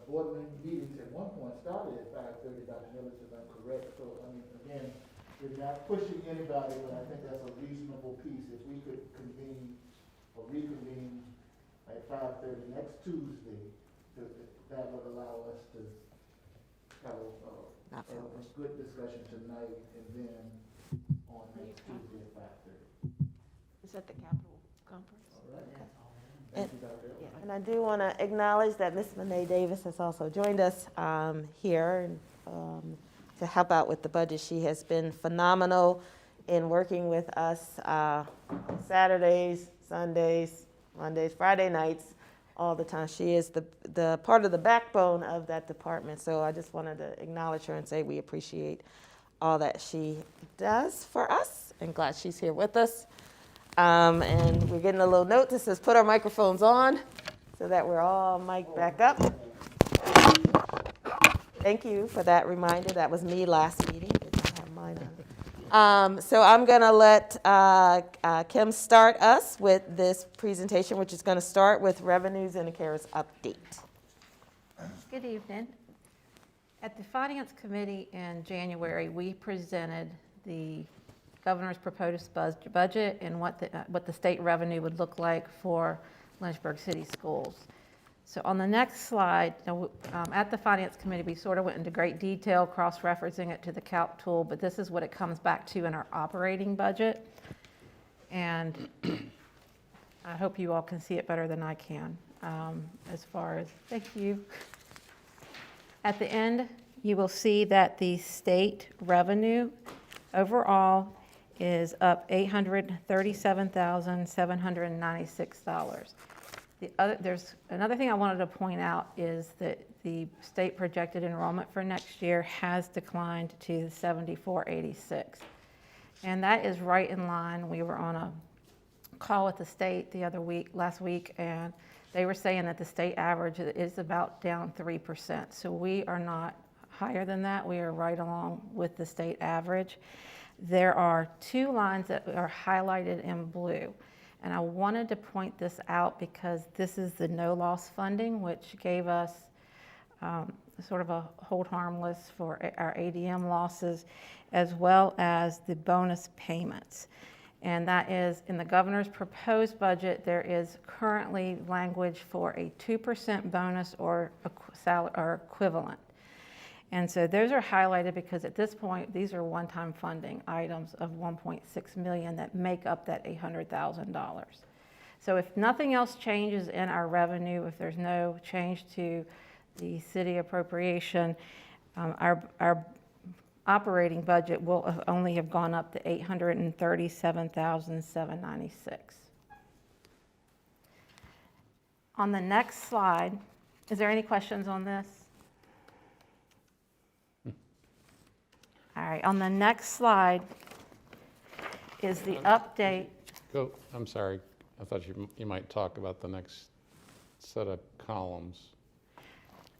board meetings at one point started at 5:30, Dr. Millis, if I'm correct. So, I mean, again, we're not pushing anybody, but I think that's a reasonable piece. If we could convene or reconvene at 5:30 next Tuesday, that would allow us to have a good discussion tonight, and then on next Tuesday at 5:30. Is that the Capitol Conference? Thank you, Dr. Edwards. And I do want to acknowledge that Ms. Monet Davis has also joined us here to help out with the budget. She has been phenomenal in working with us Saturdays, Sundays, Mondays, Friday nights, all the time. She is the part of the backbone of that department. So I just wanted to acknowledge her and say we appreciate all that she does for us, and glad she's here with us. And we're getting a little note that says put our microphones on so that we're all mic'd back up. Thank you for that reminder. That was me last meeting. Didn't have mine on. So I'm going to let Kim start us with this presentation, which is going to start with revenues and a CARES update. Good evening. At the Finance Committee in January, we presented the governor's proposed budget and what the state revenue would look like for Lynchburg City Schools. So on the next slide, at the Finance Committee, we sort of went into great detail, cross-referencing it to the calc tool, but this is what it comes back to in our operating budget. And I hope you all can see it better than I can as far as, thank you. At the end, you will see that the state revenue overall is up $837,796. There's another thing I wanted to point out is that the state projected enrollment for next year has declined to 7486. And that is right in line. We were on a call with the state last week, and they were saying that the state average is about down 3%. So we are not higher than that. We are right along with the state average. There are two lines that are highlighted in blue. And I wanted to point this out because this is the no loss funding, which gave us sort of a hold harmless for our ADM losses, as well as the bonus payments. And that is in the governor's proposed budget, there is currently language for a 2% bonus or equivalent. And so those are highlighted because at this point, these are one-time funding items of $1.6 million that make up that $800,000. So if nothing else changes in our revenue, if there's no change to the city appropriation, our operating budget will only have gone up to $837,796. On the next slide, is there any questions on this? All right, on the next slide is the update. I'm sorry, I thought you might talk about the next set of columns.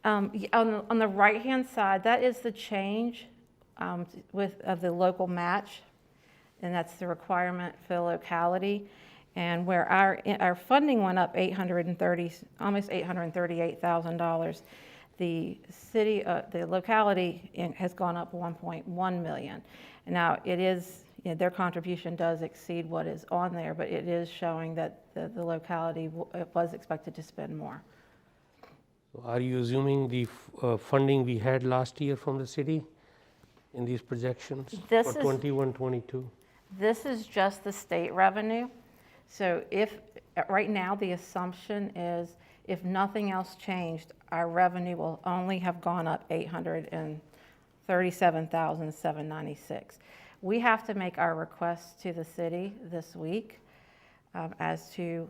On the right-hand side, that is the change of the local match, and that's the requirement for the locality. And where our funding went up almost $838,000, the city, the locality has gone up 1.1 million. Now it is, their contribution does exceed what is on there, but it is showing that the locality was expected to spend more. So are you assuming the funding we had last year from the city in these projections for 21-22? This is just the state revenue. So right now the assumption is if nothing else changed, our revenue will only have gone up $837,796. We have to make our requests to the city this week as to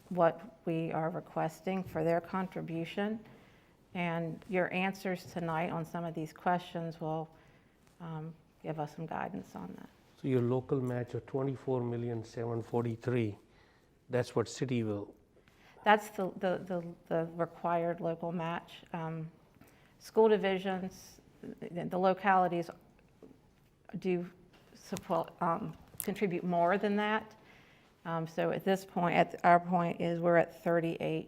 what we are requesting for their contribution. And your answers tonight on some of these questions will give us some guidance on that. So your local match of $24,743,000, that's what city will. That's the required local match. School divisions, the localities do support, contribute more than that. So at this point, our point is we're at 39,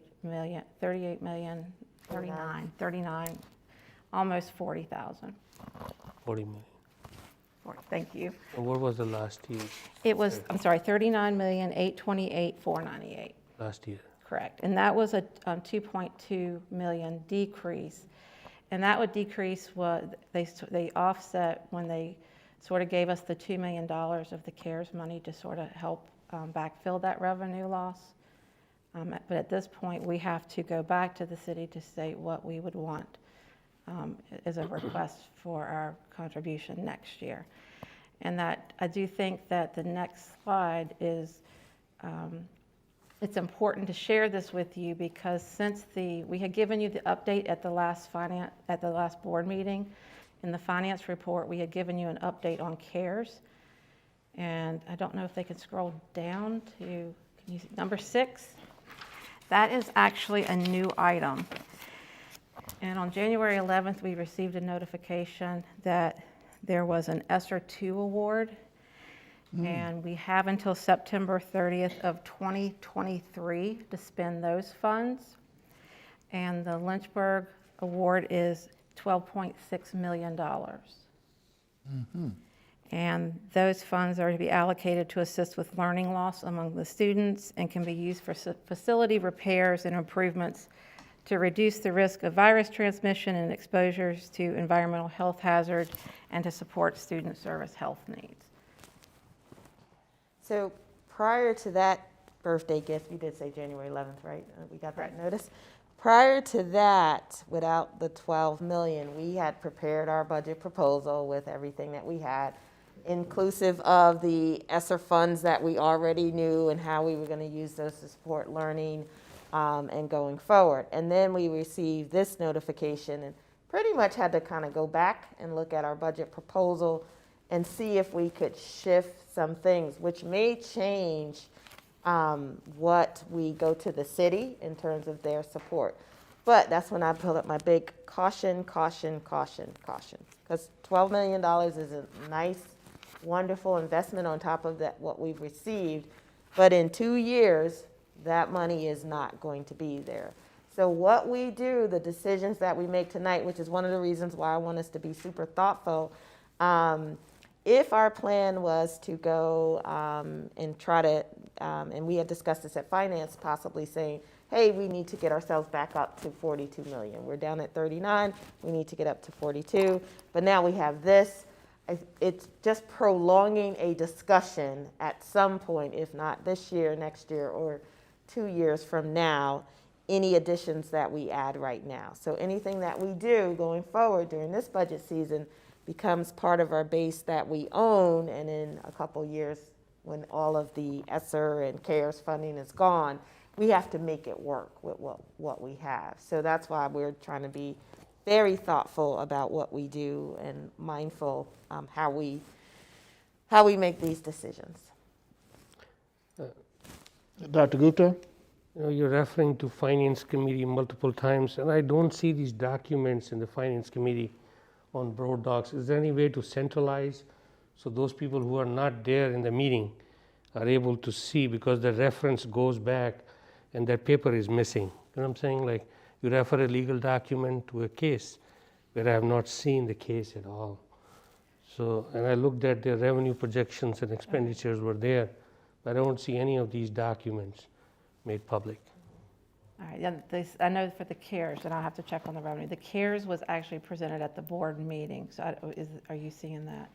almost 40,000. 40 million. Thank you. And what was the last year? It was, I'm sorry, 39,828,498. Last year. Correct. And that was a 2.2 million decrease. And that would decrease what they offset when they sort of gave us the $2 million of the CARES money to sort of help backfill that revenue loss. But at this point, we have to go back to the city to say what we would want as a request for our contribution next year. And that I do think that the next slide is, it's important to share this with you because since we had given you the update at the last board meeting, in the finance report, we had given you an update on CARES. And I don't know if they can scroll down to, can you see, number 6? That is actually a new item. And on January 11th, we received a notification that there was an ESSER 2 award. And we have until September 30th of 2023 to spend those funds. And the Lynchburg award is $12.6 million. And those funds are to be allocated to assist with learning loss among the students and can be used for facility repairs and improvements to reduce the risk of virus transmission and exposures to environmental health hazards and to support student service health needs. So prior to that birthday gift, you did say January 11th, right? We got that notice. Prior to that, without the 12 million, we had prepared our budget proposal with everything that we had, inclusive of the ESSER funds that we already knew and how we were going to use those to support learning and going forward. And then we received this notification and pretty much had to kind of go back and look at our budget proposal and see if we could shift some things, which may change what we go to the city in terms of their support. But that's when I pulled up my big caution, caution, caution, caution. Because $12 million is a nice, wonderful investment on top of that what we've received. But in 2 years, that money is not going to be there. So what we do, the decisions that we make tonight, which is one of the reasons why I want us to be super thoughtful, if our plan was to go and try to, and we had discussed this at finance, possibly saying, hey, we need to get ourselves back up to 42 million. We're down at 39, we need to get up to 42. But now we have this. It's just prolonging a discussion at some point, if not this year, next year, or 2 years from now, any additions that we add right now. So anything that we do going forward during this budget season becomes part of our base that we own, and in a couple years, when all of the ESSER and CARES funding is gone, we have to make it work with what we have. So that's why we're trying to be very thoughtful about what we do and mindful how we make these decisions. Dr. Gupta? You know, you're referring to Finance Committee multiple times, and I don't see these documents in the Finance Committee on Board Docs. Is there any way to centralize so those people who are not there in the meeting are able to see, because the reference goes back and that paper is missing? You know what I'm saying? Like, you refer a legal document to a case where I have not seen the case at all. So, and I looked at their revenue projections and expenditures were there, but I don't see any of these documents made public. All right, yeah, I know for the CARES, and I'll have to check on the revenue. The CARES was actually presented at the board meeting, so are you seeing that?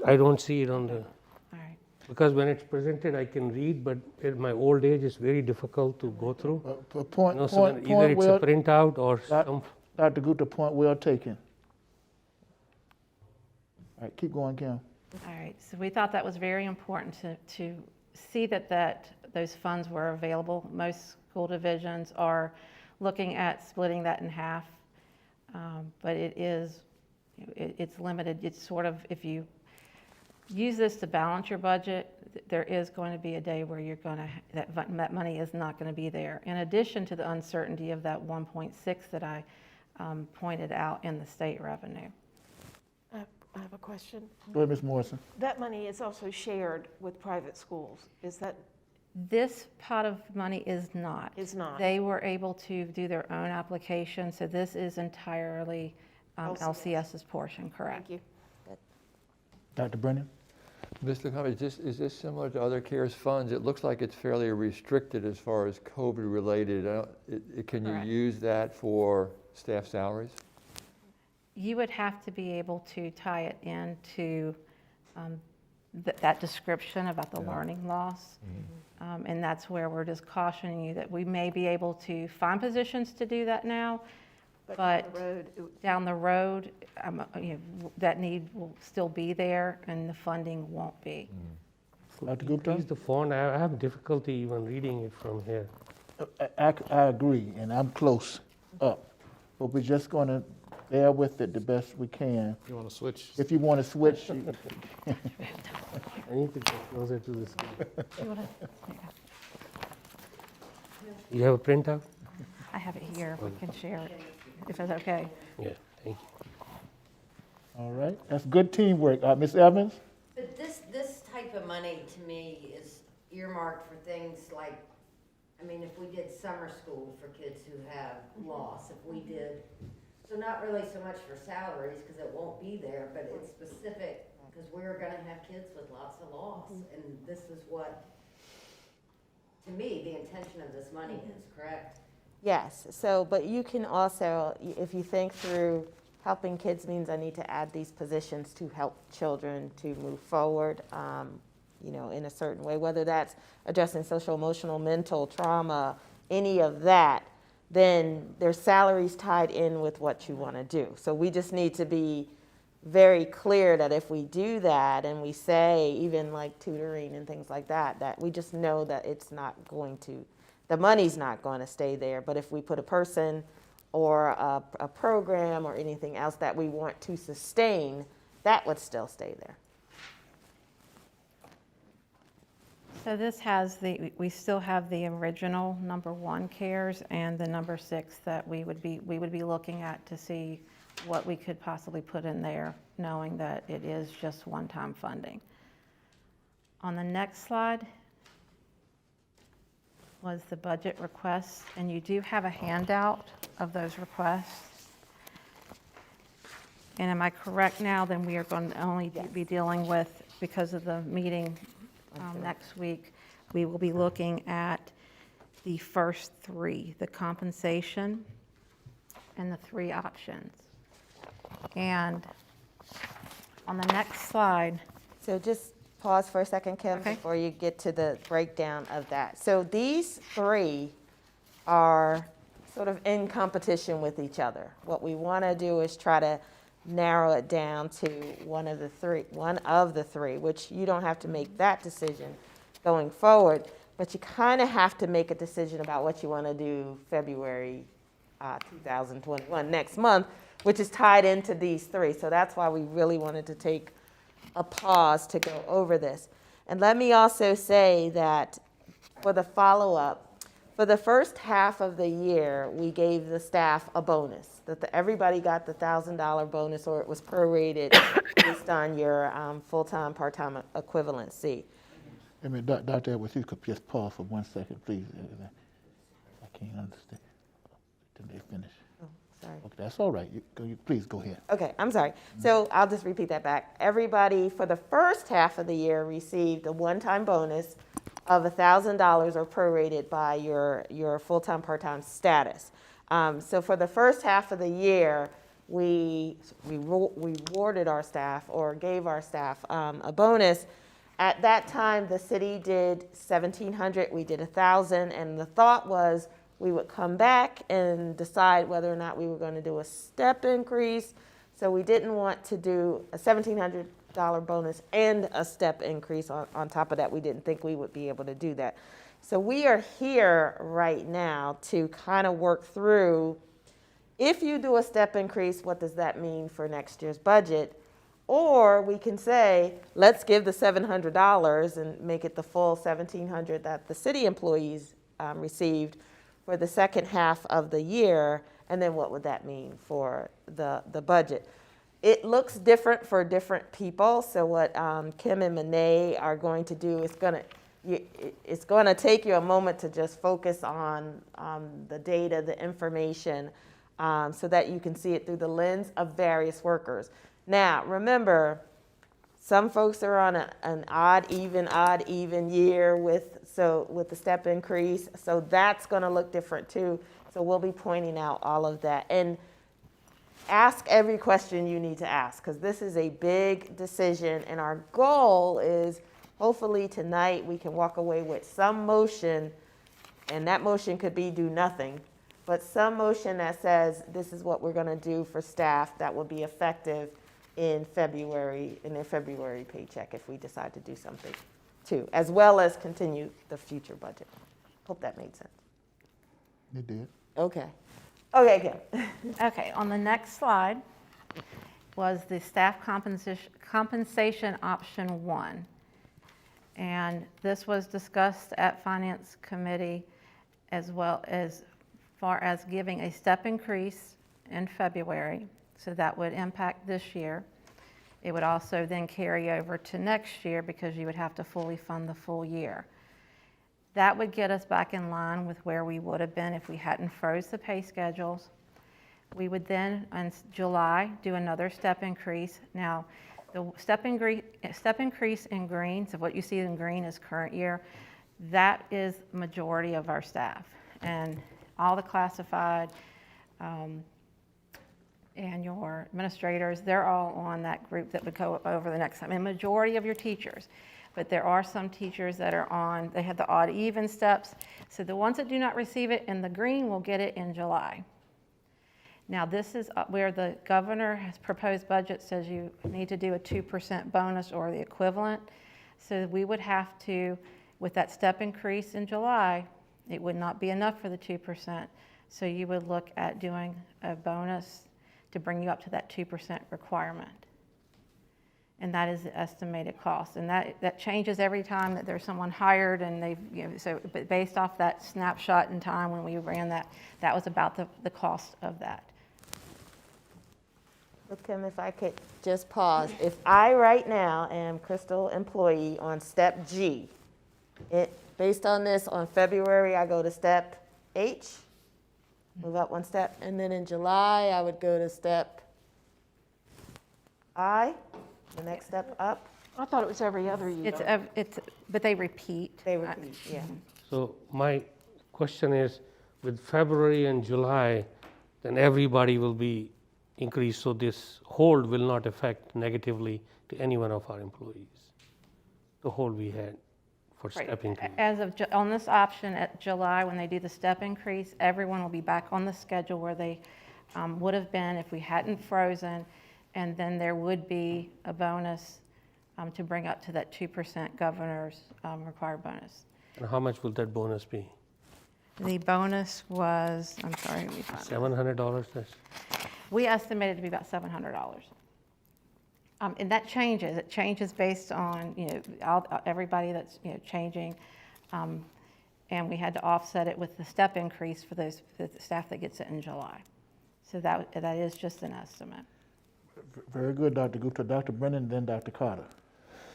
I don't see it on the, All right. because when it's presented I can read, but at my old age it's very difficult to go through. Point, You know, so point, either point it's well, a printout or some. Dr. Gupta, point well taken. All right, keep going, Kim. All right, so we thought that was very important to see that those funds were available. Most school divisions are looking at splitting that in half, but it's limited. It's sort of, if you use this to balance your budget, there is going to be a day where you're going to, that money is not going to be there. In addition to the uncertainty of that 1.6 that I pointed out in the state revenue. I have a question. Go ahead, Ms. Morrison. That money is also shared with private schools. Is that? This pot of money is not. Is not. They were able to do their own application, so this is entirely LCS's portion, correct? Thank you. Dr. Brennan? Mr. Cummings, is this similar to other CARES funds? It looks like it's fairly restricted as far as COVID related. Can you Correct. use that for staff salaries? you would have to be able to tie it into that description about the learning loss. And that's where we're just cautioning you that we may be able to find positions to do that now, but down the road, that need will still be there and the funding won't be. Dr. Gupta? Increase the font, I have difficulty even reading it from here. I agree, and I'm close up, but we're just going to bear with it the best we can. You want to switch? If you want to switch, I need to get closer to the screen. You have a printout? I have it here, we can share it, if that's okay. Yeah, thank you. all right, that's good teamwork. Ms. Evans? But this type of money to me is earmarked for things like, I mean, if we did summer school for kids who have loss, if we did, so not really so much for salaries, because it won't be there, but it's specific, because we're gonna have kids with lots of loss, and this is what, to me, the intention of this money is, correct? Yes, so, but you can also, if you think through, helping kids means I need to add these positions to help children to move forward, in a certain way, whether that's addressing social, emotional, mental trauma, any of that, then there's salaries tied in with what you want to do. So we just need to be very clear that if we do that and we say even like tutoring and things like that, that we just know that it's not going to, the money's not going to stay there. But if we put a person or a program or anything else that we want to sustain, that would still stay there. So this has we still have the original number 1 CARES and the number 6 that we would be looking at to see what we could possibly put in there, knowing that it is just one-time funding. On the next slide was the budget requests, and you do have a handout of those requests. And am I correct now, then we are going to only be dealing with, because of the meeting next week, we will be looking at the first 3, the compensation and the 3 options. And on the next slide. So just pause for a second, Kim, Okay. before you get to the breakdown of that. So these 3 are sort of in competition with each other. What we want to do is try to narrow it down to one of the three, which you don't have to make that decision going forward, but you kind of have to make a decision about what you want to do February 2021, next month, which is tied into these 3. So that's why we really wanted to take a pause to go over this. And let me also say that for the follow-up, for the first half of the year, we gave the staff a bonus, that everybody got the $1,000 bonus, or it was prorated based on your full-time, part-time equivalency. I mean, Dr. Edwards, you could just pause for 1 second, please. I can't understand. Till they finish. Oh, sorry. Okay, that's all right. Please go ahead. Okay, I'm sorry. So I'll just repeat that back. Everybody for the first half of the year received a one-time bonus of $1,000 or prorated by your full-time, part-time status. So for the first half of the year, we rewarded our staff or gave our staff a bonus. At that time, the city did $1,700, we did $1,000, and the thought was we would come back and decide whether or not we were going to do a step increase. So we didn't want to do a $1,700 bonus and a step increase on top of that. We didn't think we would be able to do that. So we are here right now to kind of work through, if you do a step increase, what does that mean for next year's budget? Or we can say, let's give the $700 and make it the full $1,700 that the city employees received for the second half of the year, and then what would that mean for the budget? It looks different for different people, so what Kim and Monet are going to do is it's going to take you a moment to just focus on the data, the information, so that you can see it through the lens of various workers. Now, remember, some folks are on an odd, even year with the step increase, so that's going to look different too. So we'll be pointing out all of that. And ask every question you need to ask, because this is a big decision, and our goal is hopefully tonight we can walk away with some motion, and that motion could be do nothing, but some motion that says this is what we're going to do for staff that will be effective in February, in their February paycheck if we decide to do something too, as well as continue the future budget. Hope that made sense. It did. Okay. Okay, Kim. Okay, on the next slide was the staff compensation option 1. And this was discussed at Finance Committee as well as far as giving a step increase in February. So that would impact this year. It would also then carry over to next year because you would have to fully fund the full year. That would get us back in line with where we would have been if we hadn't froze the pay schedules. We would then, in July, do another step increase. Now, the step increase in green, so what you see in green is current year, that is majority of our staff. And all the classified and your administrators, they're all on that group that would go over the next time. And majority of your teachers. But there are some teachers that are on, they have the odd even steps. So the ones that do not receive it in the green will get it in July. Now this is where the governor has proposed budget says you need to do a 2% bonus or the equivalent. So we would have to, with that step increase in July, it would not be enough for the 2%. So you would look at doing a bonus to bring you up to that 2% requirement. And that is the estimated cost. And that changes every time that there's someone hired and they've, so but based off that snapshot in time when we ran that, that was about the cost of that. So Kim, if I could just pause. If I right now am Crystal employee on step G, based on this, on February, I go to step H, move up one step, and then in July, I would go to step I, the next step up. I thought it was every other year. But they repeat. They repeat, yeah. So my question is, with February and July, then everybody will be increased, so this hold will not affect negatively to any one of our employees, the hold we had for step increase. As of, on this option at July, when they do the step increase, everyone will be back on the schedule where they would have been if we hadn't frozen, and then there would be a bonus to bring up to that 2% governor's required bonus. And how much will that bonus be? The bonus was, I'm sorry, let me find it. $700? We estimated it to be about $700. And that changes. It changes based on, everybody that's, changing. And we had to offset it with the step increase for the staff that gets it in July. So that is just an estimate. Very good, Dr. Gupta. Dr. Brennan, then Dr. Carter.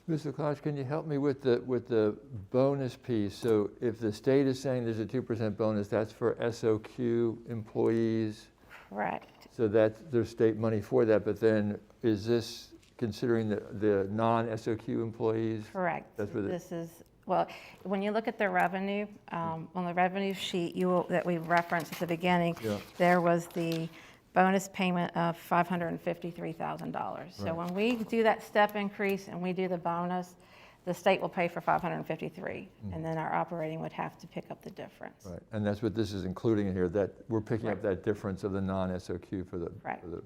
Mr. Koch, can you help me with the bonus piece? So if the state is saying there's a 2% bonus, that's for SOQ employees? Correct. So there's state money for that, but then is this considering the non-SOQ employees? Correct. That's what this is, well, when you look at the revenue, on the revenue sheet that we referenced at the beginning, there was the bonus payment of $553,000. Right. So when we do that step increase and we do the bonus, the state will pay for $553, and then our operating would have to pick up the difference. Right, and that's what this is including in here, that we're picking up that difference of the non-SOQ for the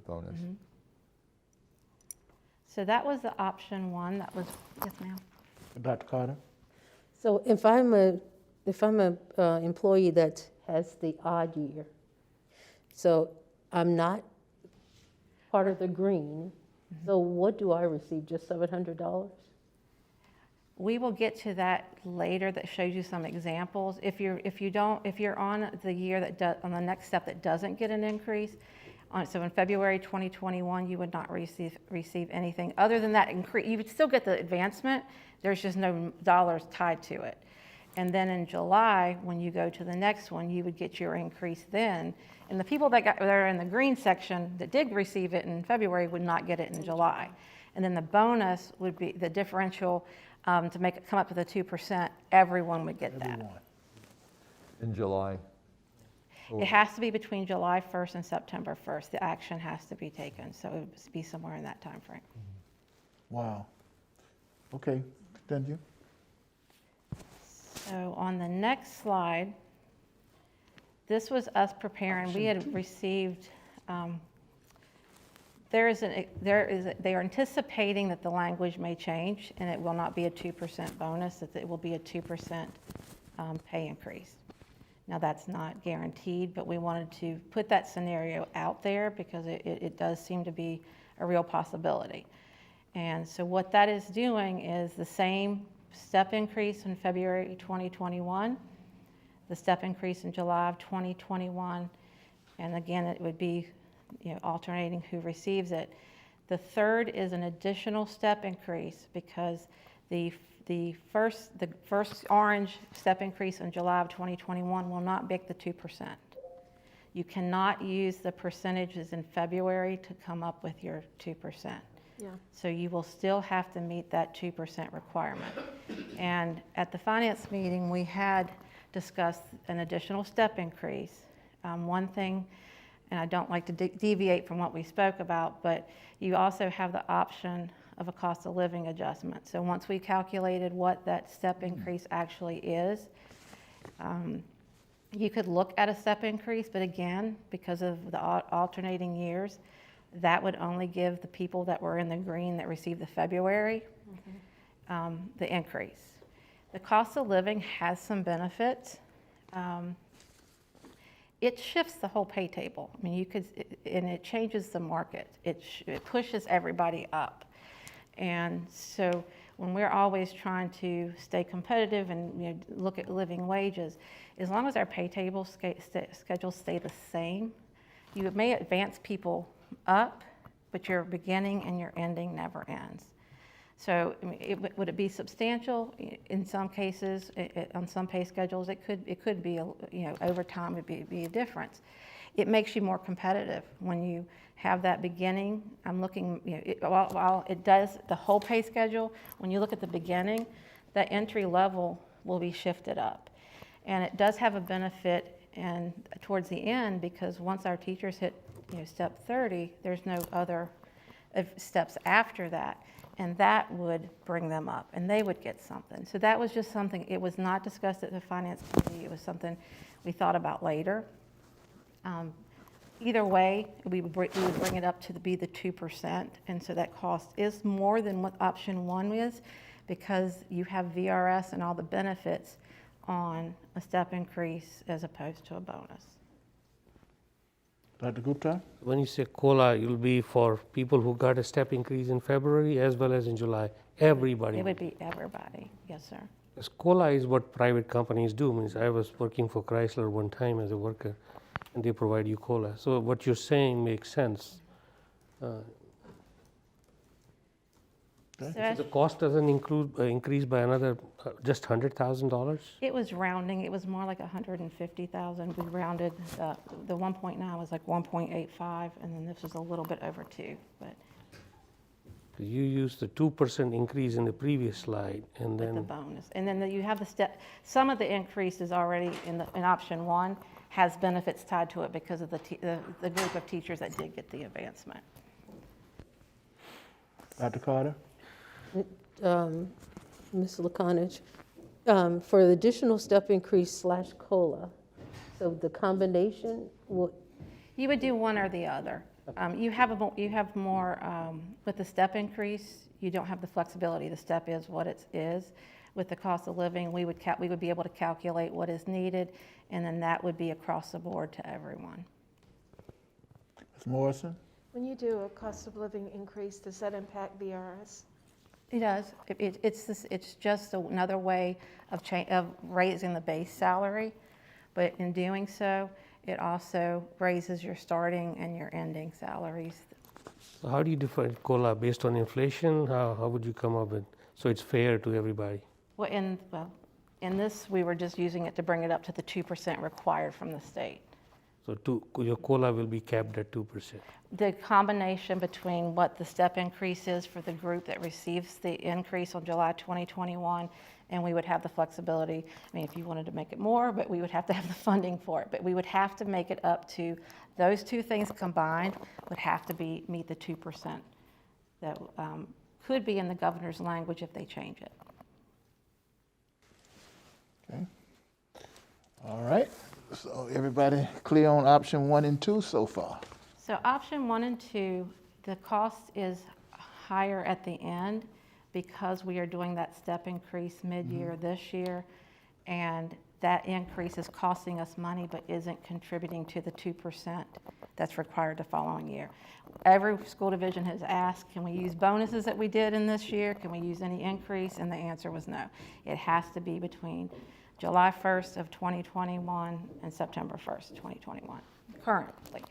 bonus. Mm-hmm. So that was the option 1. That was, yes, ma'am. Dr. Carter? So if I'm a employee that has the odd year, so I'm not part of the green, so what do I receive, just $700? We will get to that later. That shows you some examples. If you're on the year that on the next step that doesn't get an increase, so in February 2021 you would not receive anything other than that increase. You would still get the advancement. There's just no dollars tied to it. And then in July, when you go to the next one, you would get your increase then. And the people that are in the green section that did receive it in February would not get it in July. And then the bonus would be the differential to make it come up to the 2%. Everyone would get that. In July. It has to be between July 1st and September 1st. The action has to be taken, so it would be somewhere in that time frame. Wow. Okay, continue. So on the next slide, this was us preparing. We had received, they are anticipating that the language may change and it will not be a 2% bonus, that it will be a 2% pay increase. Now that's not guaranteed, but we wanted to put that scenario out there because it does seem to be a real possibility. And so what that is doing is the same step increase in February 2021, the step increase in July of 2021, and again, it would be, alternating who receives it. The third is an additional step increase because the first orange step increase in July of 2021 will not make the 2%. You cannot use the percentages in February to come up with your 2%. Yeah. So you will still have to meet that 2% requirement. And at the finance meeting, we had discussed an additional step increase. One thing, and I don't like to deviate from what we spoke about, but you also have the option of a cost of living adjustment. So once we calculated what that step increase actually is, you could look at a step increase, but again, because of the alternating years, that would only give the people that were in the green that received the February the increase. The cost of living has some benefits. It shifts the whole pay table. I mean, and it changes the market. It pushes everybody up. And so when we're always trying to stay competitive and look at living wages, as long as our pay table schedules stay the same, you may advance people up, but your beginning and your ending never ends. So I mean, would it be substantial? In some cases, on some pay schedules, it could be, over time it'd be a difference. It makes you more competitive when you have that beginning. I'm looking, while it does the whole pay schedule, when you look at the beginning, that entry level will be shifted up. And it does have a benefit and towards the end, because once our teachers hit step 30, there's no other steps after that. And that would bring them up, and they would get something. So that was just something, it was not discussed at the finance committee. It was something we thought about later. Either way, we would bring it up to be the 2%, and so that cost is more than what option 1 is, because you have VRS and all the benefits on a step increase as opposed to a bonus. Dr. Gupta? When you say COLA, it will be for people who got a step increase in February as well as in July, everybody. It would be everybody, yes, sir. Because COLA is what private companies do. Means I was working for Chrysler one time as a worker, and they provide you COLA. So what you're saying makes sense. So the cost doesn't increase by another just $100,000? It was rounding. It was more like 150,000. We rounded. The 1.9 was like 1.85, and then this was a little bit over 2. But you used the 2% increase in the previous slide, and then the bonus, and then you have the step. Some of the increase is already in option 1 has benefits tied to it because of the group of teachers that did get the advancement. Dr. Carter? Ms. Laconich, for the additional step increase / COLA, so the combination, You would do one or the other. You have more with the step increase. You don't have the flexibility. The step is what it is. With the cost of living, we would be able to calculate what is needed, and then that would be across the board to everyone. Ms. Morrison? When you do a cost of living increase, does that impact VRS? It does. It's just another way of raising the base salary, but in doing so, it also raises your starting and your ending salaries. So how do you define COLA based on inflation? How would you come up with so it's fair to everybody? Well, in this, we were just using it to bring it up to the 2% required from the state. So your COLA will be capped at 2%. The combination between what the step increase is for the group that receives the increase on July 2021, and we would have the flexibility, I mean, if you wanted to make it more, but we would have to have the funding for it. But we would have to make it up to, those two things combined would have to meet the 2% that could be in the governor's language if they change it. Okay. All right. So everybody clear on option 1 and 2 so far? So option 1 and 2, the cost is higher at the end because we are doing that step increase mid-year this year, and that increase is costing us money but isn't contributing to the 2% that's required the following year. Every school division has asked, can we use bonuses that we did in this year? Can we use any increase? And the answer was no. It has to be between July 1st of 2021 and September 1st, 2021, currently.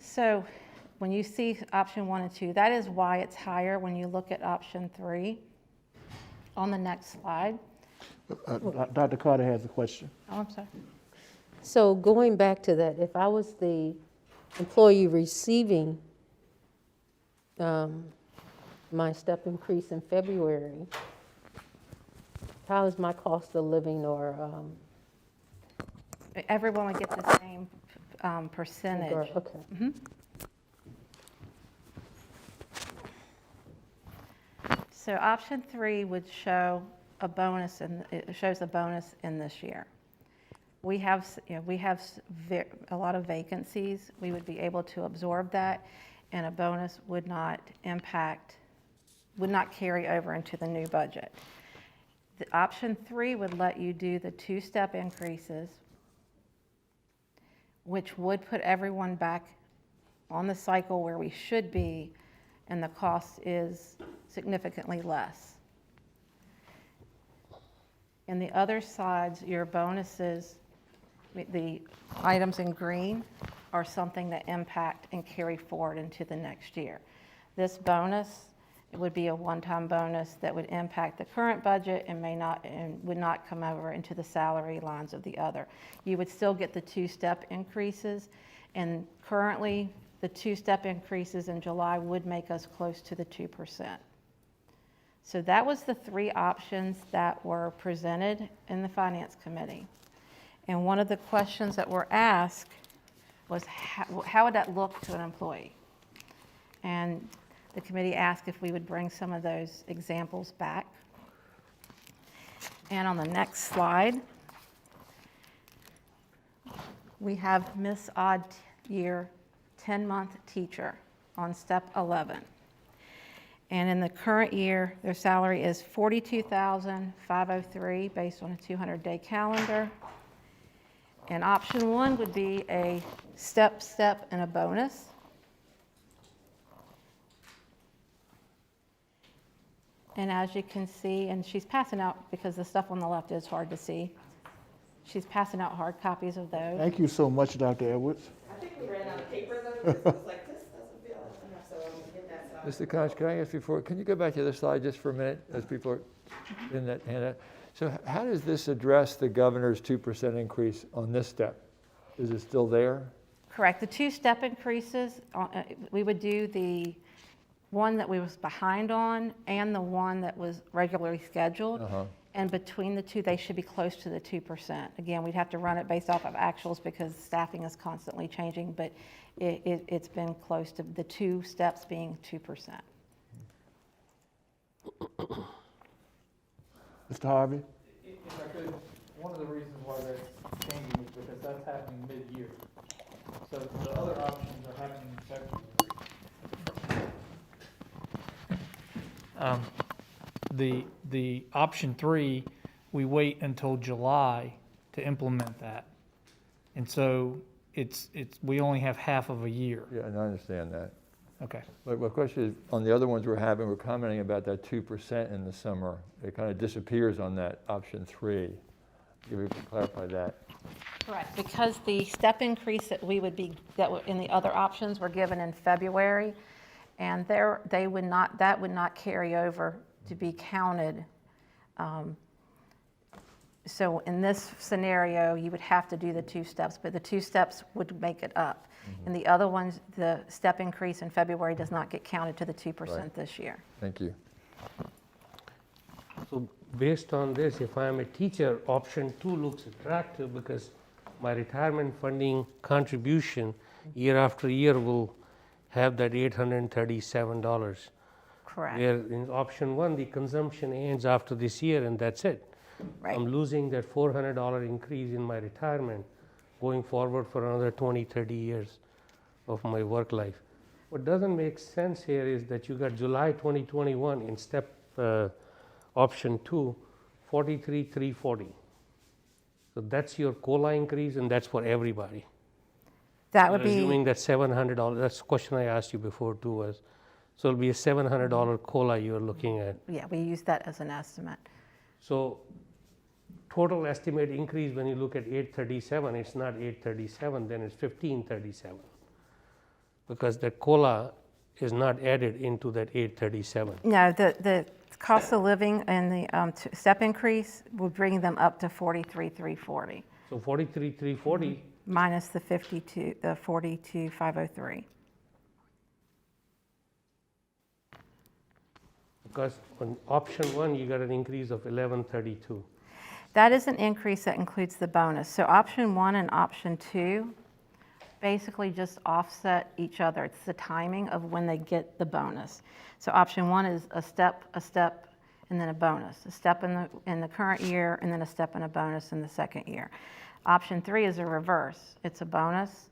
So when you see option 1 and 2, that is why it's higher when you look at option 3. On the next slide. Dr. Carter has a question. Oh, I'm sorry. So going back to that, if I was the employee receiving my step increase in February, how is my cost of living or? Everyone would get the same percentage. Okay. Mhm. So option 3 would show a bonus, and it shows a bonus in this year. We have a lot of vacancies. We would be able to absorb that, and a bonus would not carry over into the new budget. The option 3 would let you do the 2-step increases, which would put everyone back on the cycle where we should be, and the cost is significantly less. In the other sides, your bonuses, the items in green, are something that impact and carry forward into the next year. This bonus, it would be a one-time bonus that would impact the current budget and would not come over into the salary lines of the other. You would still get the 2-step increases, and currently the 2-step increases in July would make us close to the 2%. So that was the 3 options that were presented in the Finance Committee. And one of the questions that were asked was how would that look to an employee? And the committee asked if we would bring some of those examples back. And on the next slide, we have Miss Odd Year 10-month teacher on step 11. And in the current year, their salary is $42,503 based on a 200-day calendar. And option 1 would be a step, and a bonus. And as you can see, and she's passing out, because the stuff on the left is hard to see, she's passing out hard copies of those. Thank you so much, Dr. Edwards. I think we ran out of paper though, because it was like, this doesn't feel enough, so I'm gonna get that. Mr. Koch, can I ask before, can you go back to this slide just for a minute as people are in that handout? So how does this address the governor's 2% increase on this step? Is it still there? Correct. The 2-step increases, we would do the one that we was behind on and the one that was regularly scheduled. And between the two, they should be close to the 2%. Again, we'd have to run it based off of actuals because staffing is constantly changing, but it's been close to the 2 steps being 2%. Mr. Harvey? If I could, one of the reasons why that's changing is because that's happening mid-year. So the other options are happening in February. The option 3, we wait until July to implement that. And so we only have half of a year. Yeah, and I understand that. Okay. But my question is, on the other ones we're commenting about that 2% in the summer. It kind of disappears on that option 3. If you can clarify that. Correct, because the step increase that that were in the other options were given in February, and that would not carry over to be counted So in this scenario, you would have to do the 2 steps, but the 2 steps would make it up. And the other ones, the step increase in February does not get counted to the 2% this year. Thank you. So based on this, if I'm a teacher, option 2 looks attractive because my retirement funding contribution year after year will have that $837. Correct. Where in option 1, the consumption ends after this year and that's it. Right. I'm losing that $400 increase in my retirement going forward for another 20, 30 years of my work life. What doesn't make sense here is that you got July 2021 in step option 2, 43,340. So that's your COLA increase and that's for everybody. That would be, Assuming that $700, that's the question I asked you before too was, so it'll be a $700 COLA you're looking at. yeah, we use that as an estimate. So total estimate increase when you look at 837, it's not 837, then it's 1537. Because the COLA is not added into that 837. No, the cost of living and the step increase will bring them up to 43,340 So 43,340, minus the 42,503. because on option 1 you got an increase of 1132. That is an increase that includes the bonus. So option 1 and option 2 basically just offset each other. It's the timing of when they get the bonus. So option 1 is a step, and then a bonus. A step in the current year, and then a step and a bonus in the second year. Option 3 is a reverse. It's a bonus,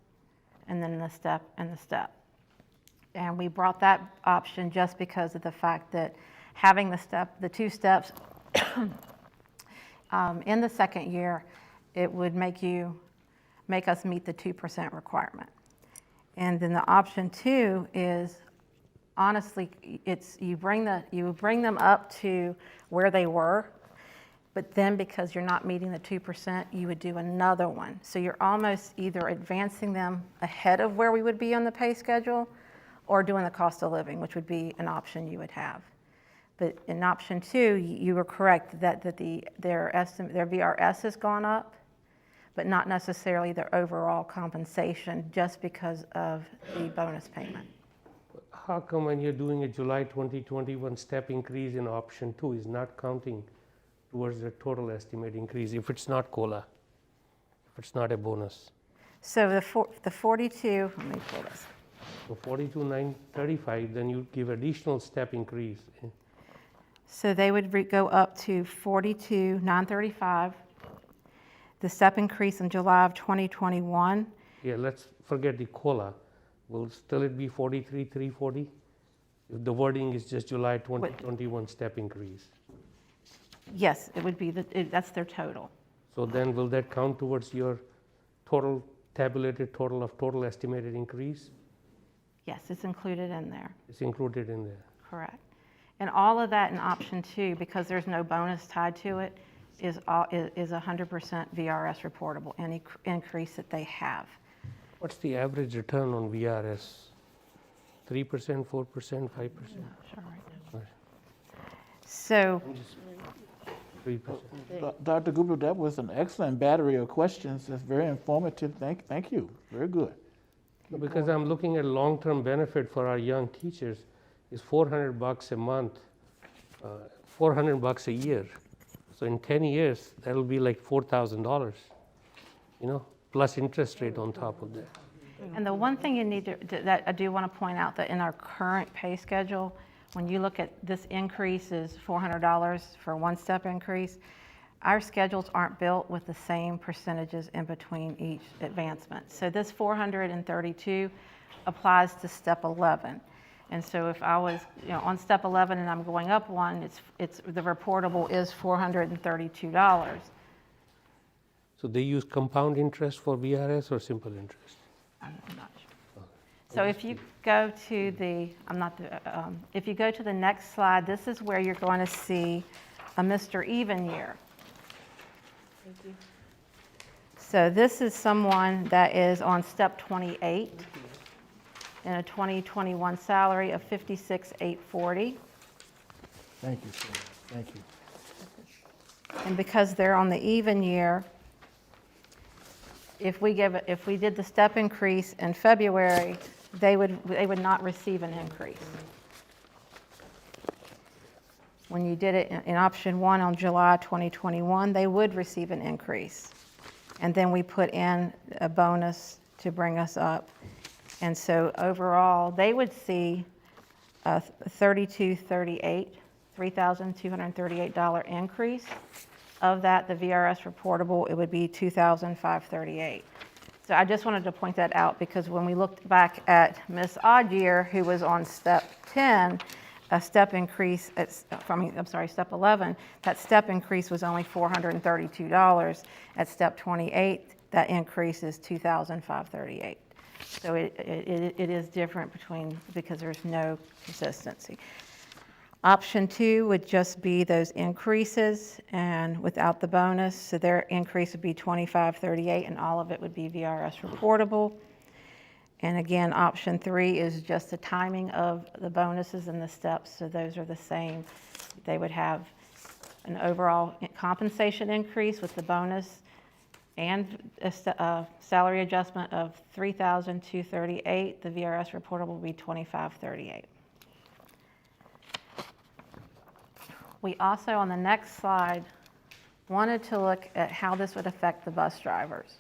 and then a step and a step. And we brought that option just because of the fact that having the 2 steps in the second year, it would make us meet the 2% requirement. And then the option 2 is, honestly, it's you bring them up to where they were, but then because you're not meeting the 2%, you would do another one. So you're almost either advancing them ahead of where we would be on the pay schedule, or doing the cost of living, which would be an option you would have. But in option 2, you were correct that their VRS has gone up, but not necessarily their overall compensation, just because of the bonus payment. How come when you're doing a July 2021 step increase in option 2 is not counting towards the total estimate increase if it's not COLA, if it's not a bonus? So the 42, let me pull this. So 42,935, then you give additional step increase. So they would go up to 42,935. The step increase in July of 2021. Yeah, let's forget the COLA. Will still it be 43,340? If the wording is just July 2021 step increase. Yes, it would be, that's their total. So then will that count towards your total tabulated total of total estimated increase? Yes, it's included in there. It's included in there. Correct. And all of that in option 2, because there's no bonus tied to it, is 100% VRS reportable, any increase that they have. What's the average return on VRS? 3%, 4%, 5%? Sure, right now. So 3%. Dr. Gupta, that was an excellent battery of questions. That's very informative. Thank you. Very good. Because I'm looking at long-term benefit for our young teachers is $400 a month, $400 a year. So in 10 years, that'll be like $4,000, plus interest rate on top of that. And the one thing you need that I do want to point out, that in our current pay schedule, when you look at this increase is $400 for one step increase, our schedules aren't built with the same percentages in between each advancement. So this 432 applies to step 11. And so if I was on step 11 and I'm going up one, it's the reportable is $432. So they use compound interest for VRS or simple interest? I'm not sure. So if you go to if you go to the next slide, this is where you're going to see a Mr. Even year. Thank you. So this is someone that is on step 28 in a 2021 salary of $56,840. Thank you, sir. Thank you. And because they're on the even year, if we did the step increase in February, they would not receive an increase. When you did it in option 1 on July 2021, they would receive an increase. And then we put in a bonus to bring us up. And so overall, they would see a $3,238 increase. Of that, the VRS reportable, it would be $2,538. So I just wanted to point that out because when we looked back at Ms. Oddyear, who was on step 10, a step increase, step 11, that step increase was only $432. At step 28, that increase is $2,538. So it is different because there's no consistency. Option 2 would just be those increases and without the bonus, so their increase would be $25.38 and all of it would be VRS reportable. And again, option 3 is just the timing of the bonuses and the steps, so those are the same. They would have an overall compensation increase with the bonus and a salary adjustment of $3,238. The VRS reportable will be $25.38. We also, on the next slide, wanted to look at how this would affect the bus drivers.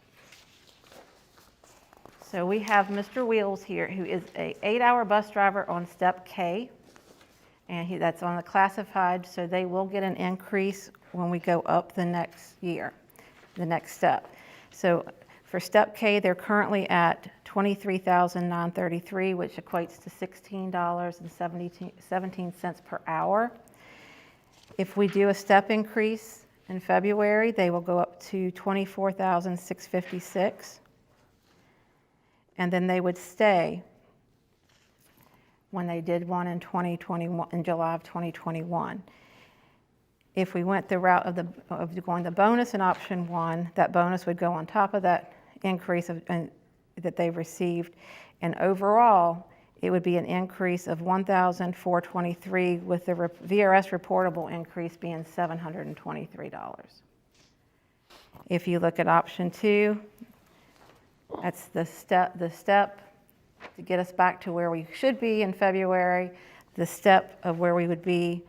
So we have Mr. Wheels here, who is an 8-hour bus driver on step K, and that's on the classified, so they will get an increase when we go up the next year, the next step. So for step K, they're currently at $23,933, which equates to $16.17 per hour. If we do a step increase in February, they will go up to $24,656. And then they would stay when they did one in 2021, in July of 2021. If we went the route of going the bonus in option 1, that bonus would go on top of that increase that they've received. And overall, it would be an increase of $1,423 with the VRS reportable increase being $723. If you look at option 2, that's the step to get us back to where we should be in February, the step of where we would be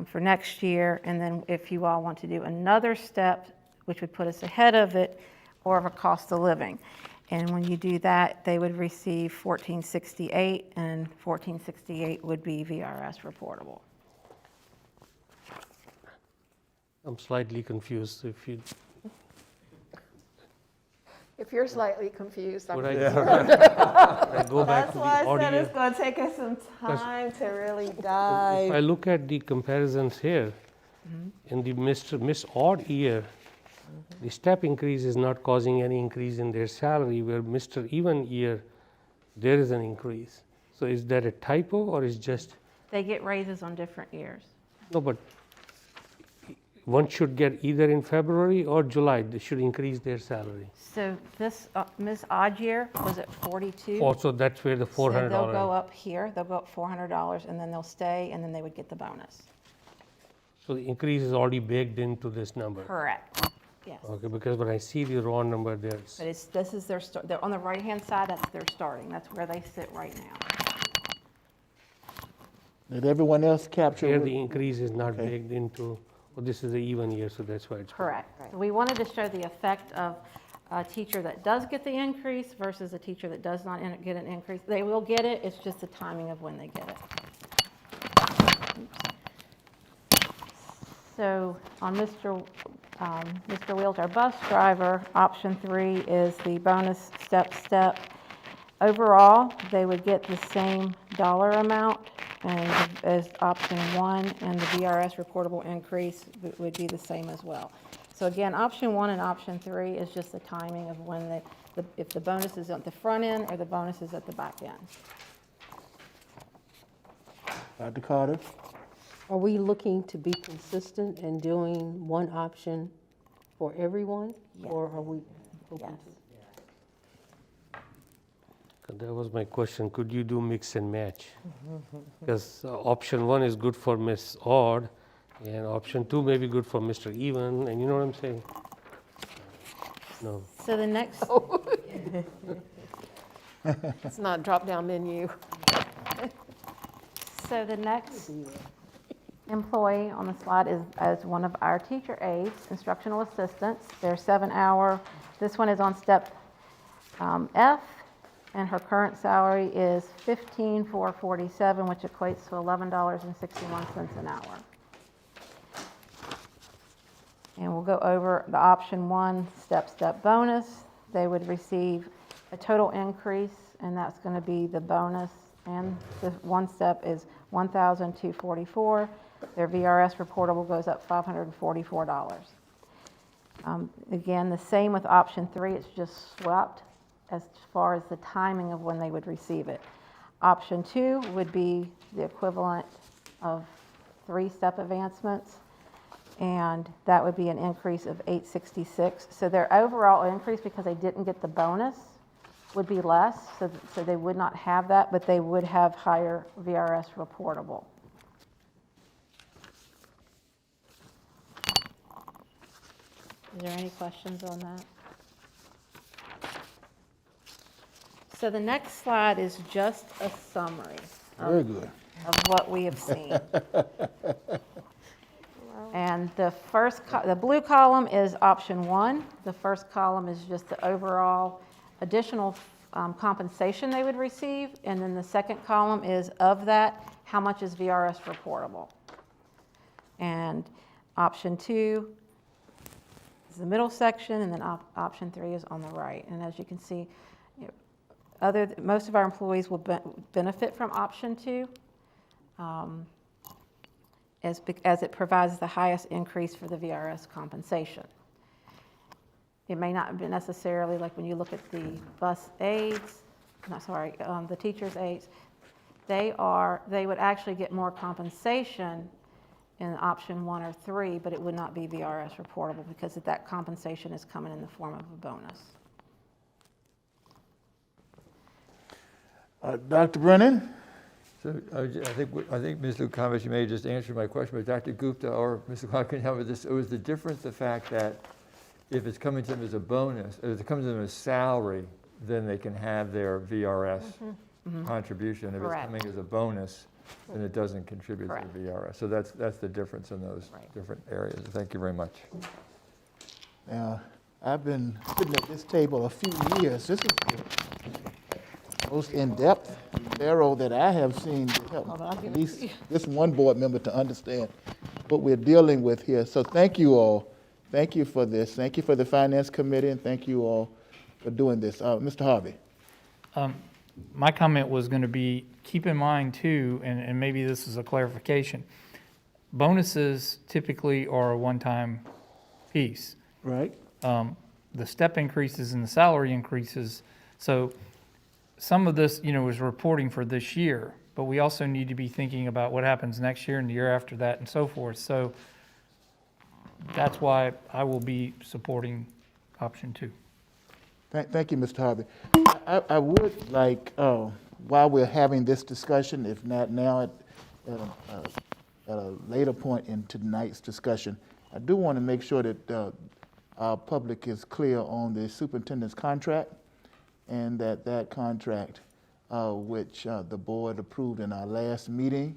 for next year, and then if you all want to do another step, which would put us ahead of it, or of a cost of living. And when you do that, they would receive $1,468, and $1,468 would be VRS reportable. I'm slightly confused. If you're slightly confused, I'm Would I go back That's to the why I said audio? it's going to take us some time to really If dive. I look at the comparisons here, in the Miss Odd year, the step increase is not causing any increase in their salary, where Mr. Even year, there is an increase. So is that a typo or is just? They get raises on different years. No, but one should get either in February or July, they should increase their salary. So this Ms. Oddyear was at 42. Also, that's where the $400. So they'll go up here, they'll go up $400, and then they'll stay, and then they would get the bonus. So the increase is already baked into this number. Correct. Yes. Okay, because when I see the raw number, there's. But this is their start. They're on the right-hand side. That's their starting. That's where they sit right now. Did everyone else capture? Here what- the increase is not Okay. baked into, well, this is an even year, so that's why it's. Correct. So we wanted to show the effect of a teacher that does get the increase versus a teacher that does not get an increase. They will get it. It's just the timing of when they get it. Oops. So on Mr. Wheels, our bus driver, option 3 is the bonus step. Overall, they would get the same dollar amount as option 1, and the VRS reportable increase would be the same as well. So again, option 1 and option 3 is just the timing of when if the bonus is at the front end or the bonus is at the back end. Dr. Carter? Are we looking to be consistent and doing one option for everyone? Yes. Or are we open Yes. to? That was my question. Could you do mix and match? Because option 1 is good for Miss Odd, And option 2 may be good for Mr. Even, and you know what I'm saying? No. So the next, It's not drop-down menu. so the next employee on the slide is one of our teacher aides, instructional assistants. They're 7-hour. This one is on step F, and her current salary is $15,447, which equates to $11.61 an hour. And we'll go over the option 1, step bonus. They would receive a total increase, and that's going to be the bonus, and the one step is $1,244. Their VRS reportable goes up $544. Again, the same with option 3, it's just swept as far as the timing of when they would receive it. Option 2 would be the equivalent of 3-step advancements, and that would be an increase of $866. So their overall increase, because they didn't get the bonus, would be less, so they would not have that, but they would have higher VRS reportable. Is there any questions on that? So the next slide is just a summary Very good. of what we have seen. And the first, the blue column is option 1. The first column is just the overall additional compensation they would receive. And then the second column is, of that, how much is VRS reportable? And option 2 is the middle section, and then option 3 is on the right. And as you can see, most of our employees will benefit from option 2. As it provides the highest increase for the VRS compensation. It may not be necessarily like when you look at the bus aides, the teachers' aides, they would actually get more compensation in option 1 or 3, but it would not be VRS reportable because that compensation is coming in the form of a bonus. Dr. Brennan? So I think Ms. Lukamis, you may have just answered my question, but Dr. Gupta or Ms. Lukamis can help with this. It was the difference, the fact that if it's coming to them as a bonus, if it comes to them as salary, then they can have their VRS contribution. If Correct. it's coming as a bonus, then it doesn't contribute Correct. to the VRS. So that's the difference in those different areas. Thank you very much. Now, I've been sitting at this table a few years. This is the most in-depth, thorough that I have seen to help at least this one board member to understand what we're dealing with here. So thank you all. Thank you for this. Thank you for the Finance Committee, and thank you all for doing this. Mr. Harvey. My comment was going to be, keep in mind too, and maybe this is a clarification, bonuses typically are a one-time piece. Right. The step increases and the salary increases, so some of this, is reporting for this year, but we also need to be thinking about what happens next year and the year after that and so forth. So that's why I will be supporting option 2. Thank you, Mr. Harvey. I would like, while we're having this discussion, if not now, at a later point in tonight's discussion, I do want to make sure that our public is clear on the superintendent's contract, and that contract, which the board approved in our last meeting,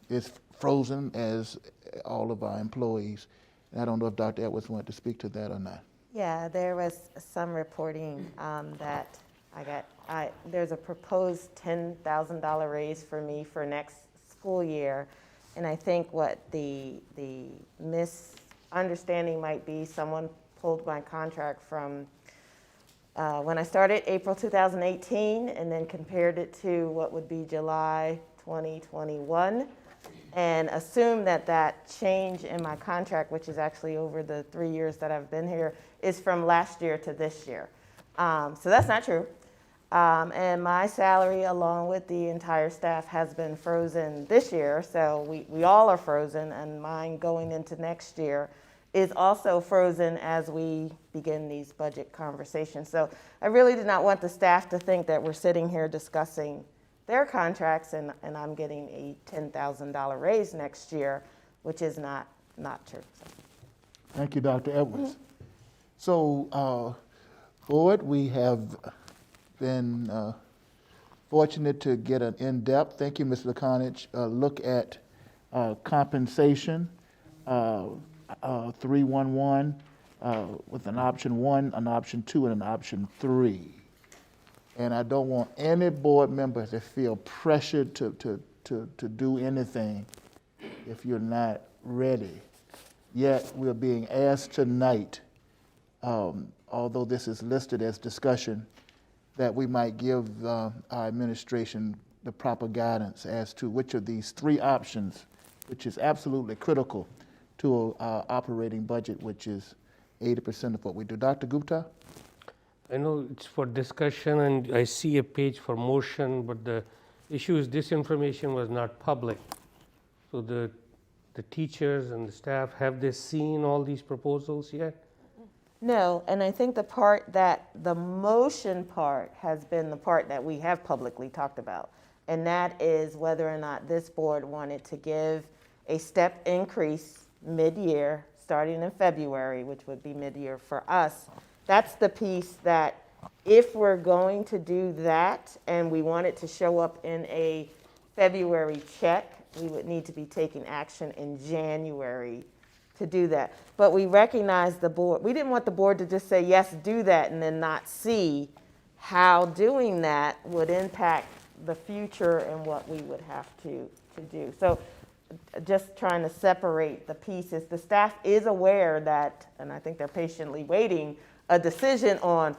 is frozen as all of our employees. And I don't know if Dr. Edwards wanted to speak to that or not. Yeah, there was some reporting that I got. There's a proposed $10,000 raise for me for next school year, and I think what the misunderstanding might be, someone pulled my contract from when I started, April 2018, and then compared it to what would be July 2021, and assumed that change in my contract, which is actually over the 3 years that I've been here, is from last year to this year. So that's not true. And my salary, along with the entire staff, has been frozen this year, so we all are frozen, and mine going into next year is also frozen as we begin these budget conversations. So I really did not want the staff to think that we're sitting here discussing their contracts and I'm getting a $10,000 raise next year. which is not true. So. Thank you, Dr. Edwards. So, Board, we have been fortunate to get an in-depth, thank you, Mr. Laconich, look at compensation, 311, with an option 1, an option 2, and an option 3. And I don't want any board member to feel pressured to do anything if you're not ready. Yet we're being asked tonight, although this is listed as discussion, that we might give our administration the proper guidance as to which of these 3 options, which is absolutely critical to our operating budget, which is 80% of what we do. Dr. Gupta? I know it's for discussion, and I see a page for motion, but the issue is this information was not public. So the teachers and the staff, have they seen all these proposals yet? No, and I think the part that the motion part has been the part that we have publicly talked about, and that is whether or not this board wanted to give a step increase mid-year, starting in February, which would be mid-year for us. That's the piece that if we're going to do that and we want it to show up in a February check, we would need to be taking action in January to do that. But we recognize the board, we didn't want the board to just say, yes, do that, and then not see how doing that would impact the future and what we would have to do. So just trying to separate the pieces. The staff is aware that, and I think they're patiently waiting, a decision on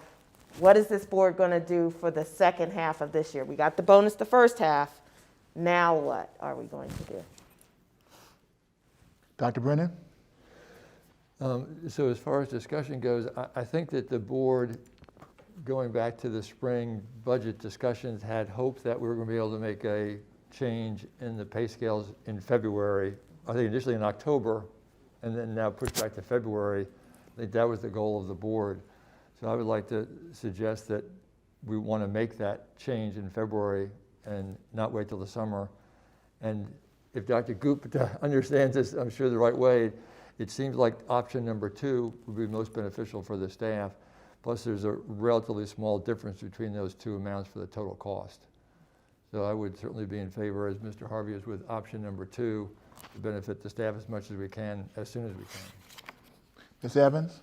what is this board going to do for the second half of this year. We got the bonus the first half. Now what are we going to do? Dr. Brennan? So as far as discussion goes, I think that the board, going back to the spring budget discussions, had hoped that we were going to be able to make a change in the pay scales in February. I think initially in October, and then now pushed back to February. I think that was the goal of the board. So I would like to suggest that we want to make that change in February and not wait till the summer. And if Dr. Gupta understands this, I'm sure the right way, it seems like option number 2 would be most beneficial for the staff. Plus there's a relatively small difference between those 2 amounts for the total cost. So I would certainly be in favor, as Mr. Harvey is, with option number 2 to benefit the staff as much as we can, as soon as we can. Ms. Evans?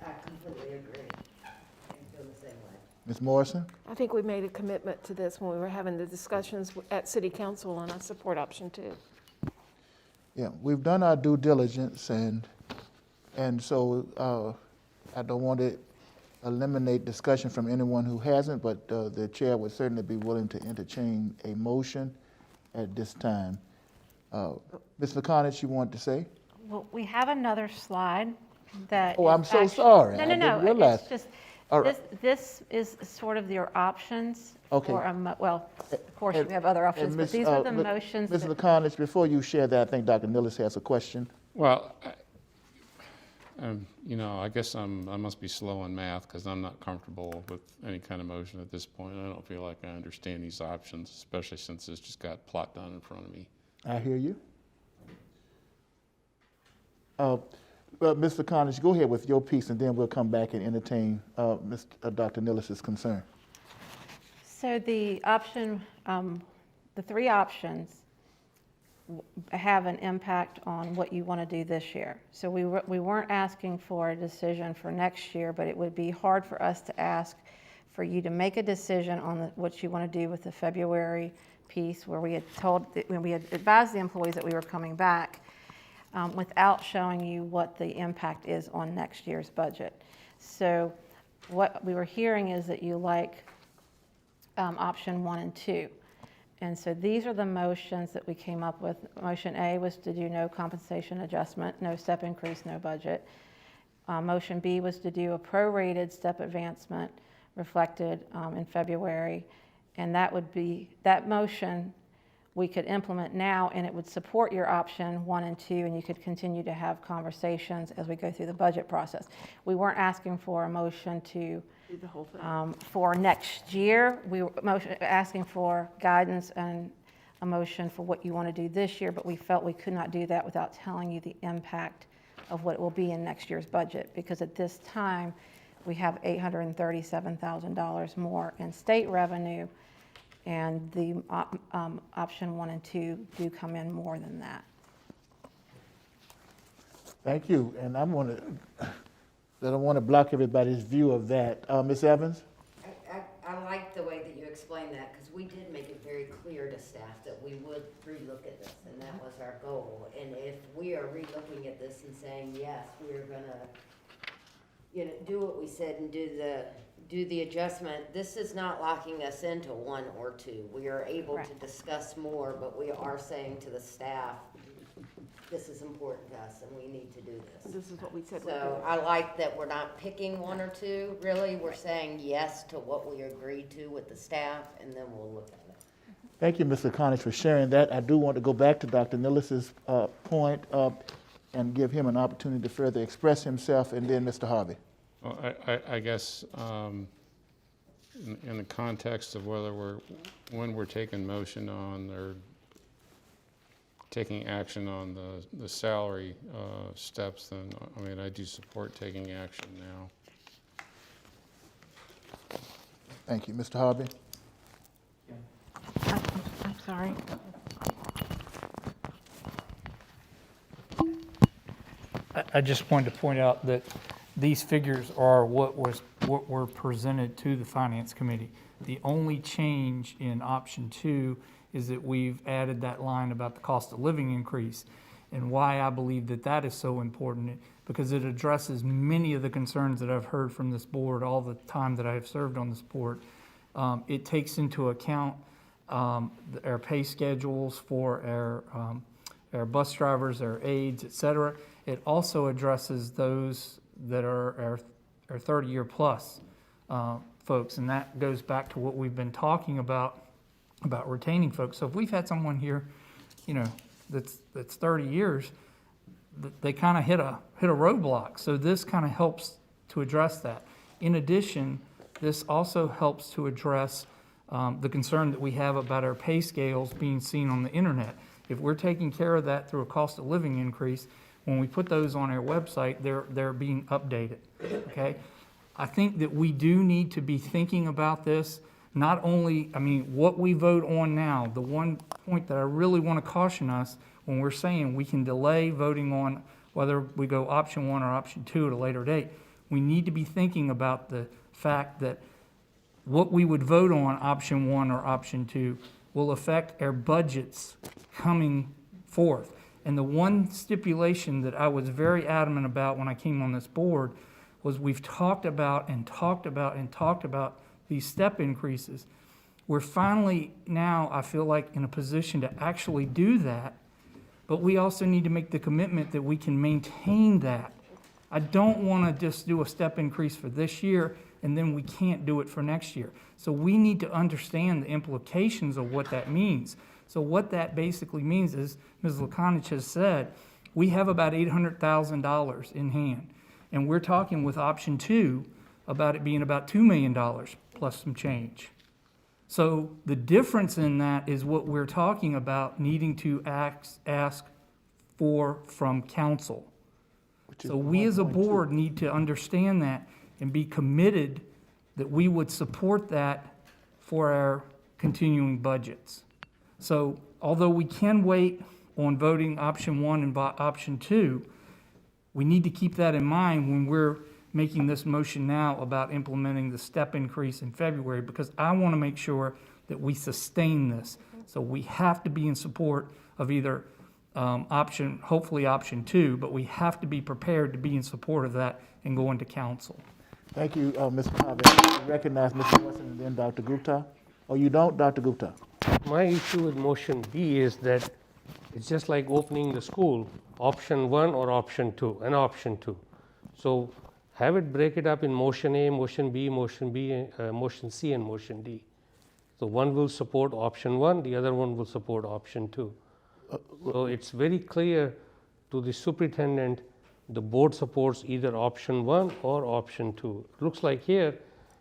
I completely agree. I feel the same way. Ms. Morrison? I think we made a commitment to this when we were having the discussions at City Council, and I support option 2. Yeah, we've done our due diligence, and so I don't want to eliminate discussion from anyone who hasn't, but the chair would certainly be willing to entertain a motion at this time. Ms. Laconich, you want to say? Well, we have another slide that. Oh, is I'm so actually- sorry. No, I no, didn't no. realize. It's just, All right. this is sort of your options. Okay. Well, of course, you have other options, but these are the motions. Ms. that- Laconich, before you share that, I think Dr. Nillis has a question. Well, you know, I guess I must be slow in math because I'm not comfortable with any kind of motion at this point. I don't feel like I understand these options, especially since it's just got plot done in front of me. I hear you. Ms. Laconich, go ahead with your piece, and then we'll come back and entertain Dr. Nillis's concern. So the option, the 3 options have an impact on what you want to do this year. So we weren't asking for a decision for next year, but it would be hard for us to ask for you to make a decision on what you want to do with the February piece, where we had when we had advised the employees that we were coming back, without showing you what the impact is on next year's budget. So what we were hearing is that you like option 1 and 2. And so these are the motions that we came up with. Motion A was to do no compensation adjustment, no step increase, no budget. Motion B was to do a prorated step advancement reflected in February. And that motion we could implement now, and it would support your option 1 and 2, and you could continue to have conversations as we go through the budget process. We weren't asking for a motion to Do the whole thing. for next year. We were asking for guidance and a a motion for what you want to do this year, but we felt we could not do that without telling you the impact of what it will be in next year's budget, because at this time, we have $837,000 more in state revenue, and the option 1 and 2 do come in more than that. Thank you, and I don't want to block everybody's view of that. Ms. Evans? I like the way that you explained that, because we did make it very clear to staff that we would relook at this, and that was our goal. And if we are relooking at this and saying, yes, we're gonna, do what we said and do the adjustment, this is not locking us into 1 or 2. We are able to discuss more, but we are saying to the staff, this is important to us and we need to do this. This is what we said we'd So do. I like that we're not picking 1 or 2, really. We're saying yes to what we agreed to with the staff, and then we'll look at it. Thank you, Mr. Connish, for sharing that. I do want to go back to Dr. Nillis's point and give him an opportunity to further express himself, and then Mr. Harvey. Well, I guess in the context of when we're taking motion on or taking action on the salary steps, then I mean, I do support taking action now. Thank you. Mr. Harvey? I'm sorry. I just wanted to point out that these figures are what were presented to the Finance Committee. The only change in option 2 is that we've added that line about the cost of living increase. And why I believe that that is so important, because it addresses many of the concerns that I've heard from this board all the time that I have served on this board. It takes into account our pay schedules for our bus drivers, our aides, et cetera. It also addresses those that are our 30-year plus folks, and that goes back to what we've been talking about retaining folks. So if we've had someone here, that's 30 years, they kind of hit a roadblock. So this kind of helps to address that. In addition, this also helps to address the concern that we have about our pay scales being seen on the internet. If we're taking care of that through a cost of living increase, when we put those on our website, they're being updated, okay? I think that we do need to be thinking about this, not only, what we vote on now. The one point that I really want to caution us when we're saying we can delay voting on whether we go option 1 or option 2 at a later date, we need to be thinking about the fact that what we would vote on option 1 or option 2 will affect our budgets coming forth. And the one stipulation that I was very adamant about when I came on this board was we've talked about these step increases. We're finally now, I feel like, in a position to actually do that, but we also need to make the commitment that we can maintain that. I don't want to just do a step increase for this year and then we can't do it for next year. So we need to understand the implications of what that means. So what that basically means is, Ms. Lakonich has said, we have about $800,000 in hand. And we're talking with option 2 about it being about $2 million plus some change. So the difference in that is what we're talking about needing to ask for from council. So we as a board need to understand that and be committed that we would support that for our continuing budgets. So although we can wait on voting option 1 and option 2, we need to keep that in mind when we're making this motion now about implementing the step increase in February, because I want to make sure that we sustain this. So we have to be in support of either hopefully option 2, but we have to be prepared to be in support of that and go into council. Thank you, Mr. Harvey. I recognize Mr. Wilson and then Dr. Gupta. Oh, you don't, Dr. Gupta? My issue with motion B is that it's just like opening the school, option 1 or option 2, and option 2. So have it break it up in motion A, motion B, motion C, and motion D. So one will support option 1, the other one will support option 2. So it's very clear to the superintendent, the board supports either option 1 or option 2. It looks like here,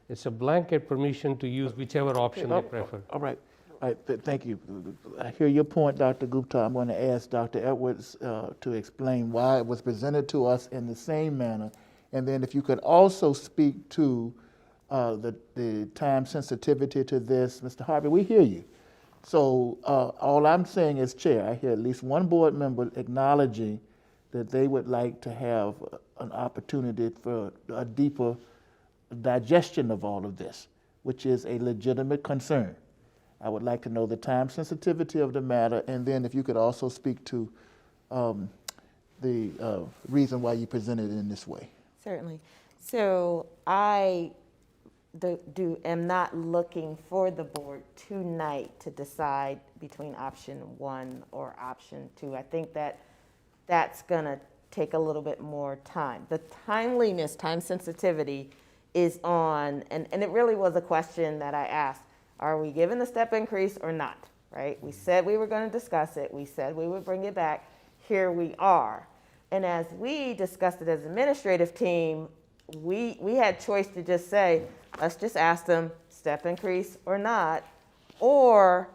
it's a blanket permission to use whichever option they prefer. All right. All right, thank you. I hear your point, Dr. Gupta. I'm going to ask Dr. Edwards to explain why it was presented to us in the same manner. And then if you could also speak to the time sensitivity to this. Mr. Harvey, we hear you. So all I'm saying is, Chair, I hear at least one board member acknowledging that they would like to have an opportunity for a deeper digestion of all of this, which is a legitimate concern. I would like to know the time sensitivity of the matter, and then if you could also speak to the reason why you presented it in this way. Certainly. So I am not looking for the board tonight to decide between option 1 or option 2. I think that that's going to take a little bit more time. The timeliness, time sensitivity is on, and it really was a question that I asked, are we giving the step increase or not, right? We said we were going to discuss it. We said we would bring it back. Here we are. And as we discussed it as an administrative team, we had choice to just say, let's just ask them step increase or not, or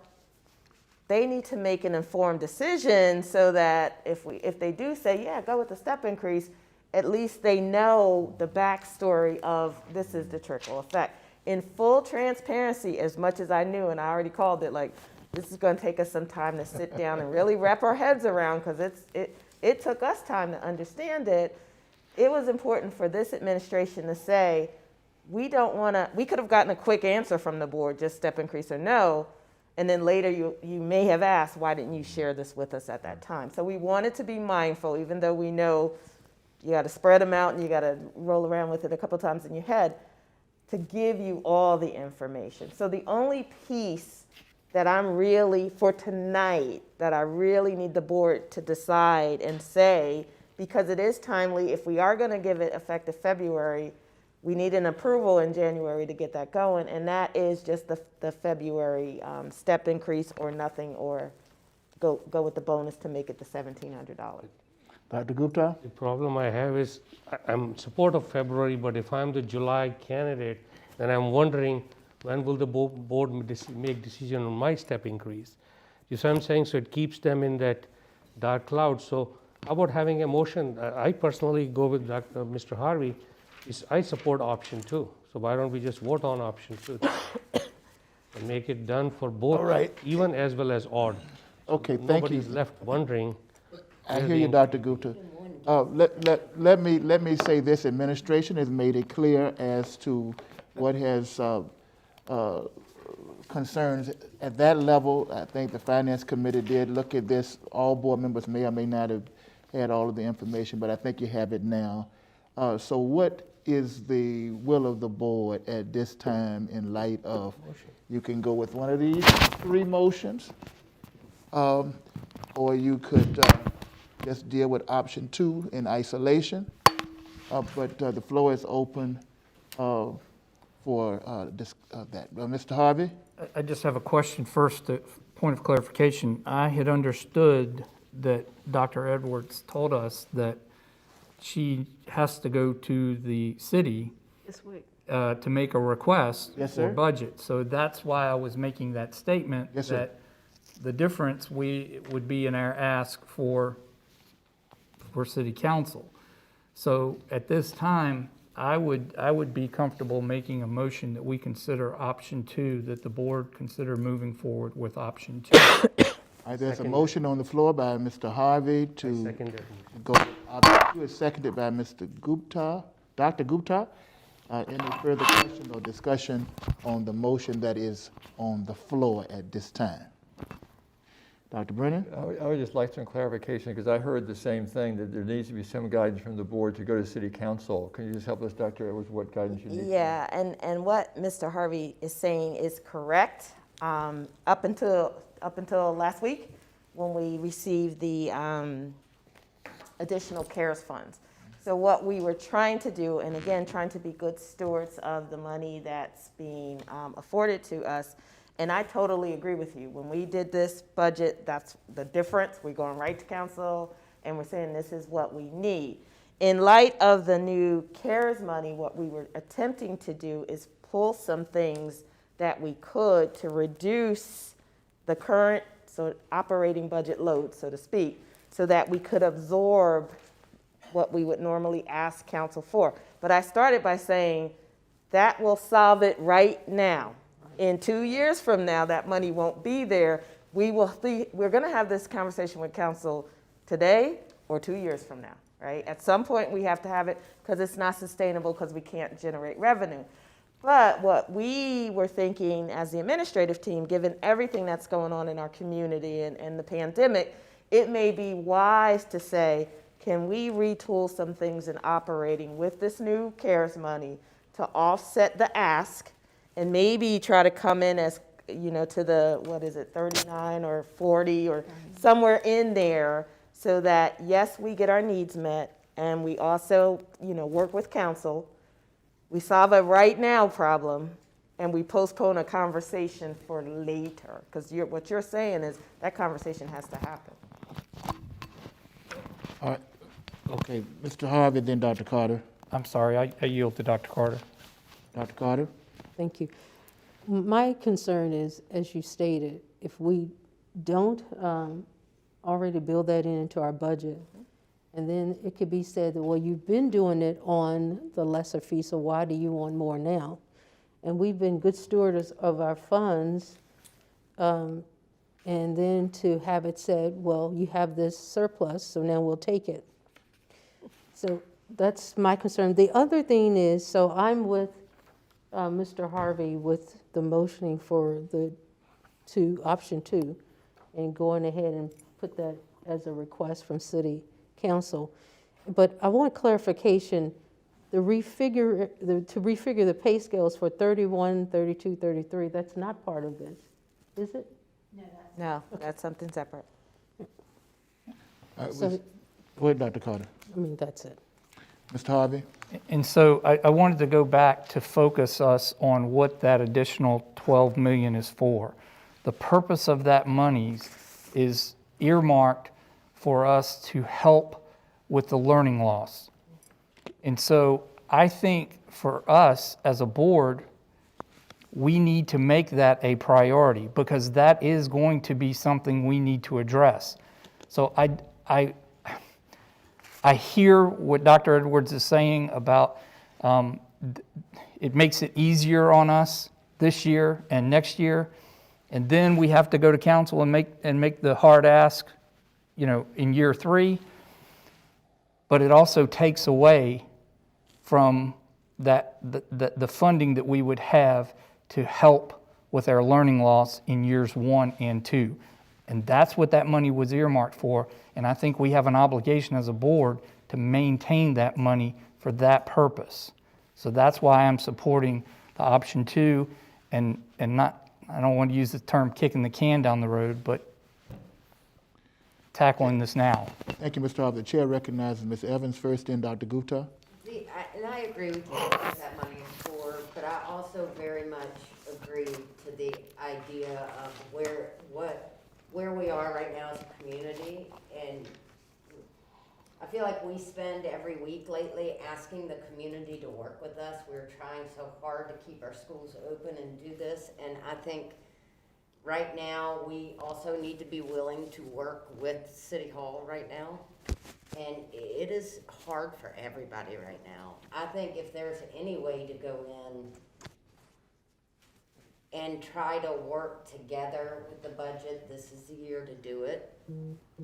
they need to make an informed decision so that if they do say, yeah, go with the step increase, at least they know the backstory of this is the trickle effect. In full transparency, as much as I knew, and I already called it, like, this is going to take us some time to sit down and really wrap our heads around, because it took us time to understand it. It was important for this administration to say, we don't want to, we could have gotten a quick answer from the board, just step increase or no, and then later you may have asked, why didn't you share this with us at that time? So we wanted to be mindful, even though we know you got to spread them out and you got to roll around with it a couple times in your head, to give you all the information. So the only piece that I'm really, for tonight, that I really need the board to decide and say, because it is timely, if we are going to give it effective February, we need an approval in January to get that going, and that is just the February step increase or nothing, or go with the bonus to make it the $1,700. Dr. Gupta? The problem I have is I'm in support of February, but if I'm the July candidate, then I'm wondering when will the board make decision on my step increase. You see what I'm saying? So it keeps them in that dark cloud. So how about having a motion? I personally go with Mr. Harvey. I support option 2. So why don't we just vote on option 2 and make it done for both, All right. even as well as odd. Okay, thank Nobody's you. left wondering. I hear you, Dr. Gupta. Let me say this. Administration has made it clear as to what has concerns at that level. I think the Finance Committee did look at this. All board members may or may not have had all of the information, but I think you have it now. So what is the will of the board at this time in light of, you can go with one of these 3 motions, or you could just deal with option 2 in isolation, but the floor is open for that. Mr. Harvey? I just have a question first, a point of clarification. I had understood that Dr. Edwards told us that she has to go to the city This week. to make a request Yes, for sir. budget. So that's why I was making that statement. Yes, sir. That the difference would be in our ask for city council. So at this time, I would be comfortable making a motion that we consider option 2, that the board consider moving forward with option 2. All right, there's a motion on the floor by Mr. Harvey to Second that. go with option 2. It's seconded by Mr. Gupta. Dr. Gupta, any further question or discussion on the motion that is on the floor at this time? Dr. Brennan? I would just like some clarification, because I heard the same thing, that there needs to be some guidance from the board to go to city council. Can you just help us, Dr. Edwards, what guidance you need? Yeah, and what Mr. Harvey is saying is correct. Up until last week, when we received the additional CARES funds. So what we were trying to do, and again, trying to be good stewards of the money that's being afforded to us, and I totally agree with you. When we did this budget, that's the difference. We're going right to council, and we're saying this is what we need. In light of the new CARES money, what we were attempting to do is pull some things that we could to reduce the current operating budget load, so to speak, so that we could absorb what we would normally ask council for. But I started by saying that will solve it right now. In 2 years from now, that money won't be there. We're going to have this conversation with council today or 2 years from now, right? At some point, we have to have it because it's not sustainable because we can't generate revenue. But what we were thinking as the administrative team, given everything that's going on in our community and the pandemic, it may be wise to say, can we retool some things in operating with this new CARES money to offset the ask and maybe try to come in as, you know, to the, 39 or 40 or somewhere in there so that, yes, we get our needs met and we also, work with council. We solve a right now problem and we postpone a conversation for later. Because what you're saying is that conversation has to happen. All right. Okay, Mr. Harvey, then Dr. Carter. I'm sorry, I yield to Dr. Carter. Dr. Carter? Thank you. My concern is, as you stated, if we don't already build that into our budget, and then it could be said that, well, you've been doing it on the lesser fee, so why do you want more now? And we've been good stewards of our funds, and then to have it said, well, you have this surplus, so now we'll take it. So that's my concern. The other thing is, so I'm with Mr. Harvey with the motioning for the option 2 and going ahead and put that as a request from City Council. But I want clarification, to refigure the pay scales for 31, 32, 33, that's not part of this, is it? No, that's something separate. So, Go ahead, Dr. Carter. that's it. Mr. Harvey? And so I wanted to go back to focus us on what that additional 12 million is for. The purpose of that money is earmarked for us to help with the learning loss. And so I think for us as a board, we need to make that a priority because that is going to be something we need to address. So I hear what Dr. Edwards is saying about it makes it easier on us this year and next year, and then we have to go to council and make the hard ask, in year 3. But it also takes away from the funding that we would have to help with our learning loss in years 1 and 2. And that's what that money was earmarked for. And I think we have an obligation as a board to maintain that money for that purpose. So that's why I'm supporting the option 2 and not, I don't want to use the term kicking the can down the road, but tackling this now. Thank you, Mr. Harvey. The chair recognizes Ms. Evans first, then Dr. Gupta. And I agree with you what that money is for, but I also very much agree to the idea of where we are right now as a community. And I feel like we spend every week lately asking the community to work with us. We're trying so hard to keep our schools open and do this. And I think right now we also need to be willing to work with City Hall right now. And it is hard for everybody right now. I think if there's any way to go in and try to work together with the budget, this is the year to do it.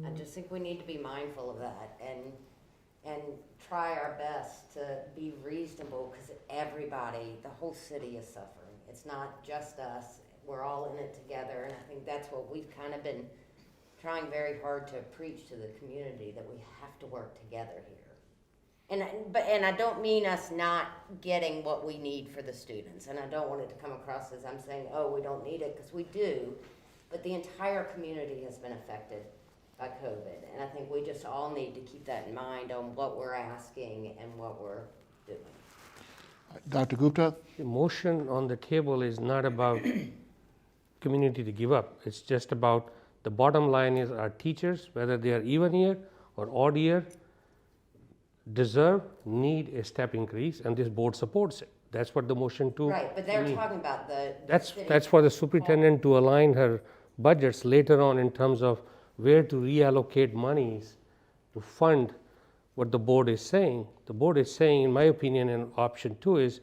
I just think we need to be mindful of that and try our best to be reasonable because everybody, the whole city is suffering. It's not just us. We're all in it together, and I think that's what we've kind of been trying very hard to preach to the community, that we have to work together here. And I don't mean us not getting what we need for the students, and I don't want it to come across as I'm saying, oh, we don't need it, because we do, but the entire community has been affected by COVID, and I think we just all need to keep that in mind on what we're asking and what we're doing. Dr. Gupta? The motion on the table is not about community to give up. It's just about the bottom line is our teachers, whether they are even year or odd year, need a step increase, and this board supports it. That's what the motion to. Right, but they're talking about the That's for the superintendent to align her budgets later on in terms of where to reallocate monies to fund what the board is saying. The board is saying, in my opinion, in option 2 is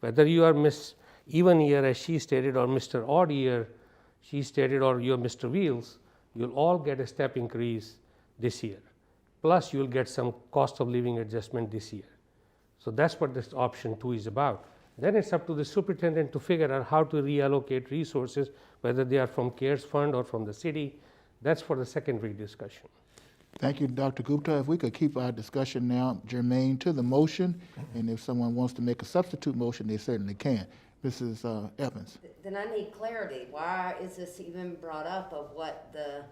whether you are Miss Even Year, as she stated, or Mr. Odd Year, she stated, or you're Mr. Wheels, you'll all get a step increase this year. Plus, you'll get some cost of living adjustment this year. So that's what this option 2 is about. Then it's up to the superintendent to figure out how to reallocate resources, whether they are from CARES Fund or from the city. That's for the secondary discussion. Thank you, Dr. Gupta. If we could keep our discussion now germane to the motion, and if someone wants to make a substitute motion, they certainly can. Mrs. Evans. Then I need clarity. Why is this even brought up of what the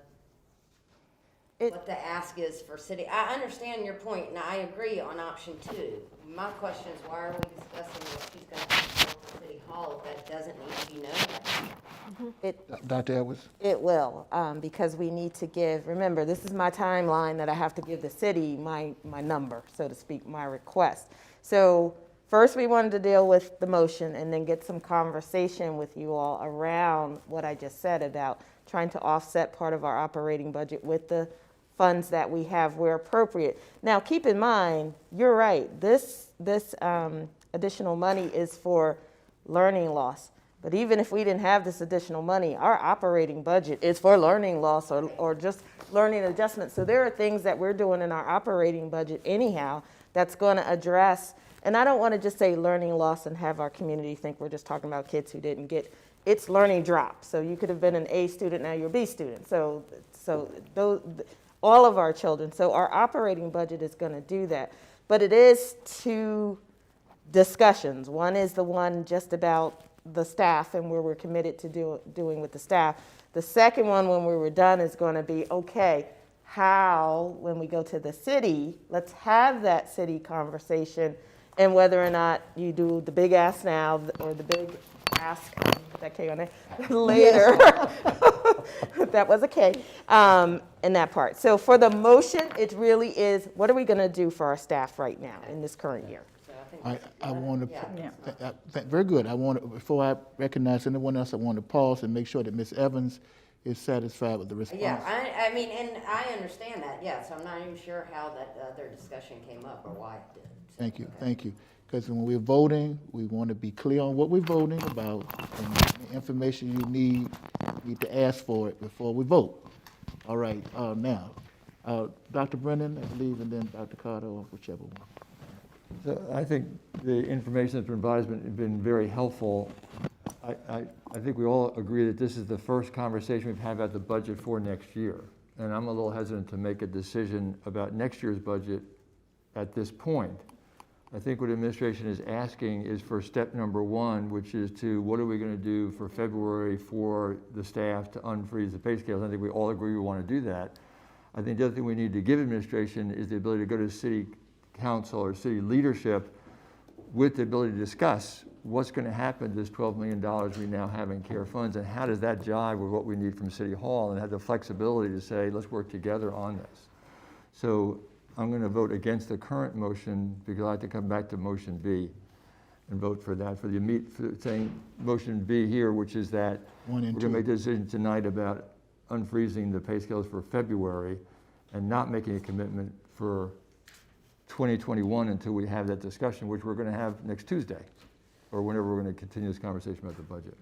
ask is for city? I understand your point, and I agree on option 2. My question is, why are we discussing what she's going to have for City Hall if that doesn't need to be known? Dr. Edwards. It will, because we need to give, remember, this is my timeline that I have to give the city my number, so to speak, my request. So first we wanted to deal with the motion and then get some conversation with you all around what I just said about trying to offset part of our operating budget with the funds that we have where appropriate. Now, keep in mind, you're right, this additional money is for learning loss. But even if we didn't have this additional money, our operating budget is for learning loss or just learning adjustments. So there are things that we're doing in our operating budget anyhow that's going to address, and I don't want to just say learning loss and have our community think we're just talking about kids who didn't get, it's learning drop. So you could have been an A student, now you're a B student. So those, all of our children. So our operating budget is going to do that. But it is 2 discussions. One is the one just about the staff and where we're committed to doing with the staff. The second one, when we were done, is going to be, okay, how, when we go to the city, let's have that city conversation, and whether or not you do the big ask now or the big ask, that K on it, later. That was a K in that part. So for the motion, it really is, what are we going to do for our staff right now in this current year? I want to, very good. I want to, before I recognize anyone else, I want to pause and make sure that Ms. Evans is satisfied with the response. Yeah, I mean, and I understand that, yes. I'm not even sure how that other discussion came up or why it did. Thank you, thank you. Because when we're voting, we want to be clear on what we're voting about, and the information you need to ask for it before we vote. All right, now, Dr. Brennan, I believe, and then Dr. Carter, or whichever one. So I think the information that's been provided has been very helpful. I think we all agree that this is the first conversation we've had about the budget for next year. And I'm a little hesitant to make a decision about next year's budget at this point. I think what administration is asking is for step number 1, which is to what are we going to do for February for the staff to unfreeze the pay scales. I think we all agree we want to do that. I think the other thing we need to give administration is the ability to go to city council or city leadership with the ability to discuss what's going to happen to this $12 million we now have in CARE funds, and how does that jive with what we need from City Hall, and have the flexibility to say, let's work together on this. So I'm going to vote against the current motion because I like to come back to motion B and vote for that, for the immediate, saying motion B here, which is that we're going to make a decision tonight about unfreezing the pay scales for February and not making a commitment for 2021 until we have that discussion, which we're going to have next Tuesday, or whenever we're going to continue this conversation about the budget.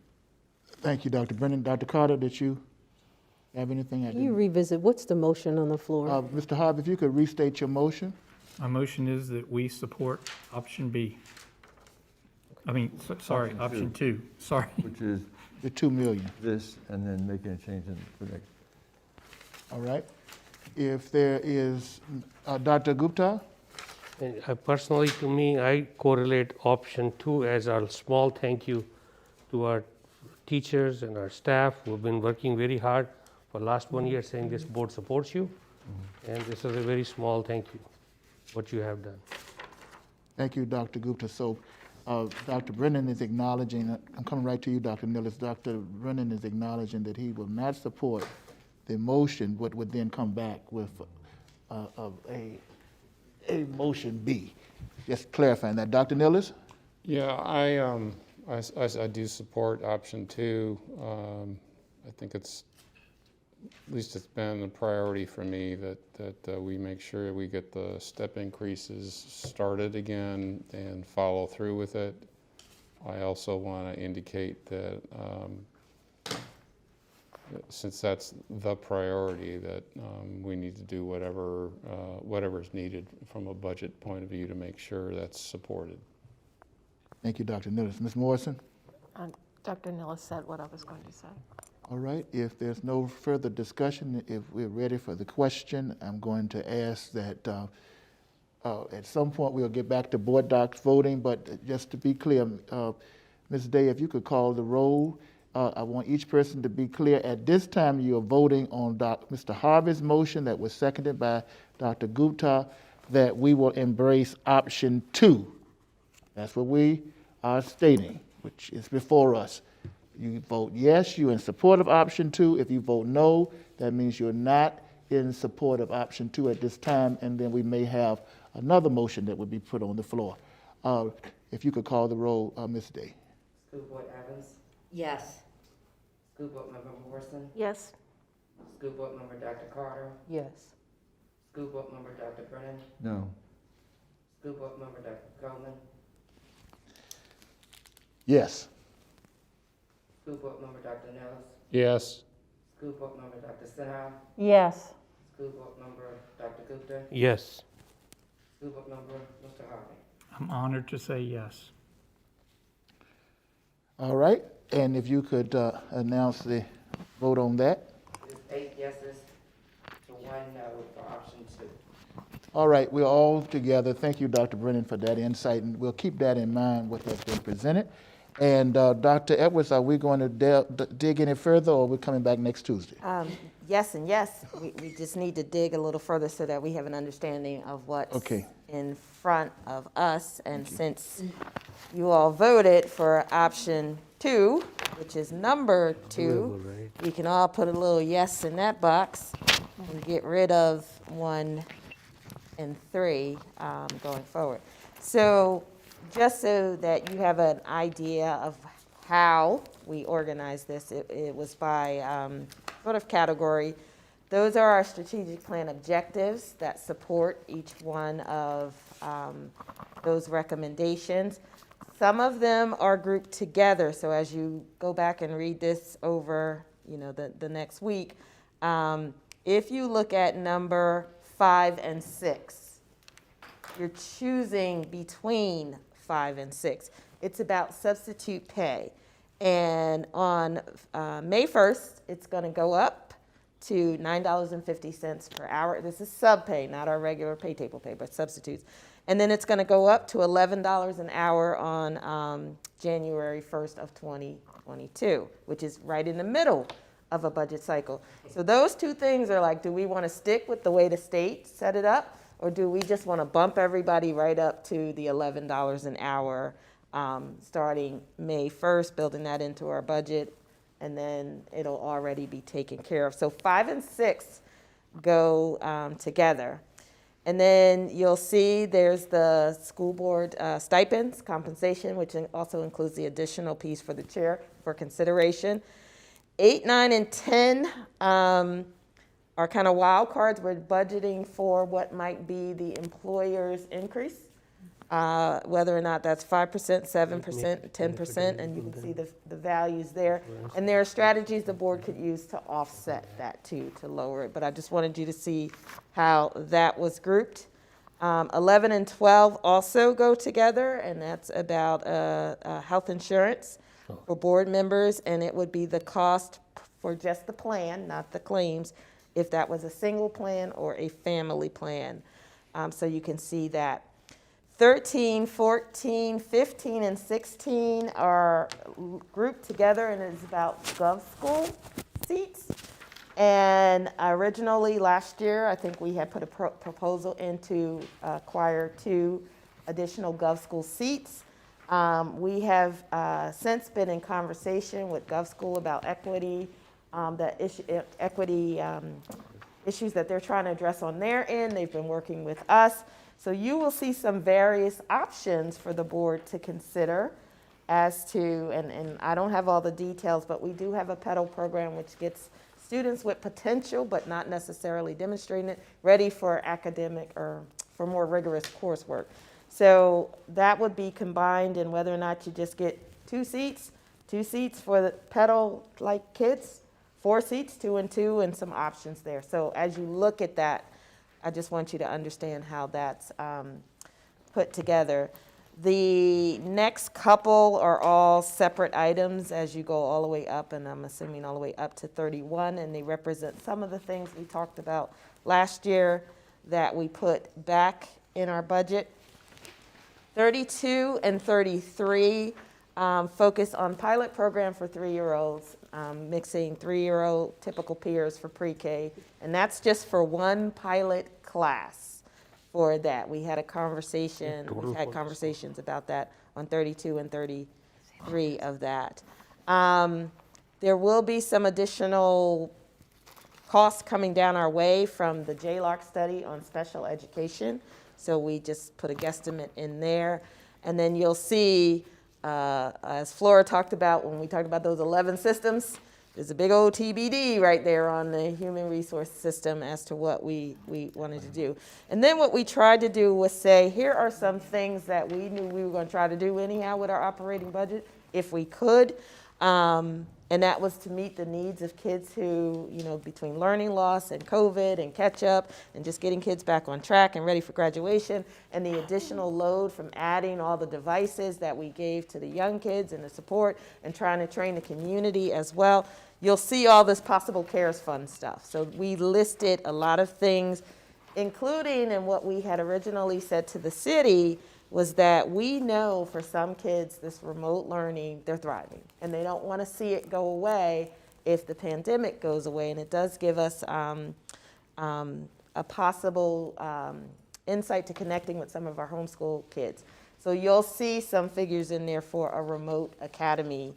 Thank you, Dr. Brennan. Dr. Carter, did you have anything? Can you revisit, what's the motion on the floor? Mr. Harvey, if you could restate your motion. My motion is that we support option B. I mean, sorry, option 2, sorry. Which is the $2 million. This, and then making a change in the next. All right. If there is, Dr. Gupta? Personally, to me, I correlate option 2 as a small thank you to our teachers and our staff who have been working very hard for the last 1 year, saying this board supports you. And this is a very small thank you, what you have done. Thank you, Dr. Gupta. So Dr. Brennan is acknowledging, I'm coming right to you, Dr. Millis. Dr. Brennan is acknowledging that he will not support the motion, but would then come back with a motion B. Just clarifying that. Dr. Nillis? Yeah, I do support option 2. I think it's at least it's been a priority for me that we make sure we get the step increases started again and follow through with it. I also want to indicate that since that's the priority, that we need to do whatever is needed from a budget point of view to make sure that's supported. Thank you, Dr. Nillis. Ms. Morrison? Dr. Nillis said what I was going to say. All right, if there's no further discussion, if we're ready for the question, I'm going to ask that at some point we'll get back to board docs voting, but just to be clear, Ms. Day, if you could call the roll. I want each person to be clear. At this time, you are voting on Mr. Harvey's motion that was seconded by Dr. Gupta, that we will embrace option 2. That's what we are stating, which is before us. You vote yes, you're in support of option 2. If you vote no, that means you're not in support of option 2 at this time, and then we may have another motion that would be put on the floor. If you could call the roll, Ms. Day. School Board Evans, Yes. School Board Member Morrison, Yes. School Board Member Dr. Carter, Yes. School Board Member Dr. Brennan, No. School Board Member Dr. Goldman, Yes. School Board Member Dr. Nellis, Yes. School Board Member Dr. Sinha, Yes. School Board Member Dr. Gupta, Yes. School Board Member Mr. Harvey. I'm honored to say yes. All right, and if you could announce the vote on that. It is 8 yeses to 1 no for option 2. All right, we're all together. Thank you, Dr. Brennan, for that insight, and we'll keep that in mind, what has been presented. And Dr. Edwards, are we going to dig any further, or are we coming back next Tuesday? Yes and yes. We just need to dig a little further so that we have an understanding of what's in front of us. And since you all voted for option 2, which is number 2, we can all put a little yes in that box and get rid of 1 and 3 going forward. So just so that you have an idea of how we organize this, it was by sort of category. Those are our strategic plan objectives that support each one of those recommendations. Some of them are grouped together, so as you go back and read this over, the next week, if you look at number 5 and 6, you're choosing between 5 and 6. It's about substitute pay. And on May 1st, it's going to go up to $9.50 per hour. This is sub pay, not our regular pay table pay, but substitutes. And then it's going to go up to $11 an hour on January 1st of 2022, which is right in the middle of a budget cycle. So those two things are like, do we want to stick with the way the state set it up, or do we just want to bump everybody right up to the $11 an hour starting May 1st, building that into our budget, and then it'll already be taken care of. So 5 and 6 go together. And then you'll see there's the school board stipends, compensation, which also includes the additional piece for the chair for consideration. 8, 9, and 10 are kind of wild cards. We're budgeting for what might be the employer's increase, whether or not that's 5%, 7%, 10%, and you can see the values there. And there are strategies the board could use to offset that too, to lower it. But I just wanted you to see how that was grouped. 11 and 12 also go together, and that's about health insurance for board members, and it would be the cost for just the plan, not the claims, if that was a single plan or a family plan. So you can see that. 13, 14, 15, and 16 are grouped together, and it's about gov school seats. And originally last year, I think we had put a proposal in to acquire 2 additional gov school seats. We have since been in conversation with gov school about equity, issues that they're trying to address on their end. They've been working with us. So you will see some various options for the board to consider as to, and I don't have all the details, but we do have a pedal program which gets students with potential but not necessarily demonstrating it, ready for academic or for more rigorous coursework. So that would be combined in whether or not you just get 2 seats for the pedal-like kids, 4 seats, 2 and 2, and some options there. So as you look at that, I just want you to understand how that's put together. The next couple are all separate items as you go all the way up, and I'm assuming all the way up to 31, and they represent some of the things we talked about last year that we put back in our budget. 32 and 33 focus on pilot program for 3-year-olds, mixing 3-year-old typical peers for pre-K, and that's just for one pilot class. For that, we had a conversation, we've had conversations about that on 32 and 33 of that. There will be some additional costs coming down our way from the JLARC study on special education. So we just put a guesstimate in there. And then you'll see, as Flora talked about when we talked about those 11 systems, there's a big old TBD right there on the human resource system as to what we wanted to do. And then what we tried to do was say, here are some things that we knew we were going to try to do anyhow with our operating budget, if we could. And that was to meet the needs of kids who, between learning loss and COVID and catch up and just getting kids back on track and ready for graduation, and the additional load from adding all the devices that we gave to the young kids and the support and trying to train the community as well. You'll see all this possible CARES fund stuff. So we listed a lot of things, including in what we had originally said to the city was that we know for some kids this remote learning, they're thriving, and they don't want to see it go away if the pandemic goes away. And it does give us a possible insight to connecting with some of our homeschool kids. So you'll see some figures in there for a remote academy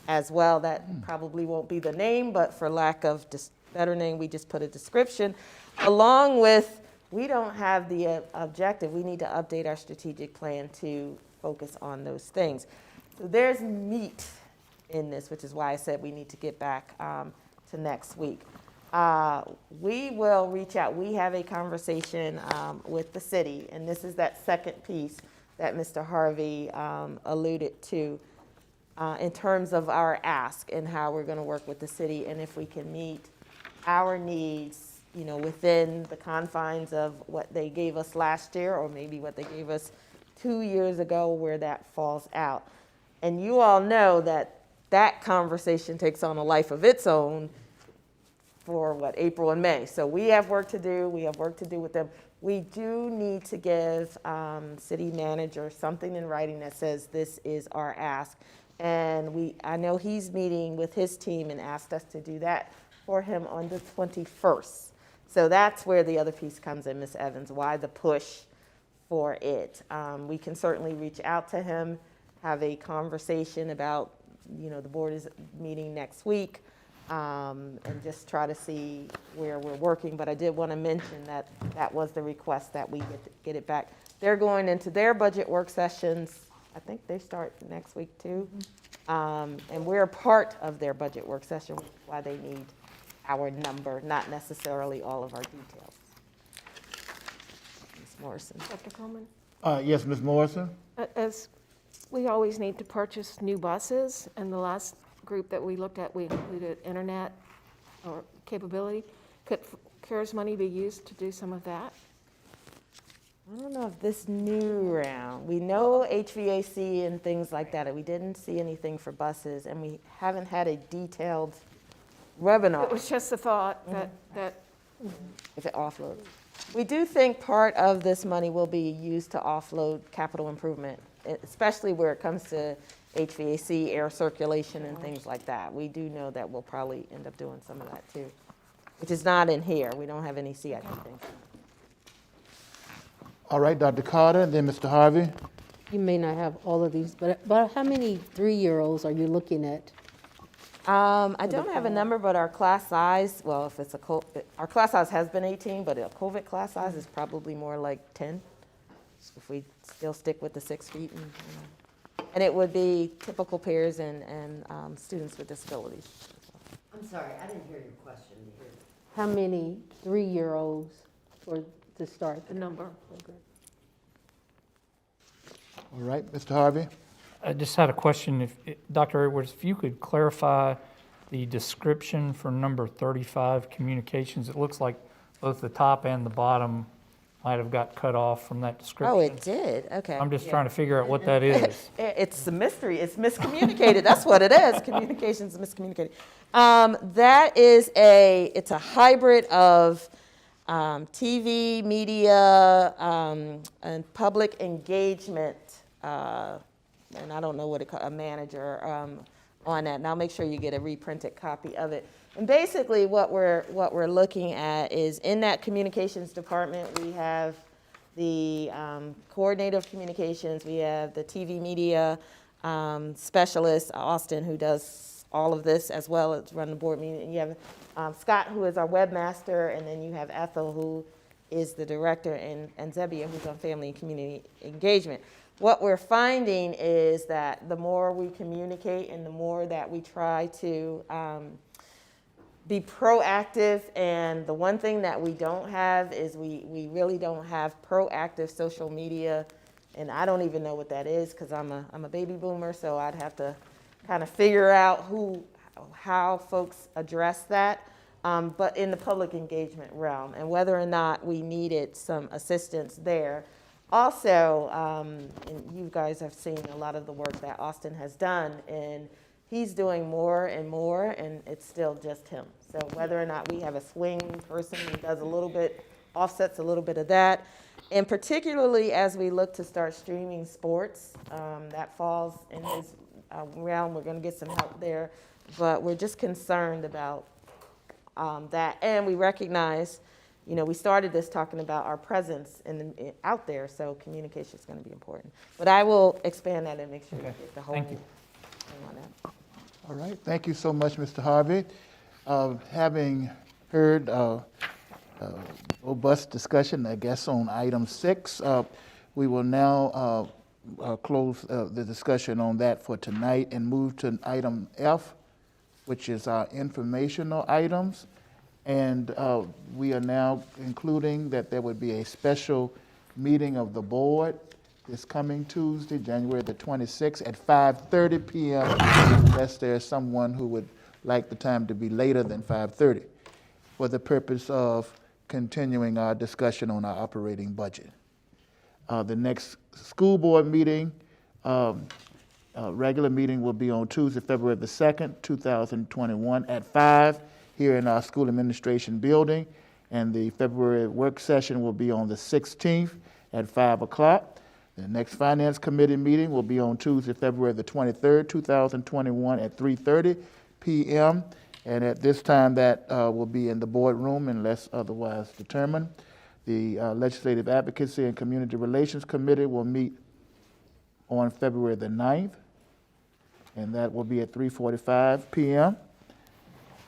as well. That probably won't be the name, but for lack of better name, we just put a description along with. We don't have the objective. We need to update our strategic plan to focus on those things. So there's meat in this, which is why I said we need to get back to next week. We will reach out. We have a conversation with the city, and this is that second piece that Mr. Harvey alluded to in terms of our ask and how we're going to work with the city and if we can meet our needs within the confines of what they gave us last year or maybe what they gave us 2 years ago where that falls out. And you all know that that conversation takes on a life of its own for April and May. So we have work to do. We have work to do with them. We do need to give city manager something in writing that says this is our ask. And I know he's meeting with his team and asked us to do that for him on the 21st. So that's where the other piece comes in, Ms. Evans, why the push for it. We can certainly reach out to him, have a conversation about, the board is meeting next week, and just try to see where we're working. But I did want to mention that that was the request that we get it back. They're going into their budget work sessions. I think they start next week too. And we're a part of their budget work session, which is why they need our number, not necessarily all of our details. Ms. Morrison. Dr. Coleman? Yes, Ms. Morrison? As we always need to purchase new buses, and the last group that we looked at, we included internet or capability. Could CARES money be used to do some of that? I don't know if this new round, we know HVAC and things like that. We didn't see anything for buses, and we haven't had a detailed webinar. It was just a thought that if it offloads. We do think part of this money will be used to offload capital improvement, especially where it comes to HVAC, air circulation, and things like that. We do know that we'll probably end up doing some of that too, which is not in here. We don't have any CIP things. All right, Dr. Carter, and then Mr. Harvey. You may not have all of these, but how many 3-year-olds are you looking at? I don't have a number, but our class size, well, if it's our class size has been 18, but a COVID class size is probably more like 10, if we still stick with the 6 feet. And it would be typical peers and students with disabilities. I'm I'm sorry, I didn't hear your question. Did you hear it? How many 3-year-olds to start The number. program? All right, Mr. Harvey? I just had a question, Dr. Edwards, if you could clarify the description for number 35, communications. It looks like both the top and the bottom might have got cut off from that description. Oh, it did, okay. I'm just Yeah. trying to figure out what that is. It's a mystery. It's miscommunicated. That's what it is. Communications miscommunicated. That is it's a hybrid of TV, media, and public engagement. And I don't know what a manager on that. And I'll make sure you get a reprinted copy of it. And basically, what we're looking at is in that communications department, we have the coordinator of communications, we have the TV media specialist, Austin, who does all of this as well as run the board meeting. And you have Scott, who is our webmaster, and then you have Ethel, who is the director, and Zebia, who's on family and community engagement. What we're finding is that the more we communicate and the more that we try to be proactive, and the one thing that we don't have is we really don't have proactive social media, and I don't even know what that is because I'm a baby boomer, so I'd have to kind of figure out how folks address that, but in the public engagement realm, and whether or not we needed some assistance there. Also, and you guys have seen a lot of the work that Austin has done, and he's doing more and more, and it's still just him. So whether or not we have a swing person who does a little bit, offsets a little bit of that, and particularly as we look to start streaming sports, that falls in his realm. We're going to get some help there, but we're just concerned about that, and we recognize, you know, we started this talking about our presence out there, so communication is going to be important. But I will expand that and make sure you get the whole Thank you. thing on that. All right, thank you so much, Mr. Harvey. Having heard robust discussion, I guess, on item 6, we will now close the discussion on that for tonight and move to item F, which is our informational items. And we are now including that there would be a special meeting of the board this coming Tuesday, January the 26th at 5:30 p.m., unless there's someone who would like the time to be later than 5:30, for the purpose of continuing our discussion on our operating budget. The next school board meeting, regular meeting, will be on Tuesday, February the 2nd, 2021 at 5 here in our school administration building, and the February work session will be on the 16th at 5 o'clock. The next Finance Committee meeting will be on Tuesday, February the 23rd, 2021 at 3:30 p.m. And at this time, that will be in the boardroom unless otherwise determined. The Legislative Advocacy and Community Relations Committee will meet on February the 9th, and that will be at 3:45 p.m.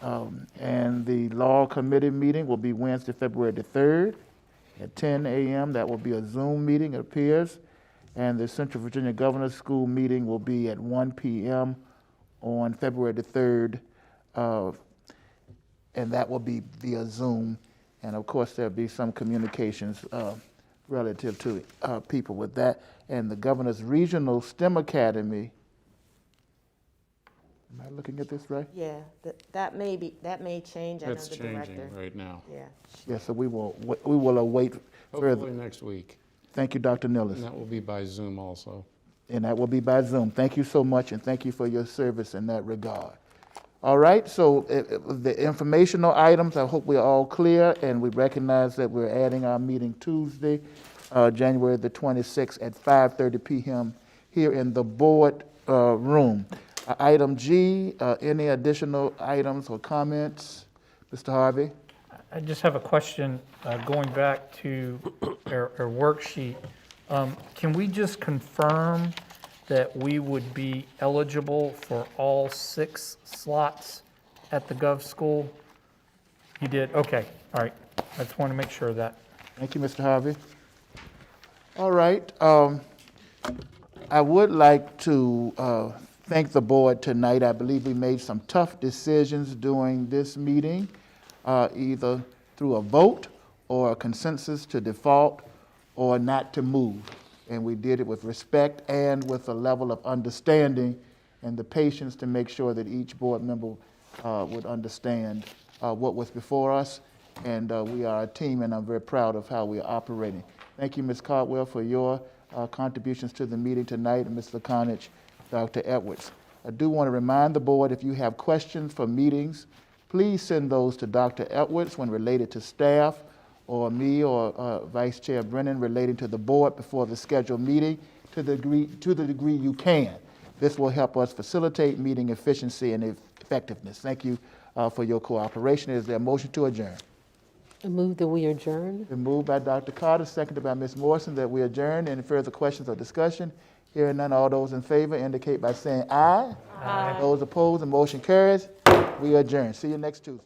And the Law Committee meeting will be Wednesday, February the 3rd at 10 a.m. That will be a Zoom meeting, it appears. And the Central Virginia Governor's School meeting will be at 1 p.m. on February the 3rd, and that will be via Zoom. And of course, there'll be some communications relative to people with that. And the Governor's Regional STEM Academy, am I looking at this right? Yeah, that may change. I know It's the changing director. right now. Yeah. Yeah, so we will await further. Hopefully next week. Thank you, Dr. Nilles. And that will be by Zoom also. And that will be by Zoom. Thank you so much, and thank you for your service in that regard. All right, so the informational items, I hope we're all clear, and we recognize that we're adding our meeting Tuesday, January the 26th at 5:30 p.m. here in the board room. Item G, any additional items or comments? Mr. Harvey? I just have a question, going back to our worksheet. Can we just confirm that we would be eligible for all 6 slots at the Gov School? You did? Okay, all right. I just want to make sure of that. Thank you, Mr. Harvey. All right. I would like to thank the board tonight. I believe we made some tough decisions during this meeting, either through a vote or a consensus to default or not to move. And we did it with respect and with a level of understanding and the patience to make sure that each board member would understand what was before us. And we are a team, and I'm very proud of how we are operating. Thank you, Ms. Caldwell, for your contributions to the meeting tonight, and Ms. Lakonich, Dr. Edwards. I do want to remind the board, if you have questions for meetings, please send those to Dr. Edwards when related to staff, or me, or Vice Chair Brennan relating to the board before the scheduled meeting, to the degree you can. This will help us facilitate meeting efficiency and effectiveness. Thank you for your cooperation. Is there a motion to adjourn? I move that we adjourn. Been moved by Dr. Carter, seconded by Ms. Morrison, that we adjourn. Any further questions or discussion? Hearing none, all those in favor indicate by saying aye. Aye. Those opposed, the motion carries. We adjourn. See you next Tuesday.